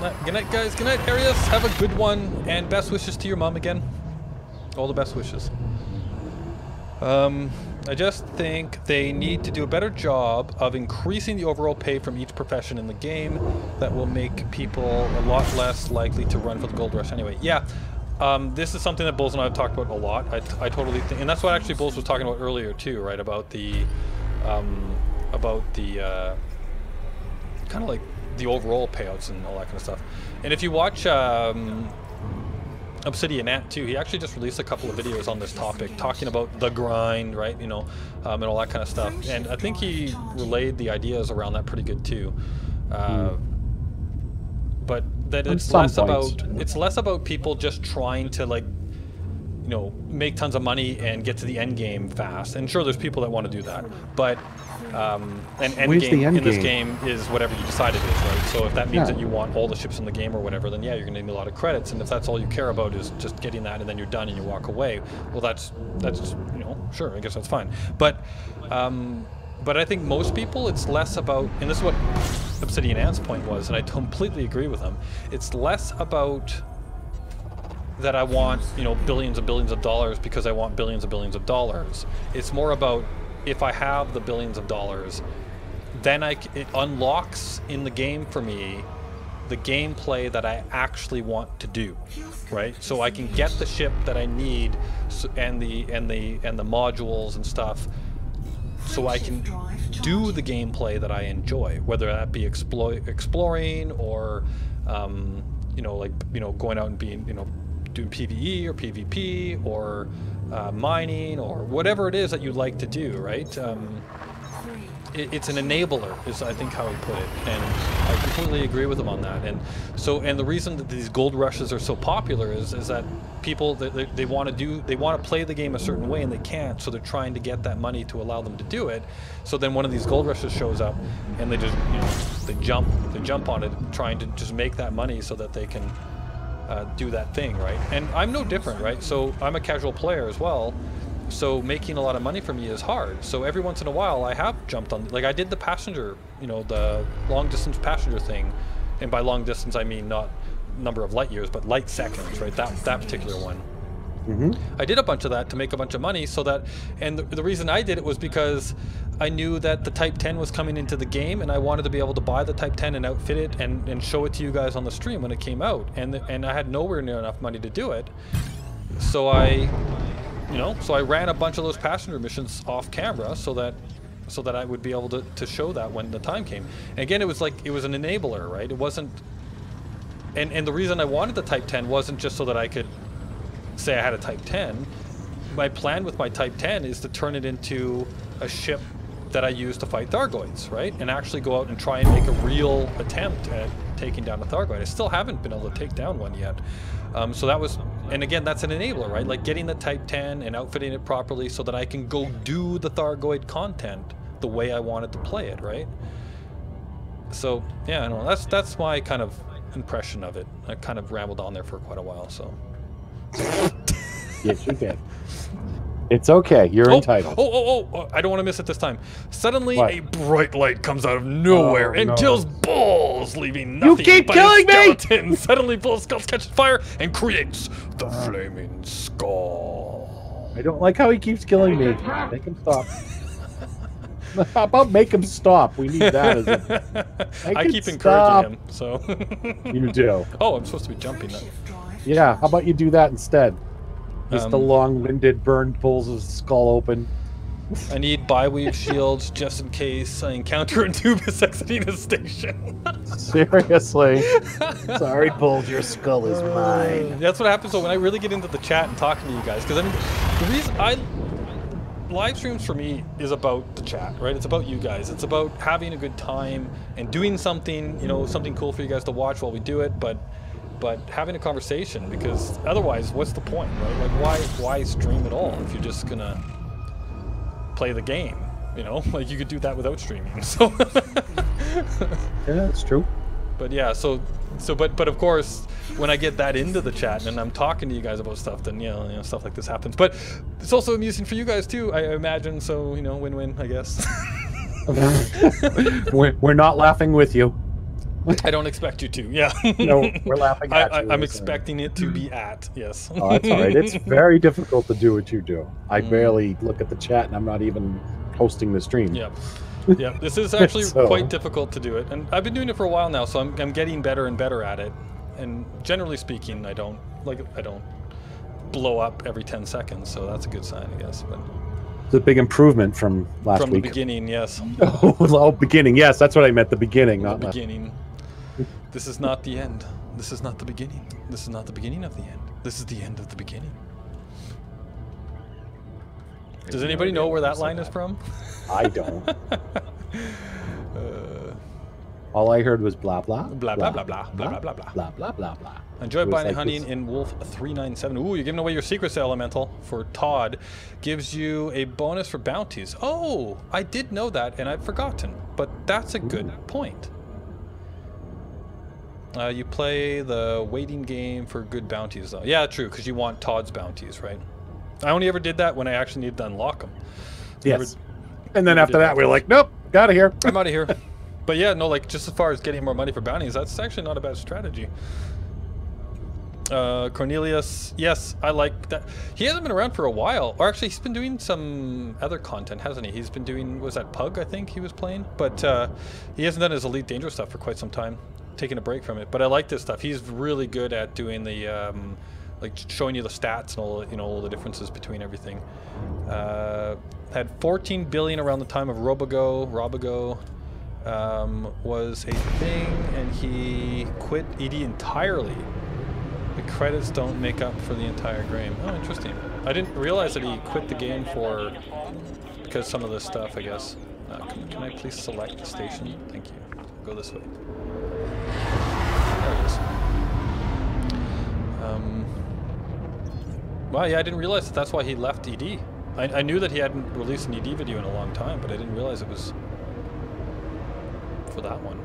guys. Good night, Arius. Have a good one, and best wishes to your mom again. All the best wishes. I just think they need to do a better job of increasing the overall pay from each profession in the game. That will make people a lot less likely to run for the gold rush anyway. Yeah, this is something that Bulls and I have talked about a lot. I totally think, and that's what actually Bulls was talking about earlier too, right? About the kind of like the overall payouts and all that kind of stuff. And if you watch Obsidian Ant too, he actually just released a couple of videos on this topic, talking about the grind, right? You know, and all that kind of stuff. And I think he relayed the ideas around that pretty good too. But that it's less about people just trying to like, you know, make tons of money and get to the end game fast. And sure, there's people that want to do that, but and end game in this game is whatever you decide it is, right? So if that means that you want all the ships in the game or whatever, then yeah, you're going to need a lot of credits. And if that's all you care about is just getting that and then you're done and you walk away, well, that's you know, sure, I guess that's fine. But I think most people, it's less about, and this is what Obsidian Ant's point was, and I completely agree with him. It's less about that I want, you know, billions and billions of dollars because I want billions and billions of dollars. It's more about, if I have the billions of dollars, then it unlocks in the game for me the gameplay that I actually want to do, right? So I can get the ship that I need, and the modules and stuff, so I can do the gameplay that I enjoy, whether that be exploring or you know, like, you know, going out and being, you know, doing PvE or PvP or mining or whatever it is that you like to do, right? It's an enabler, is I think how he put it, and I completely agree with him on that. And so, and the reason that these gold rushes are so popular is that people they want to play the game a certain way and they can't, so they're trying to get that money to allow them to do it. So then one of these gold rushes shows up, and they just, you know, they jump on it, trying to just make that money so that they can do that thing, right? And I'm no different, right? So I'm a casual player as well. So making a lot of money for me is hard. So every once in a while I have jumped on, like I did the passenger, you know, the long distance passenger thing. And by long distance, I mean not number of light years, but light seconds, right? That particular one. I did a bunch of that to make a bunch of money, so that, and the reason I did it was because I knew that the Type 10 was coming into the game, and I wanted to be able to buy the Type 10 and outfit it and show it to you guys on the stream when it came out. And I had nowhere near enough money to do it. so I ran a bunch of those passenger missions off camera so that I would be able to show that when the time came. And again, it was an enabler, right? It wasn't, and the reason I wanted the Type 10 wasn't just so that I could say I had a Type 10. My plan with my Type 10 is to turn it into a ship that I use to fight Thargoids, right? And actually go out and try and make a real attempt at taking down a Thargoid. I still haven't been able to take down one yet. So that was, and again, that's an enabler, right? Like getting the Type 10 and outfitting it properly so that I can go do the Thargoid content the way I wanted to play it, right? So yeah, I don't know. That's my kind of impression of it. I kind of rambled on there for quite a while, so. Yes, you did. It's okay. You're entitled. Oh, I don't want to miss it this time. Suddenly, a bright light comes out of nowhere and kills Bulls, leaving nothing You keep but killing his me! skeleton. Suddenly, Bull's skull catches fire and creates the flaming skull. I don't like how he keeps killing me. Make him stop. How about make him stop? We need that as a... I keep encouraging him, so... You do. Oh, I'm supposed to be jumping now. Yeah, how about you do that instead? Just the long-winded burn pulls his skull open. I need bi-weave shields just in case I encounter a Anubis exiting a station. Seriously. Sorry, Bulls, your skull is mine. That's what happens when I really get into the chat and talking to you guys. Because I mean, the reason live streams for me is about the chat, right? It's about you guys. It's about having a good time and doing something, you know, something cool for you guys to watch while we do it. But having a conversation, because otherwise, what's the point, right? Like, why stream at all if you're just gonna play the game? You know, like you could do that without streaming. So yeah, that's true. But yeah, but of course, when I get that into the chat and I'm talking to you guys about stuff, then you know stuff like this happens. But it's also amusing for you guys too, I imagine. So you know, win-win, I guess. We're not laughing with you. I don't expect you to, yeah. No, we're laughing at you. I'm expecting it to be at, yes. Oh, that's all right. It's very difficult to do what you do. I barely look at the chat, and I'm not even hosting the stream. Yeah, yeah. This is actually quite difficult to do it, and I've been doing it for a while now, so I'm getting better and better at it. And generally speaking, I don't blow up every 10 seconds, so that's a good sign, I guess. But it's a big improvement from last week. From the beginning, yes. Oh, beginning. Yes, that's what I meant. The beginning, not the beginning. This is not the end. This is not the beginning. This is not the beginning of the end. This is the end of the beginning. Does anybody know where that line is from? I don't. All I heard was blah blah blah blah blah blah blah blah blah blah blah blah blah. Enjoy buying hunting in Wolf 397. Ooh, you're giving away your secrets elemental for Todd. Gives you a bonus for bounties. Oh, I did know that and I've forgotten, but that's a good point. You play the waiting game for good bounties, though. Yeah, true, because you want Todd's bounties, right? I only ever did that when I actually needed to unlock them. Yes. And then after that, we were like, nope, out of here. I'm out of here. But yeah, no, like, just as far as getting more money for bounties, that's actually not a bad strategy. Cornelius, yes, I like that. He hasn't been around for a while. Or actually, he's been doing some other content, hasn't he? He's been doing, was that Pug, I think he was playing? But he hasn't done his Elite Dangerous stuff for quite some time. Taking a break from it, but I like this stuff. He's really good at doing the like showing you the stats and all, you know, all the differences between everything. Had 14 billion around the time of Robogo was a thing, and he quit ED entirely. The credits don't make up for the entire game. Oh, interesting. I didn't realize that he quit the game because some of this stuff, I guess. Can I please select the station? Thank you. Go this way. There it is. Well, yeah, I didn't realize that's why he left ED. I knew that he hadn't released an ED video in a long time, but I didn't realize it was for that one.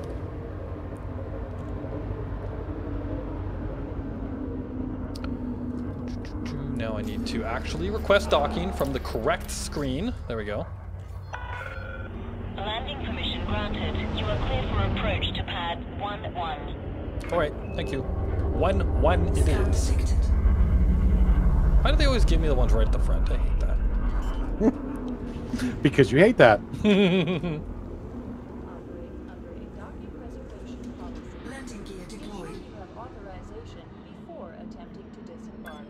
Now I need to actually request docking from the correct screen. There we go. Landing permission granted. You are clear for approach to pad 1-1. All right, thank you. 1-1 it is. Why do they always give me the ones right at the front? I hate that. Because you hate that. Landing gear deployed. You have authorization before attempting to disembark.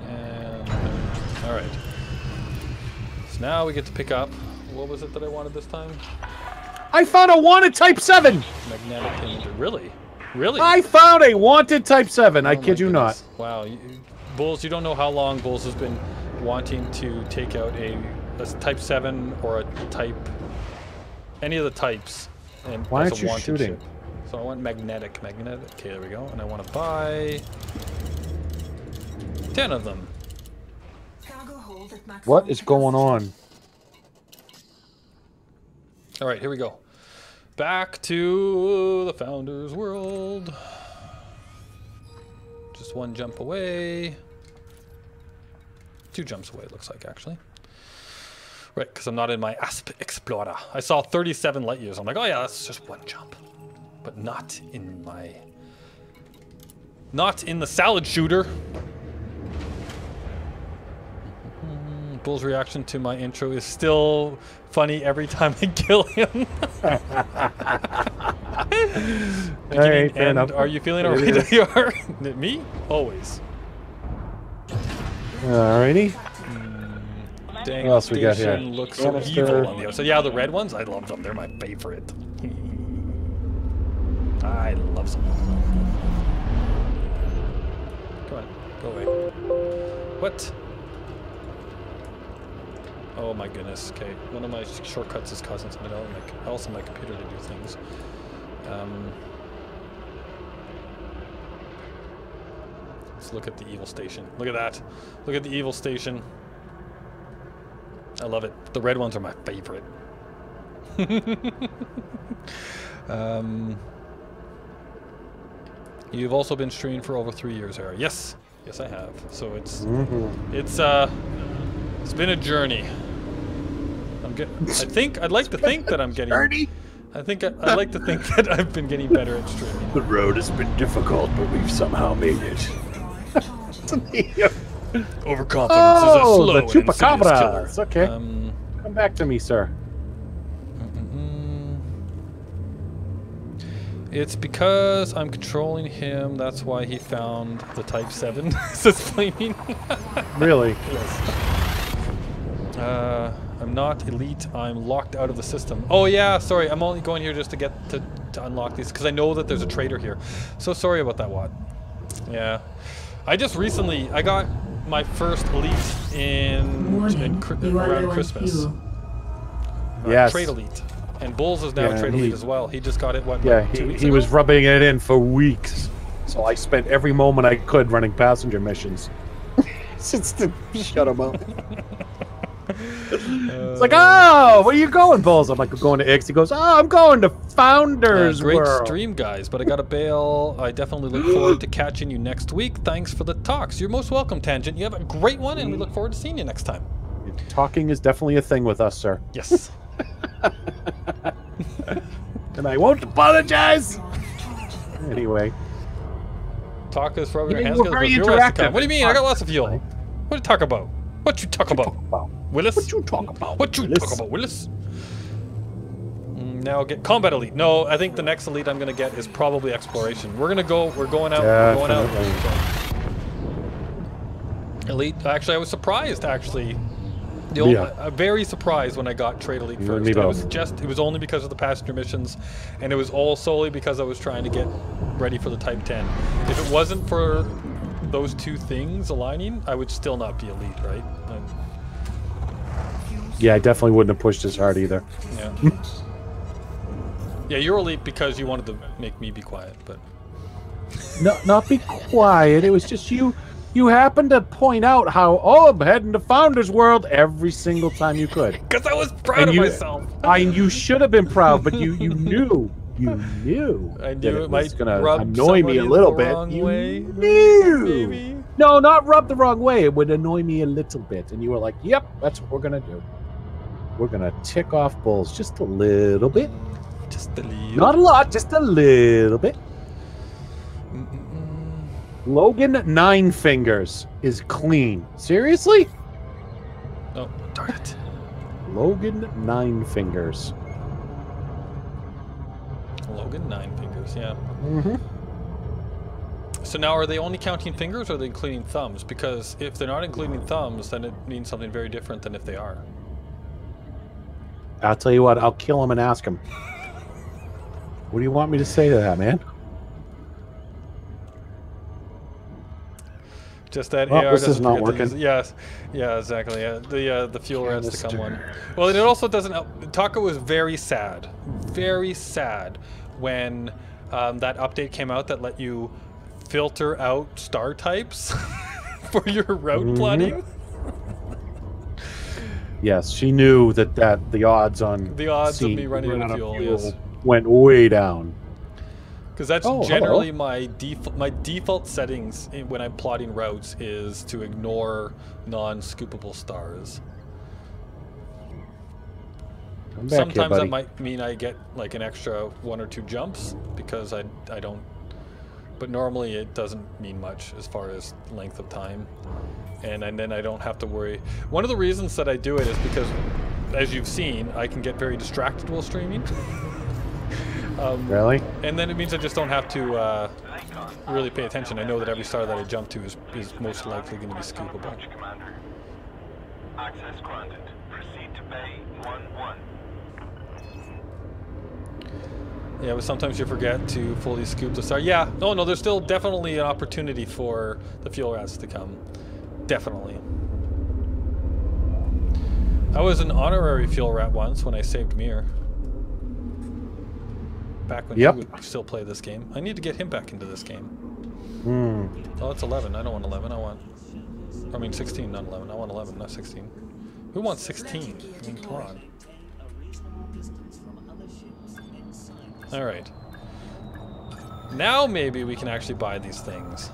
And all right. So now we get to pick up. What was it that I wanted this time? I found a wanted Type 7. Magnetic imager. Really? Really? I found a wanted Type 7. I kid you not. Wow. Bulls, you don't know how long Bulls has been wanting to take out a Type 7 or a Type... Any of the types. And why as aren't a you wanted shooting? ship. So I want magnetic. Magnetic. Okay, there we go. And I want to buy 10 of them. What is going on? All right, here we go. Back to the Founder's World. Just one jump away. 2 jumps away, it looks like, actually. Right, because I'm not in my Asp Explorer. I saw 37 light years. I'm like, oh yeah, that's just one jump. But not in my... Not in the salad shooter. Bull's reaction to my intro is still funny every time I kill him. Hey, fair enough. Are you feeling alright? You are? Me? Always. Alrighty. Dang, what else we got here? Looks so evil on the outside. Yeah, the red ones, I love them. They're my favorite. I love them. Come on, go away. What? Oh my goodness. Okay, one of my shortcuts is causing something else on my computer to do things. Let's look at the evil station. Look at that. Look at the evil station. I love it. The red ones are my favorite. You've also been streaming for over 3 years, Harry. Yes, yes, I have. So it's been a journey. I'd like to think that I'm getting. I'd like to think that I've been getting better at streaming. The road has been difficult, but we've somehow made it. Overconfidence is a slow the and insidious chupacabra. killer. It's okay. Come back to me, sir. It's because I'm controlling him. That's why he found the Type 7. Says Flaming. Really? Yes. I'm not elite. I'm locked out of the system. Oh yeah, sorry. I'm only going here just to get to unlock these because I know that there's a trader here. So sorry about that, Watt. Yeah. I just recently I got my first elite around Christmas. Yes. Trade elite. And Bulls is now trade elite as well. He just got it, what, yeah, like 2 weeks he ago? was rubbing it in for weeks. So I spent every moment I could running passenger missions. Since to shut him up. It's like, oh, where are you going, Bulls? I'm like, I'm going to X. He goes, oh, I'm going to Founders Great World. stream, guys, but I gotta bail. I definitely look forward to catching you next week. Thanks for the talks. You're most welcome, Tangent. You have a great one, and we look forward to seeing you next time. Talking is definitely a thing with us, sir. Yes. And I won't apologize. Anyway. Talk is from your You hands. were very Your rest to come. interactive. What do you mean? I got lots of fuel. What do you talk about? What you talk about? Willis? What you talk about? What you talk about, Willis? Now get combat elite. No, I think the next elite I'm gonna get is probably exploration. We're going out. We're going out. Elite. Actually, I was surprised. I'm very surprised when I got trade elite first. It was only because of the passenger missions, and it was all solely because I was trying to get ready for the Type 10. If it wasn't for those two things aligning, I would still not be elite, right? Yeah, I definitely wouldn't have pushed as hard either. Yeah. Yeah, you're elite because you wanted to make me be quiet, but No, not be quiet. It was just you. You happened to point out how, I'm heading to Founders World every single time you could. Because I was proud of myself. You should have been proud, but you knew. You knew. I knew it was might gonna rub annoy me a little bit. You knew. Maybe. No, not rub the wrong way. It would annoy me a little bit, and you were like, "Yep, that's what we're gonna do. We're gonna tick off Bulls just a little bit, just a little. Not a lot, just a little bit." Logan 9 Fingers is clean. Seriously? Oh, darn it. Logan 9 Fingers. Logan, 9 fingers, yeah. Mm-hmm. So now are they only counting fingers or are they including thumbs? Because if they're not including thumbs, then it means something very different than if they are. I'll tell you what, I'll kill him and ask him. What do you want me to say to that, man? Just that Well, AR this is doesn't not forget to use working. it. Yes, yeah, exactly. Yeah. The fuel rats to come one. Well, and it also doesn't help. Taco was very sad when that update came out that let you filter out star types for your route plotting. Yes, she knew that the odds on of me running out of fuel, yes, went way down. Because that's Oh, generally hello. my default settings when I'm plotting routes is to ignore non-scoopable stars. I'm back Sometimes here, that buddy. might mean I get like an extra 1 or 2 jumps because I don't, but normally it doesn't mean much as far as length of time, and then I don't have to worry. One of the reasons that I do it is because, as you've seen, I can get very distracted while streaming. Really? And then it means I just don't have to really pay attention. I know that every star that I jump to is most likely going to be scoopable. Commander. Access granted. Proceed to Bay 1-1. Yeah, but sometimes you forget to fully scoop the star. Yeah, no, there's still definitely an opportunity for the fuel rats to come. Definitely. I was an honorary fuel rat once when I saved Mir. Back when he would still play this game. I need to get him back into this game. Oh, it's 11. I don't want 11. I mean 16, not 11. I want 11, not 16. Who wants 16? I mean, come on. Alright. Now maybe we can actually buy these things.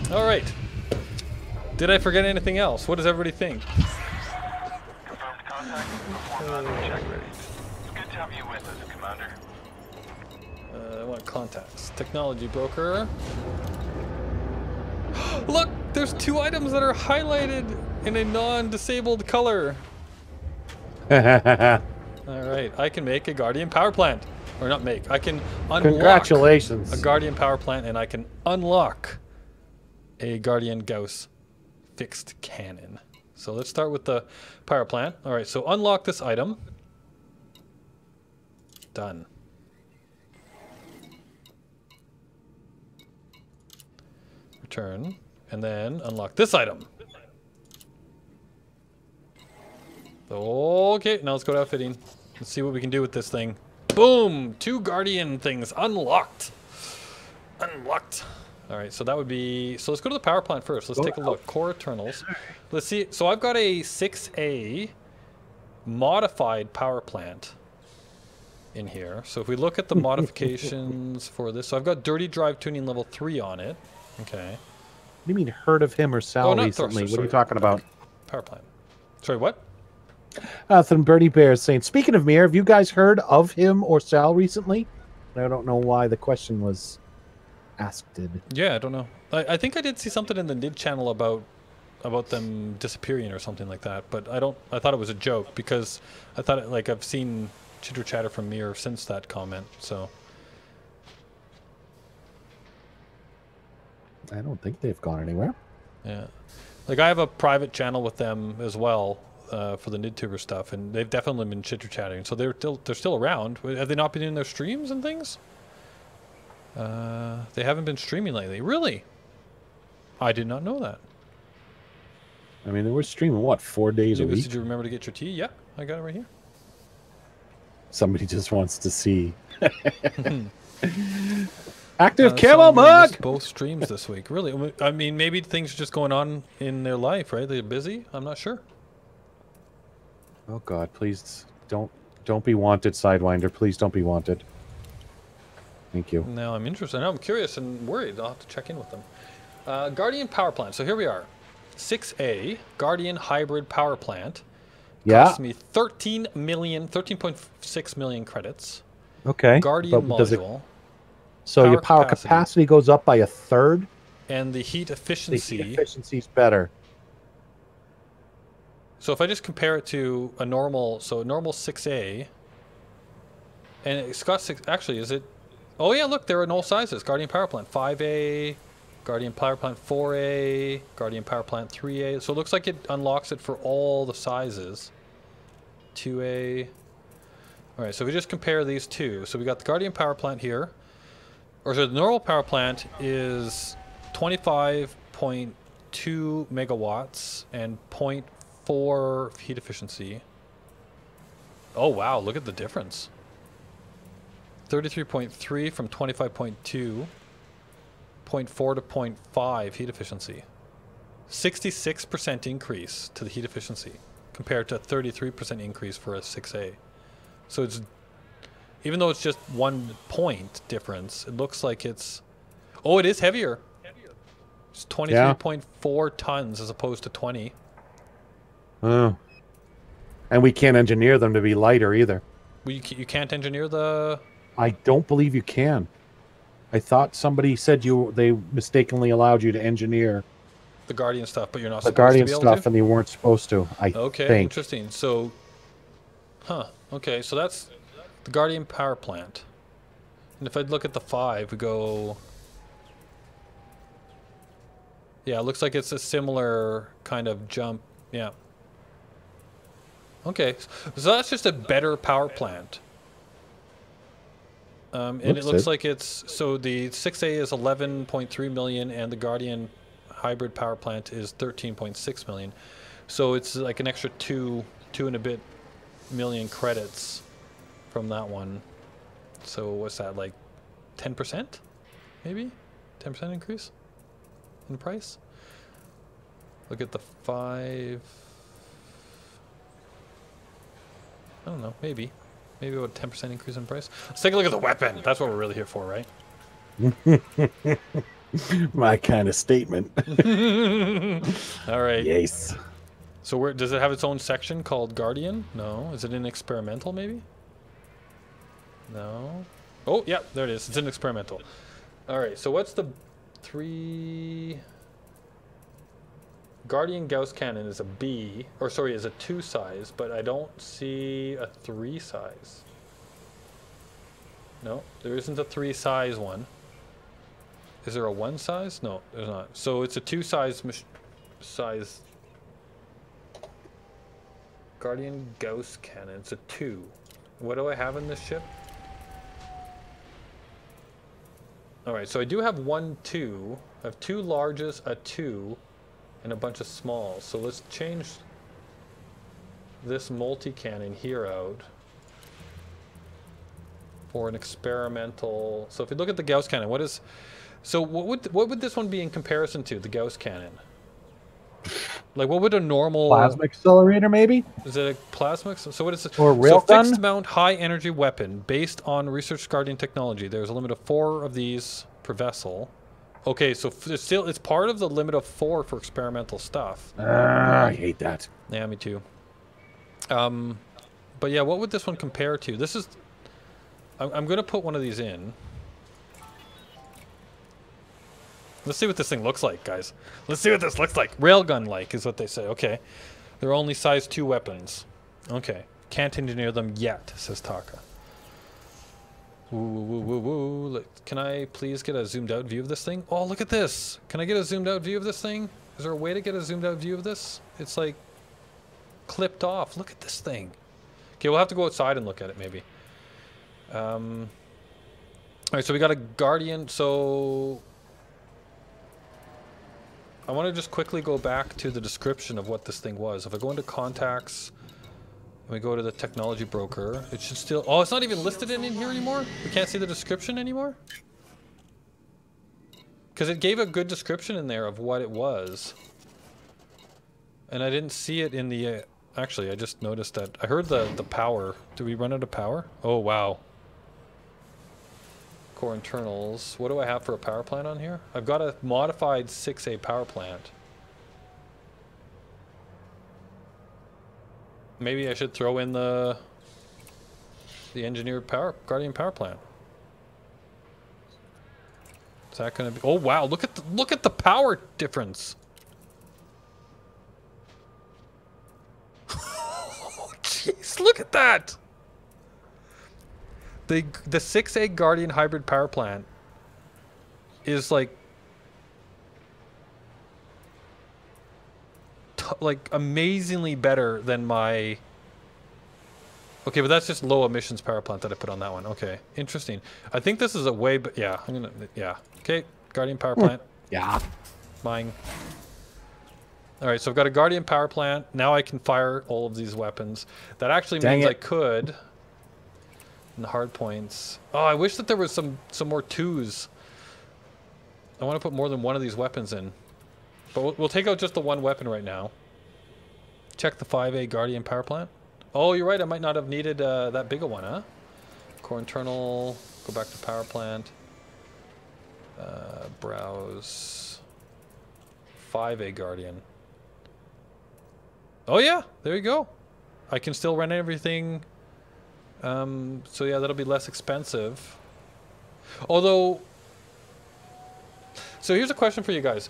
Alright. Did I forget anything else? What does everybody think? Confirmed contact. Perform check ready. Good to have you with us, Commander. I want contacts. Technology broker. Look! There's 2 items that are highlighted in a non-disabled color. Alright, I can make a Guardian power plant. Or not make, I can unlock Congratulations. a Guardian power plant, and I can unlock a Guardian Gauss fixed cannon. So let's start with the power plant. Alright, so unlock this item. Done. Return, and then unlock this item. Okay, now let's go to outfitting. Let's see what we can do with this thing. Boom! 2 Guardian things unlocked. Unlocked. All right, so that would be... So let's go to the power plant first. Let's take a look. Core Eternals. Let's see. So I've got a 6A modified power plant in here. So if we look at the modifications for this, so I've got dirty drive tuning level 3 on it. Okay. What do you mean heard of him or Sal not recently? thruster, What are you sorry. talking about? Power plant. Sorry, what? Some Birdie Bear saying, speaking of Mir, have you guys heard of him or Sal recently? I don't know why the question was asked. Yeah, I don't know. I think I did see something in the Nid channel about them disappearing or something like that, but I thought it was a joke because I thought it, like I've seen chitter chatter from Mir since that comment, so. I don't think they've gone anywhere. Yeah. Like I have a private channel with them as well for the NidTuber stuff, and they've definitely been chitter chatting. So they're still around. Have they not been in their streams and things? They haven't been streaming lately. Really? I did not know that. I mean, they were streaming, what, 4 days a week? Did you remember to get your tea? Yeah, I got it right here. Somebody just wants to see. Active camo someone mug! missed both streams this week. Really? I mean, maybe things are just going on in their life, right? They're busy? I'm not sure. Oh God, please don't be wanted, Sidewinder. Please don't be wanted. Thank you. Now I'm interested. Now I'm curious and worried. I'll have to check in with them. Guardian power plant. So here we are. 6A Guardian hybrid power plant. Yeah. Cost me 13.6 million credits. Okay. Guardian but does it- module. So your power capacity goes up by 1/3. And the heat efficiency. The heat efficiency's better. So if I just compare it to a normal, so a normal 6A And it's got six. Actually, is it? Oh yeah, look, they're in all sizes. Guardian Power Plant 5A, Guardian Power Plant 4A, Guardian Power Plant 3A. So it looks like it unlocks it for all the sizes. 2A. All right, so we just compare these two. So we got the Guardian Power Plant here. Or so the normal power plant is 25.2 megawatts and 0.4 heat efficiency. Oh wow, look at the difference. 33.3 from 25.2, 0.4 to 0.5 heat efficiency. 66% increase to the heat efficiency compared to a 33% increase for a 6A. So it's, even though it's just 1 point difference, it looks like it's, oh, it is heavier. It's 23.4 tons as opposed to 20. Oh. And we can't engineer them to be lighter either. Well, you can't engineer the... I don't believe you can. I thought somebody said they mistakenly allowed you to engineer the Guardian stuff, but you're not the supposed Guardian to be able stuff, to? and you weren't supposed to. I okay, think. Interesting. So, okay, so that's the Guardian power plant. And if I look at the 5, we go... Yeah, it looks like it's a similar kind of jump. Yeah. Okay, so that's just a better power plant. And it looks like it's, so the 6A is 11.3 million and the Guardian hybrid power plant is 13.6 million. So it's like an extra two and a bit million credits from that one. So what's that, like 10%? Maybe? 10% increase in price? Look at the 5. I don't know, maybe. Maybe about a 10% increase in price. Let's take a look at the weapon. That's what we're really here for, right? My kind of statement. All right. Yes. So where does it have its own section called Guardian? No. Is it in experimental maybe? No. Oh, yeah, there it is. It's in experimental. All right. So what's the 3 Guardian Gauss cannon is a B, or sorry, is a 2 size, but I don't see a 3 size. No, there isn't a 3 size one. Is there a 1 size? No, there's not. So it's a 2 size size Guardian Gauss cannon. It's a 2. What do I have in this ship? All right, so I do have 1, 2. I have 2 larges, a 2. And a bunch of smalls. So let's change this multi-cannon here out for an experimental. So if you look at the Gauss cannon, what would this one be in comparison to the Gauss cannon? Like what would a normal plasma accelerator maybe? Is it a plasma? So what is it? Or railgun? So fixed mount high energy weapon based on Research Guardian technology. There's a limit of 4 of these per vessel. Okay, so it's part of the limit of 4 for experimental stuff. I hate that. Yeah, me too. But yeah, what would this one compare to? This is... I'm going to put one of these in. Let's see what this thing looks like, guys. Let's see what this looks like. Railgun-like is what they say. Okay. They're only size 2 weapons. Okay. Can't engineer them yet, says Taka. Woo, woo, woo, woo. Look, can I please get a zoomed out view of this thing? Oh, look at this. Can I get a zoomed out view of this thing? Is there a way to get a zoomed out view of this? It's like clipped off. Look at this thing. Okay, we'll have to go outside and look at it maybe. All right, so we got a Guardian. So I want to just quickly go back to the description of what this thing was. If I go into contacts, we go to the technology broker. It should still... Oh, it's not even listed in here anymore? We can't see the description anymore? Because it gave a good description in there of what it was. And I didn't see it in the... actually, I just noticed that. I heard the power. Did we run out of power? Oh, wow. Core internals. What do I have for a power plant on here? I've got a modified 6A power plant. Maybe I should throw in the engineered Guardian power plant. Is that going to be? Oh wow! Look at the power difference. Oh jeez! Look at that. the 6A Guardian hybrid power plant is like amazingly better than my. Okay, but that's just low emissions power plant that I put on that one. Okay, interesting. I think this is a way, but yeah, yeah. Okay, Guardian power plant. Yeah. Mine. All right, so I've got a Guardian power plant. Now I can fire all of these weapons. That actually means I could. And the hard points. Oh, I wish that there was some more 2s. I want to put more than one of these weapons in. But we'll take out just the one weapon right now. Check the 5A Guardian power plant. Oh, you're right. I might not have needed that bigger one, huh? Core internal. Go back to power plant. Browse. 5A Guardian. Oh yeah, there you go. I can still run everything. So yeah, that'll be less expensive. Although, so here's a question for you guys.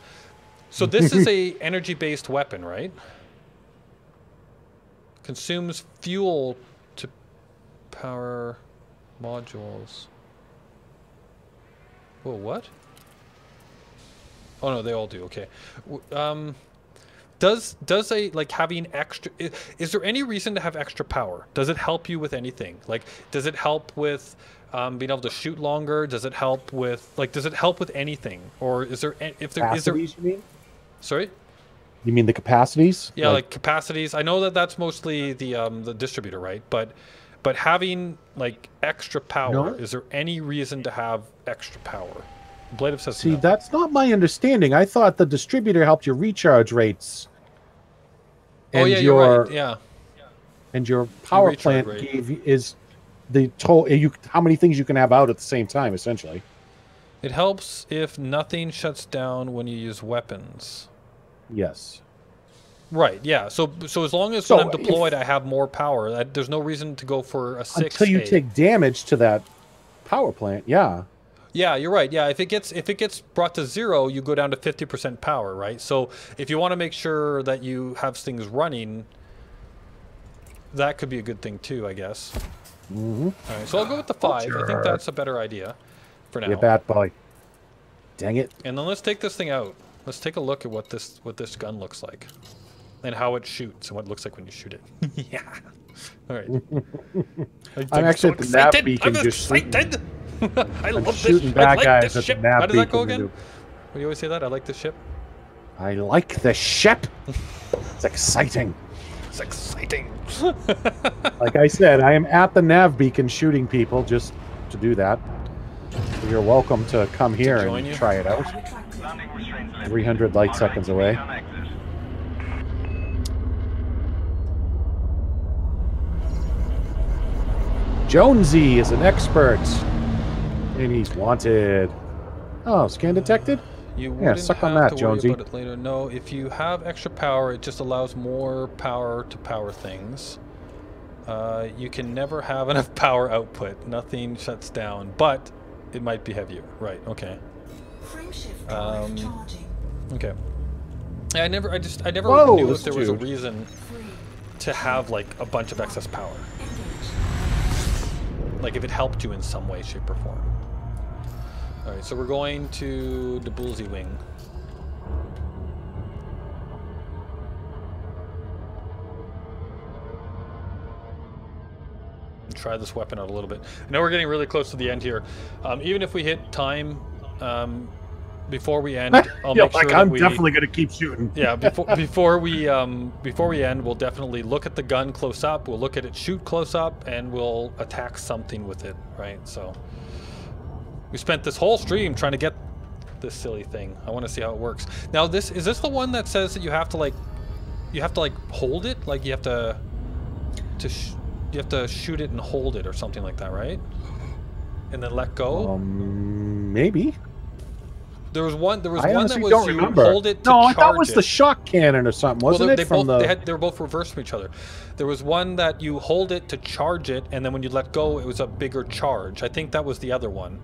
So this is a energy-based weapon, right? Consumes fuel to power modules. Whoa, what? Oh no, they all do. Okay. Does a like having extra? Is there any reason to have extra power? Does it help you with anything? Like, does it help with being able to shoot longer? Does it help with does it help with anything? Or is there if there is there? You mean? Sorry. You mean the capacities? Yeah, like capacities. I know that that's mostly the distributor, right? But having like extra power, is there any reason to have extra power? Blade says See, no. that's not my understanding. I thought the distributor helped your recharge rates. Oh yeah, you're right. Yeah. And your power plant is the total. How many things you can have out at the same time, essentially. It helps if nothing shuts down when you use weapons. Yes. Right. Yeah. So as long as when I'm deployed, I have more power. There's no reason to go for a 6A. Until you take damage to that power plant. Yeah. Yeah, you're right. Yeah, if it gets brought to 0, you go down to 50% power, right? So if you want to make sure that you have things running, that could be a good thing too, I guess. Mm-hmm. All right, so I'll go with the 5. I think that's a better idea for now. You bad boy. Dang it. And then let's take this thing out. Let's take a look at what this gun looks like, and how it shoots, and what it looks like when you shoot it. Yeah. All right. I'm actually at the nav beacon just excited. I love shooting this. bad I like guys this at ship. the nav How does that go beacon. again? What do you always say that? I like this ship. I like the ship. It's exciting. It's exciting. Like I said, I am at the nav beacon shooting people just to do that. So you're welcome to come here and try it out. 300 light seconds away. Jonesy is an expert. And he's wanted. Oh, scan detected? You wouldn't suck have on that, to Jonesy. worry about it later. No, if you have extra power, it just allows more power to power things. You can never have enough power output. Nothing shuts down, but it might be heavier. Right, okay. Okay. I never knew if there was a reason to have like a bunch of excess power. Like if it helped you in some way, shape, or form. Alright, so we're going to the Bullseye Wing. Try this weapon out a little bit. I know we're getting really close to the end here. Even if we hit time before we end, I'll make sure that I'm definitely going to keep shooting. Yeah, before we end, we'll definitely look at the gun close up. We'll look at it shoot close up, and we'll attack something with it. Right. So we spent this whole stream trying to get this silly thing. I want to see how it works. Now, is this the one that says that you have to hold it? Like you have to shoot it and hold it or something like that, right? And then let go. Maybe. There was one that was don't remember. Hold it to no, I charge thought it was it. the shock cannon or something, wasn't it? They were both reversed from each other. There was one that you hold it to charge it, and then when you let go, it was a bigger charge. I think that was the other one.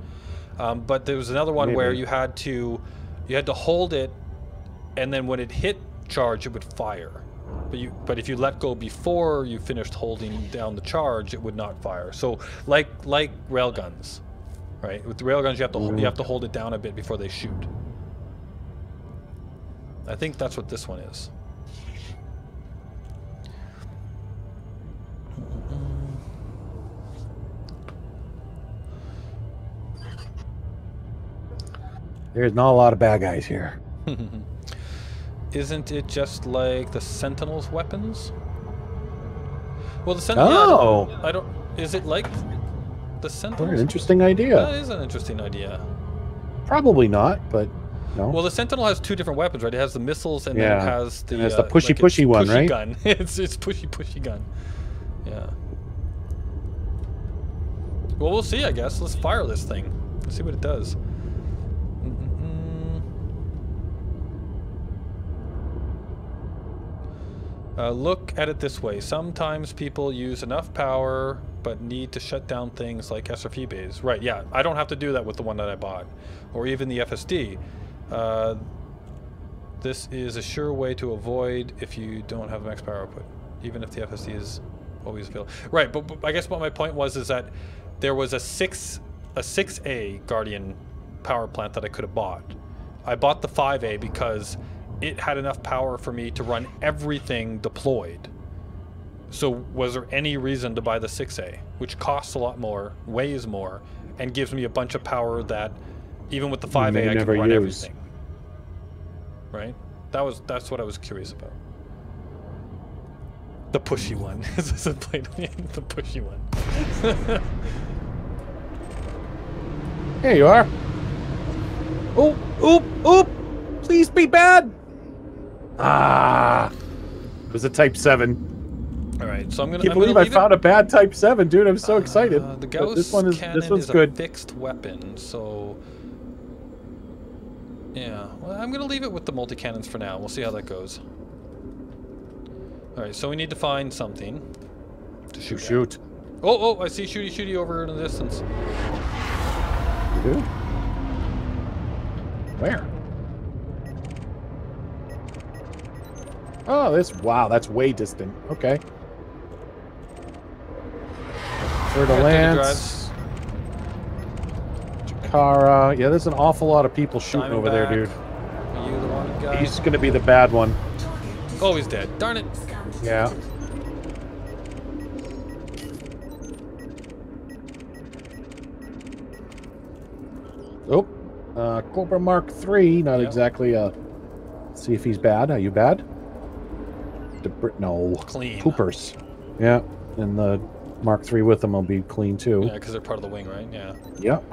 But there was another one where you had to hold it, and then when it hit charge, it would fire. But if you let go before you finished holding down the charge, it would not fire. So like railguns, right? With the railguns, you have to hold it down a bit before they shoot. I think that's what this one is. There's not a lot of bad guys here. Isn't it just like the Sentinel's weapons? Well, the Sentinel. Oh, Yeah, I don't. Is it like the Sentinel? an interesting idea. That is an interesting idea. Probably not, but no. Well, the Sentinel has two different weapons, right? It has the missiles and then it has the. And it's the pushy one, pushy right? Gun. it's pushy gun. Yeah. Well, we'll see. I guess. Let's fire this thing. Let's see what it does. Look at it this way. Sometimes people use enough power but need to shut down things like SRF bays. Right, yeah. I don't have to do that with the one that I bought. Or even the FSD. This is a sure way to avoid if you don't have max power output. Even if the FSD is always available. Right, but I guess what my point was is that there was a 6A Guardian power plant that I could have bought. I bought the 5A because it had enough power for me to run everything deployed. So was there any reason to buy the 6A, which costs a lot more, weighs more, and gives me a bunch of power that even with the 5A I can run everything. Right? That's what I was curious about. The pushy one. The pushy one. Here you are. Oh, oop, oop! Please be bad! Ah, it was a Type 7. All right, so I'm gonna. Can't believe I found a bad Type 7, dude. I'm so excited. The Gauss this one's good. A fixed weapon, so yeah. Well, I'm gonna leave it with the multi-cannons for now. We'll see how that goes. All right, so we need to find something to shoot. Oh, I see shooty over in the distance. You do? Where? Oh, wow, that's way distant. Okay. Fer-de-Lance. Chikara. Yeah, there's an awful lot of people shooting over there, dude. Are you the wanted guy? He's gonna be the bad one. Oh, he's dead. Darn it. Yeah. Oh. Cobra Mark III. Not exactly let's see if he's bad. Are you bad? No. Clean. Poopers. Yeah. And the Mark III with them will be clean too. Yeah, because they're part of the wing, right? Yeah. Yep.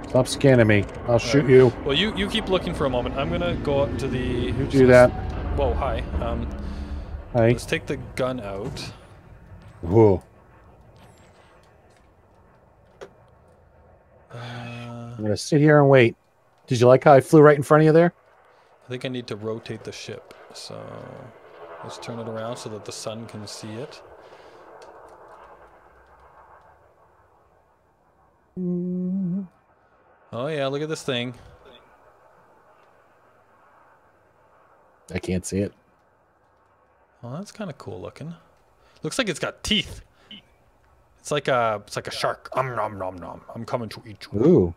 Stop scanning me. I'll shoot you. Well, you keep looking for a moment. I'm gonna go up to the. You do that. Whoa, hi. Hi. Let's take the gun out. Whoa. I'm gonna sit here and wait. Did you like how I flew right in front of you there? I think I need to rotate the ship. So let's turn it around so that the sun can see it. Oh yeah, look at this thing. I can't see it. Oh, that's kind of cool looking. Looks like it's got teeth. It's like a shark. Nom nom nom. I'm coming to eat you. Ooh.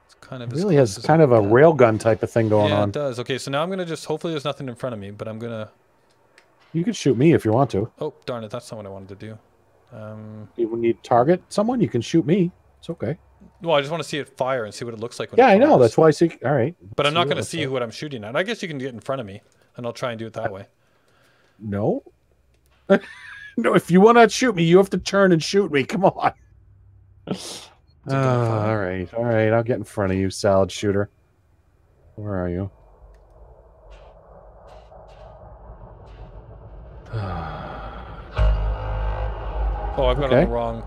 It's kind of it really has kind of a railgun type of thing going on. Yeah, it does. Okay, so now I'm gonna just hopefully there's nothing in front of me, but I'm gonna. You can shoot me if you want to. Oh darn it! That's not what I wanted to do. You need to target someone. You can shoot me. It's okay. Well, I just want to see it fire and see what it looks like. When Yeah, it I know. fires. That's why I see. All right. But I'm not going to see what I'm shooting at. I guess you can get in front of me, and I'll try and do it that way. No. No, if you want to shoot me, you have to turn and shoot me. Come on. All right. All right. I'll get in front of you, salad shooter. Where are you? Oh, I've got it wrong.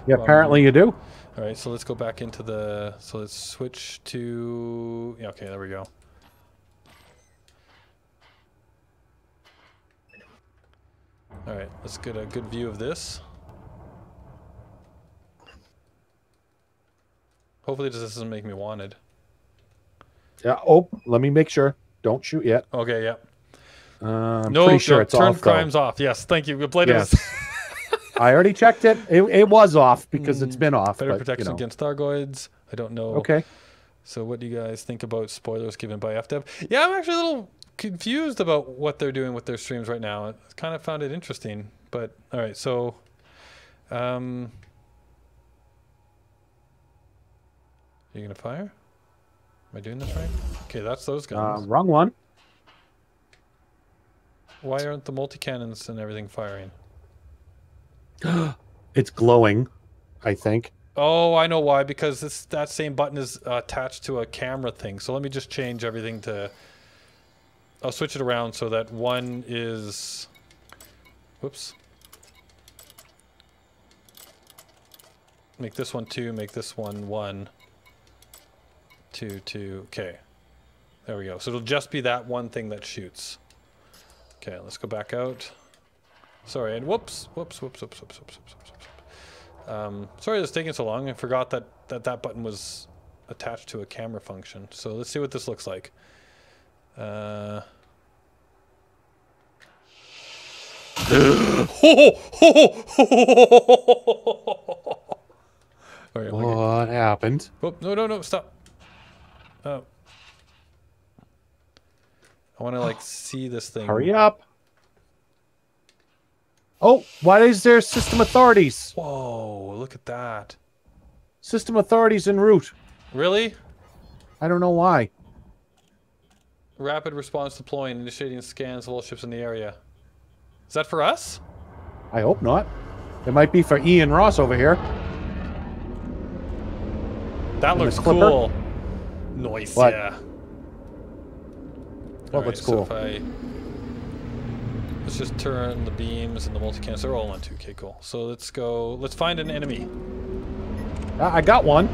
Yeah, apparently you do. All right, so let's go back into the... So let's switch to... Yeah, okay, there we go. All right, let's get a good view of this. Hopefully this doesn't make me wanted. Yeah. Oh, let me make sure. Don't shoot yet. Okay, yeah. I'm No, pretty sure no, it's turn off. Though. crimes off. Yes, thank you. We played Yes. it. I already checked it. It was off because it's been off. Better but, protection you know. against Thargoids. I don't know. Okay. So what do you guys think about spoilers given by FDev? Yeah, I'm actually a little confused about what they're doing with their streams right now. I kind of found it interesting. But, all right, so... you going to fire? Am I doing this right? Okay, that's those guns. Wrong one. Why aren't the multi-cannons and everything firing? It's glowing, I think. Oh, I know why. Because that same button is attached to a camera thing. So let me just change everything to... I'll switch it around so that one is... Whoops. Make this one 2, make this one 1. 2, 2. Okay. There we go. So it'll just be that one thing that shoots. Okay, let's go back out. Sorry, and whoops. Sorry this is taking so long. I forgot that button was attached to a camera function. So let's see what this looks like. Alright, what happened? Oh, no, stop. Oh. I want to, like, see this thing. Hurry up. Oh, why is there system authorities? Whoa, look at that. System authorities en route. Really? I don't know why. Rapid response deploying, initiating scans of all ships in the area. Is that for us? I hope not. It might be for Ian Ross over here. That looks Clipper? cool. Nice, What? yeah. What looks cool? So if let's just turn the beams and the multicams. They're all on 2. Okay, cool. So let's go. Let's find an enemy. I got one.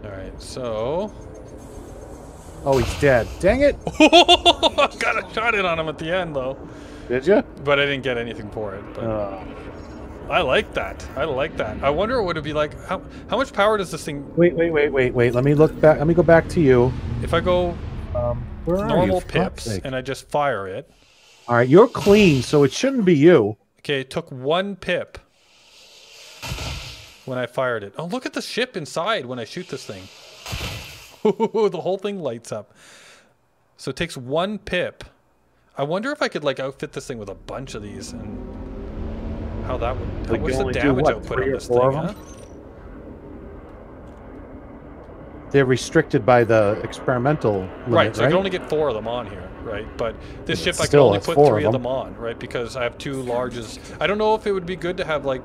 All right, so. Oh, he's dead. Dang it. Got a shot in on him at the end, though. Did you? But I didn't get anything for it. But I like that. I like that. I wonder what it'd be like. How much power does this thing? Wait. Let me look back. Let me go back to you. If I go where are normal you, for God's pips sake? and I just fire it. All right, you're clean, so it shouldn't be you. Okay, it took 1 pip when I fired it. Oh, look at the ship inside when I shoot this thing. The whole thing lights up. So it takes 1 pip. I wonder if I could like outfit this thing with a bunch of these and how that would. Like what's you the only do, damage what, output 3 on or this 4 thing? of them? Huh? They're restricted by the experimental limit, Right, so I right? can only get 4 of them on here, right? But this ship I can Still, only that's put 4 3 of of them. them on, right? Because I have 2 larges. I don't know if it would be good to have like.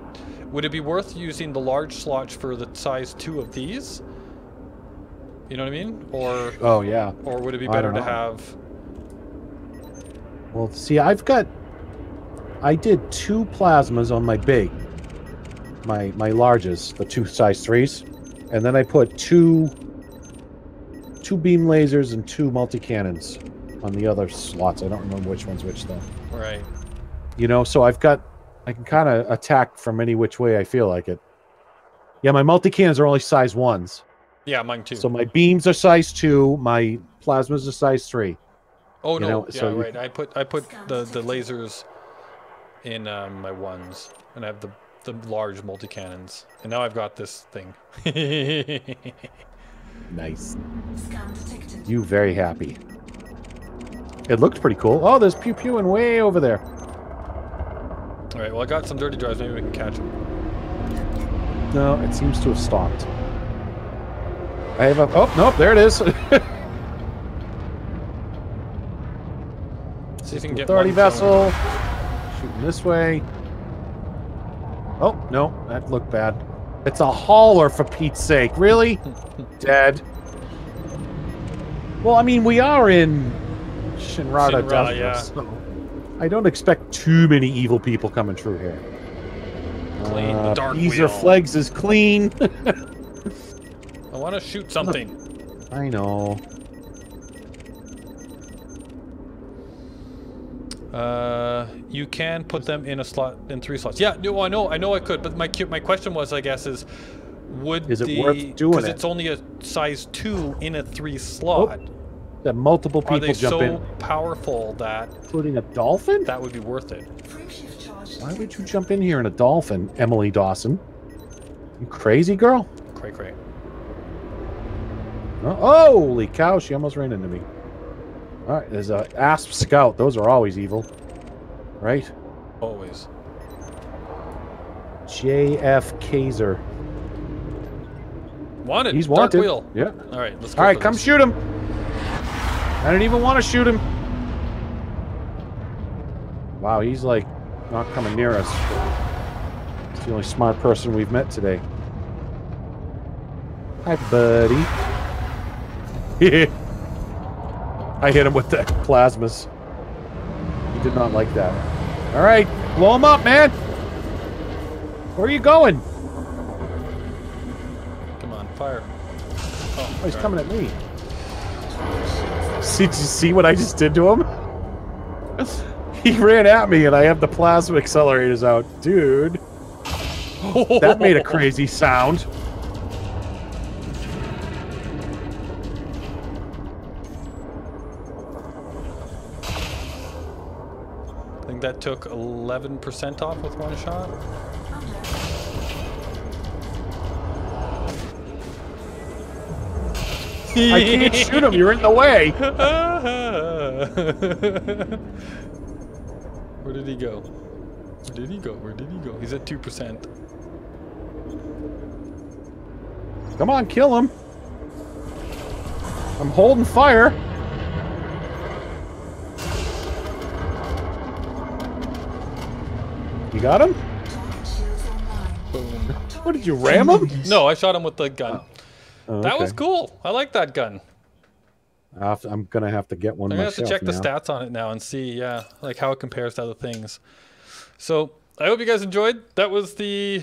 Would it be worth using the large slots for the size 2 of these? You know what I mean? Or oh yeah. Or would it be I better don't to know. have? Well, see, I did 2 plasmas on my big, my larges, the 2 size 3s, and then I put 2 beam lasers and 2 multi-cannons on the other slots. I don't remember which one's which though. Right. You know, so I can kind of attack from any which way I feel like it. Yeah, my multi-cannons are only size 1s. Yeah, mine too. So my beams are size 2, my plasmas are size 3. Oh no! know, Yeah, so you- right. I put the lasers in my 1s, and I have the large multi cannons, and now I've got this thing. Nice. Scan detected. You very happy. It looked pretty cool. Oh, there's pew pewing way over there. All right. Well, I got some dirty drives. Maybe we can catch them. No, it seems to have stopped. I have a... Oh, nope, there it is. See if you can get Authority one vessel. Shooting this way. Oh, no, that looked bad. It's a hauler, for Pete's sake. Really? Dead. Well, I mean, we are in Shinrada Shinra, Desert, yeah. so I don't expect too many evil people coming through here. Clean the dark Beezer wheel. Flegs is clean. I want to shoot something. I know. You can put them in a slot, in 3 slots. Yeah, no, I know I could, but my question was, I guess, is Is it worth doing because it? it's only a size 2 in a 3 slot. That multiple Are people they jump so in, powerful that including a dolphin? that would be worth it? Frameshift charge. Why would you jump in here in a dolphin, Emily Dawson? You crazy girl? Cray cray. Oh, holy cow! She almost ran into me. All right, there's a Asp Scout. Those are always evil, right? Always. JF Kaiser. Wanted. He's Dark wanted. wheel. Yeah. All right, let's go. All right, for come this. shoot him. I don't even want to shoot him. Wow, he's like not coming near us. He's the only smart person we've met today. Hi, buddy. I hit him with the plasmas. He did not like that. All right, blow him up, man. Where are you going? Come on, fire. Oh, he's coming at me. Did you see what I just did to him? He ran at me and I have the plasma accelerators out. Dude. That made a crazy sound. I think that took 11% off with one shot. I can't shoot him. You're in the way. Where did he go? Where did he go? Where did he go? He's at 2%. Come on, kill him. I'm holding fire. You got him? Boom. What, did you ram him? No, I shot him with the gun. Oh, That okay. was cool. I like that gun. I'm gonna have to get one I'm gonna have myself to check the now. stats on it now and see, yeah, like how it compares to other things. So I hope you guys enjoyed. That was the.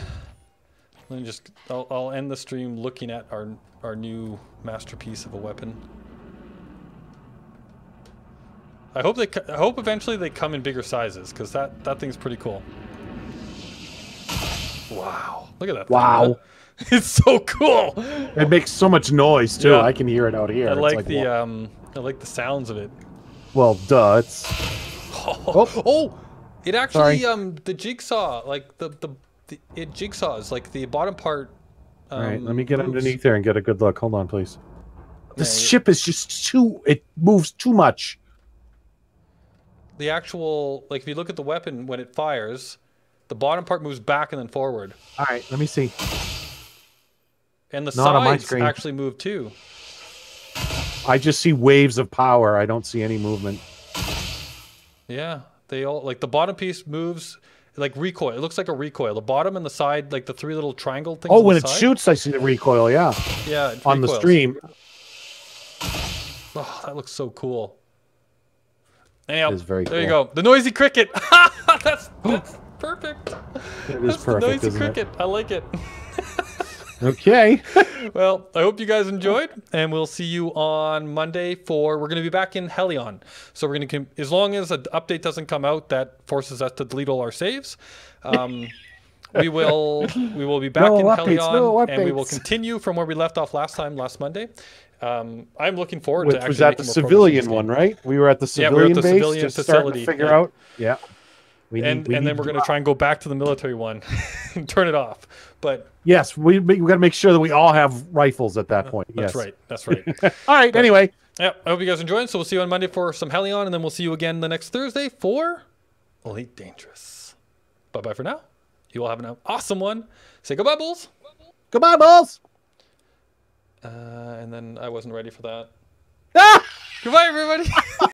Let me just. I'll end the stream looking at our new masterpiece of a weapon. I hope eventually they come in bigger sizes because that thing's pretty cool. Wow! Look at that. Wow. Thing, it's so cool. It makes so much noise too. Yeah. I can hear it out here. I It's like the wow. I like the sounds of it. Well, duh. It's Oh, it actually Sorry. the jigsaw, like it jigsaws, like the bottom part. all right. Let me get moves. underneath there and get a good look. Hold on, please. This Yeah, ship is just too. It moves too much. The actual, like if you look at the weapon when it fires, the bottom part moves back and then forward, All right. Let me see. and the Not on my sides screen. actually move too. I just see waves of power. I don't see any movement. Yeah, they all, like the bottom piece moves like recoil. It looks like a recoil. The bottom and the side, like the 3 little triangle things. Oh, on when the it side. shoots, I see the recoil. Yeah, Yeah, it on the recoils. stream. Oh, that looks so cool. Anyhow, It is very there you cool. go. The noisy cricket. that's perfect. It is That's perfect, the noisy isn't it? cricket. I like it. Okay. Well, I hope you guys enjoyed, and we'll see you on Monday for. We're going to be back in Helion, so we're going to, as long as an update doesn't come out that forces us to delete all our saves. We will be back No in updates, Helion, no and we will updates. continue from where we left off last Monday. I'm looking forward Which to actually was at the making more progress in civilian this game. one, right? We were at the Yeah, civilian we were at the base, civilian just starting facility, to figure yeah. out. Yeah. And then we're going to try and go back to the military one and turn it off. But Yes, we got to make sure that we all have rifles at that point. that's Yes. right. That's right. All right. Anyway, Yeah, I hope you guys enjoyed. So we'll see you on Monday for some Helion, and then we'll see you again the next Thursday for Elite Dangerous. Bye-bye for now. You all have an awesome one. Say goodbye, Bulls. goodbye, balls. And then I wasn't ready for that. Ah! Goodbye, everybody.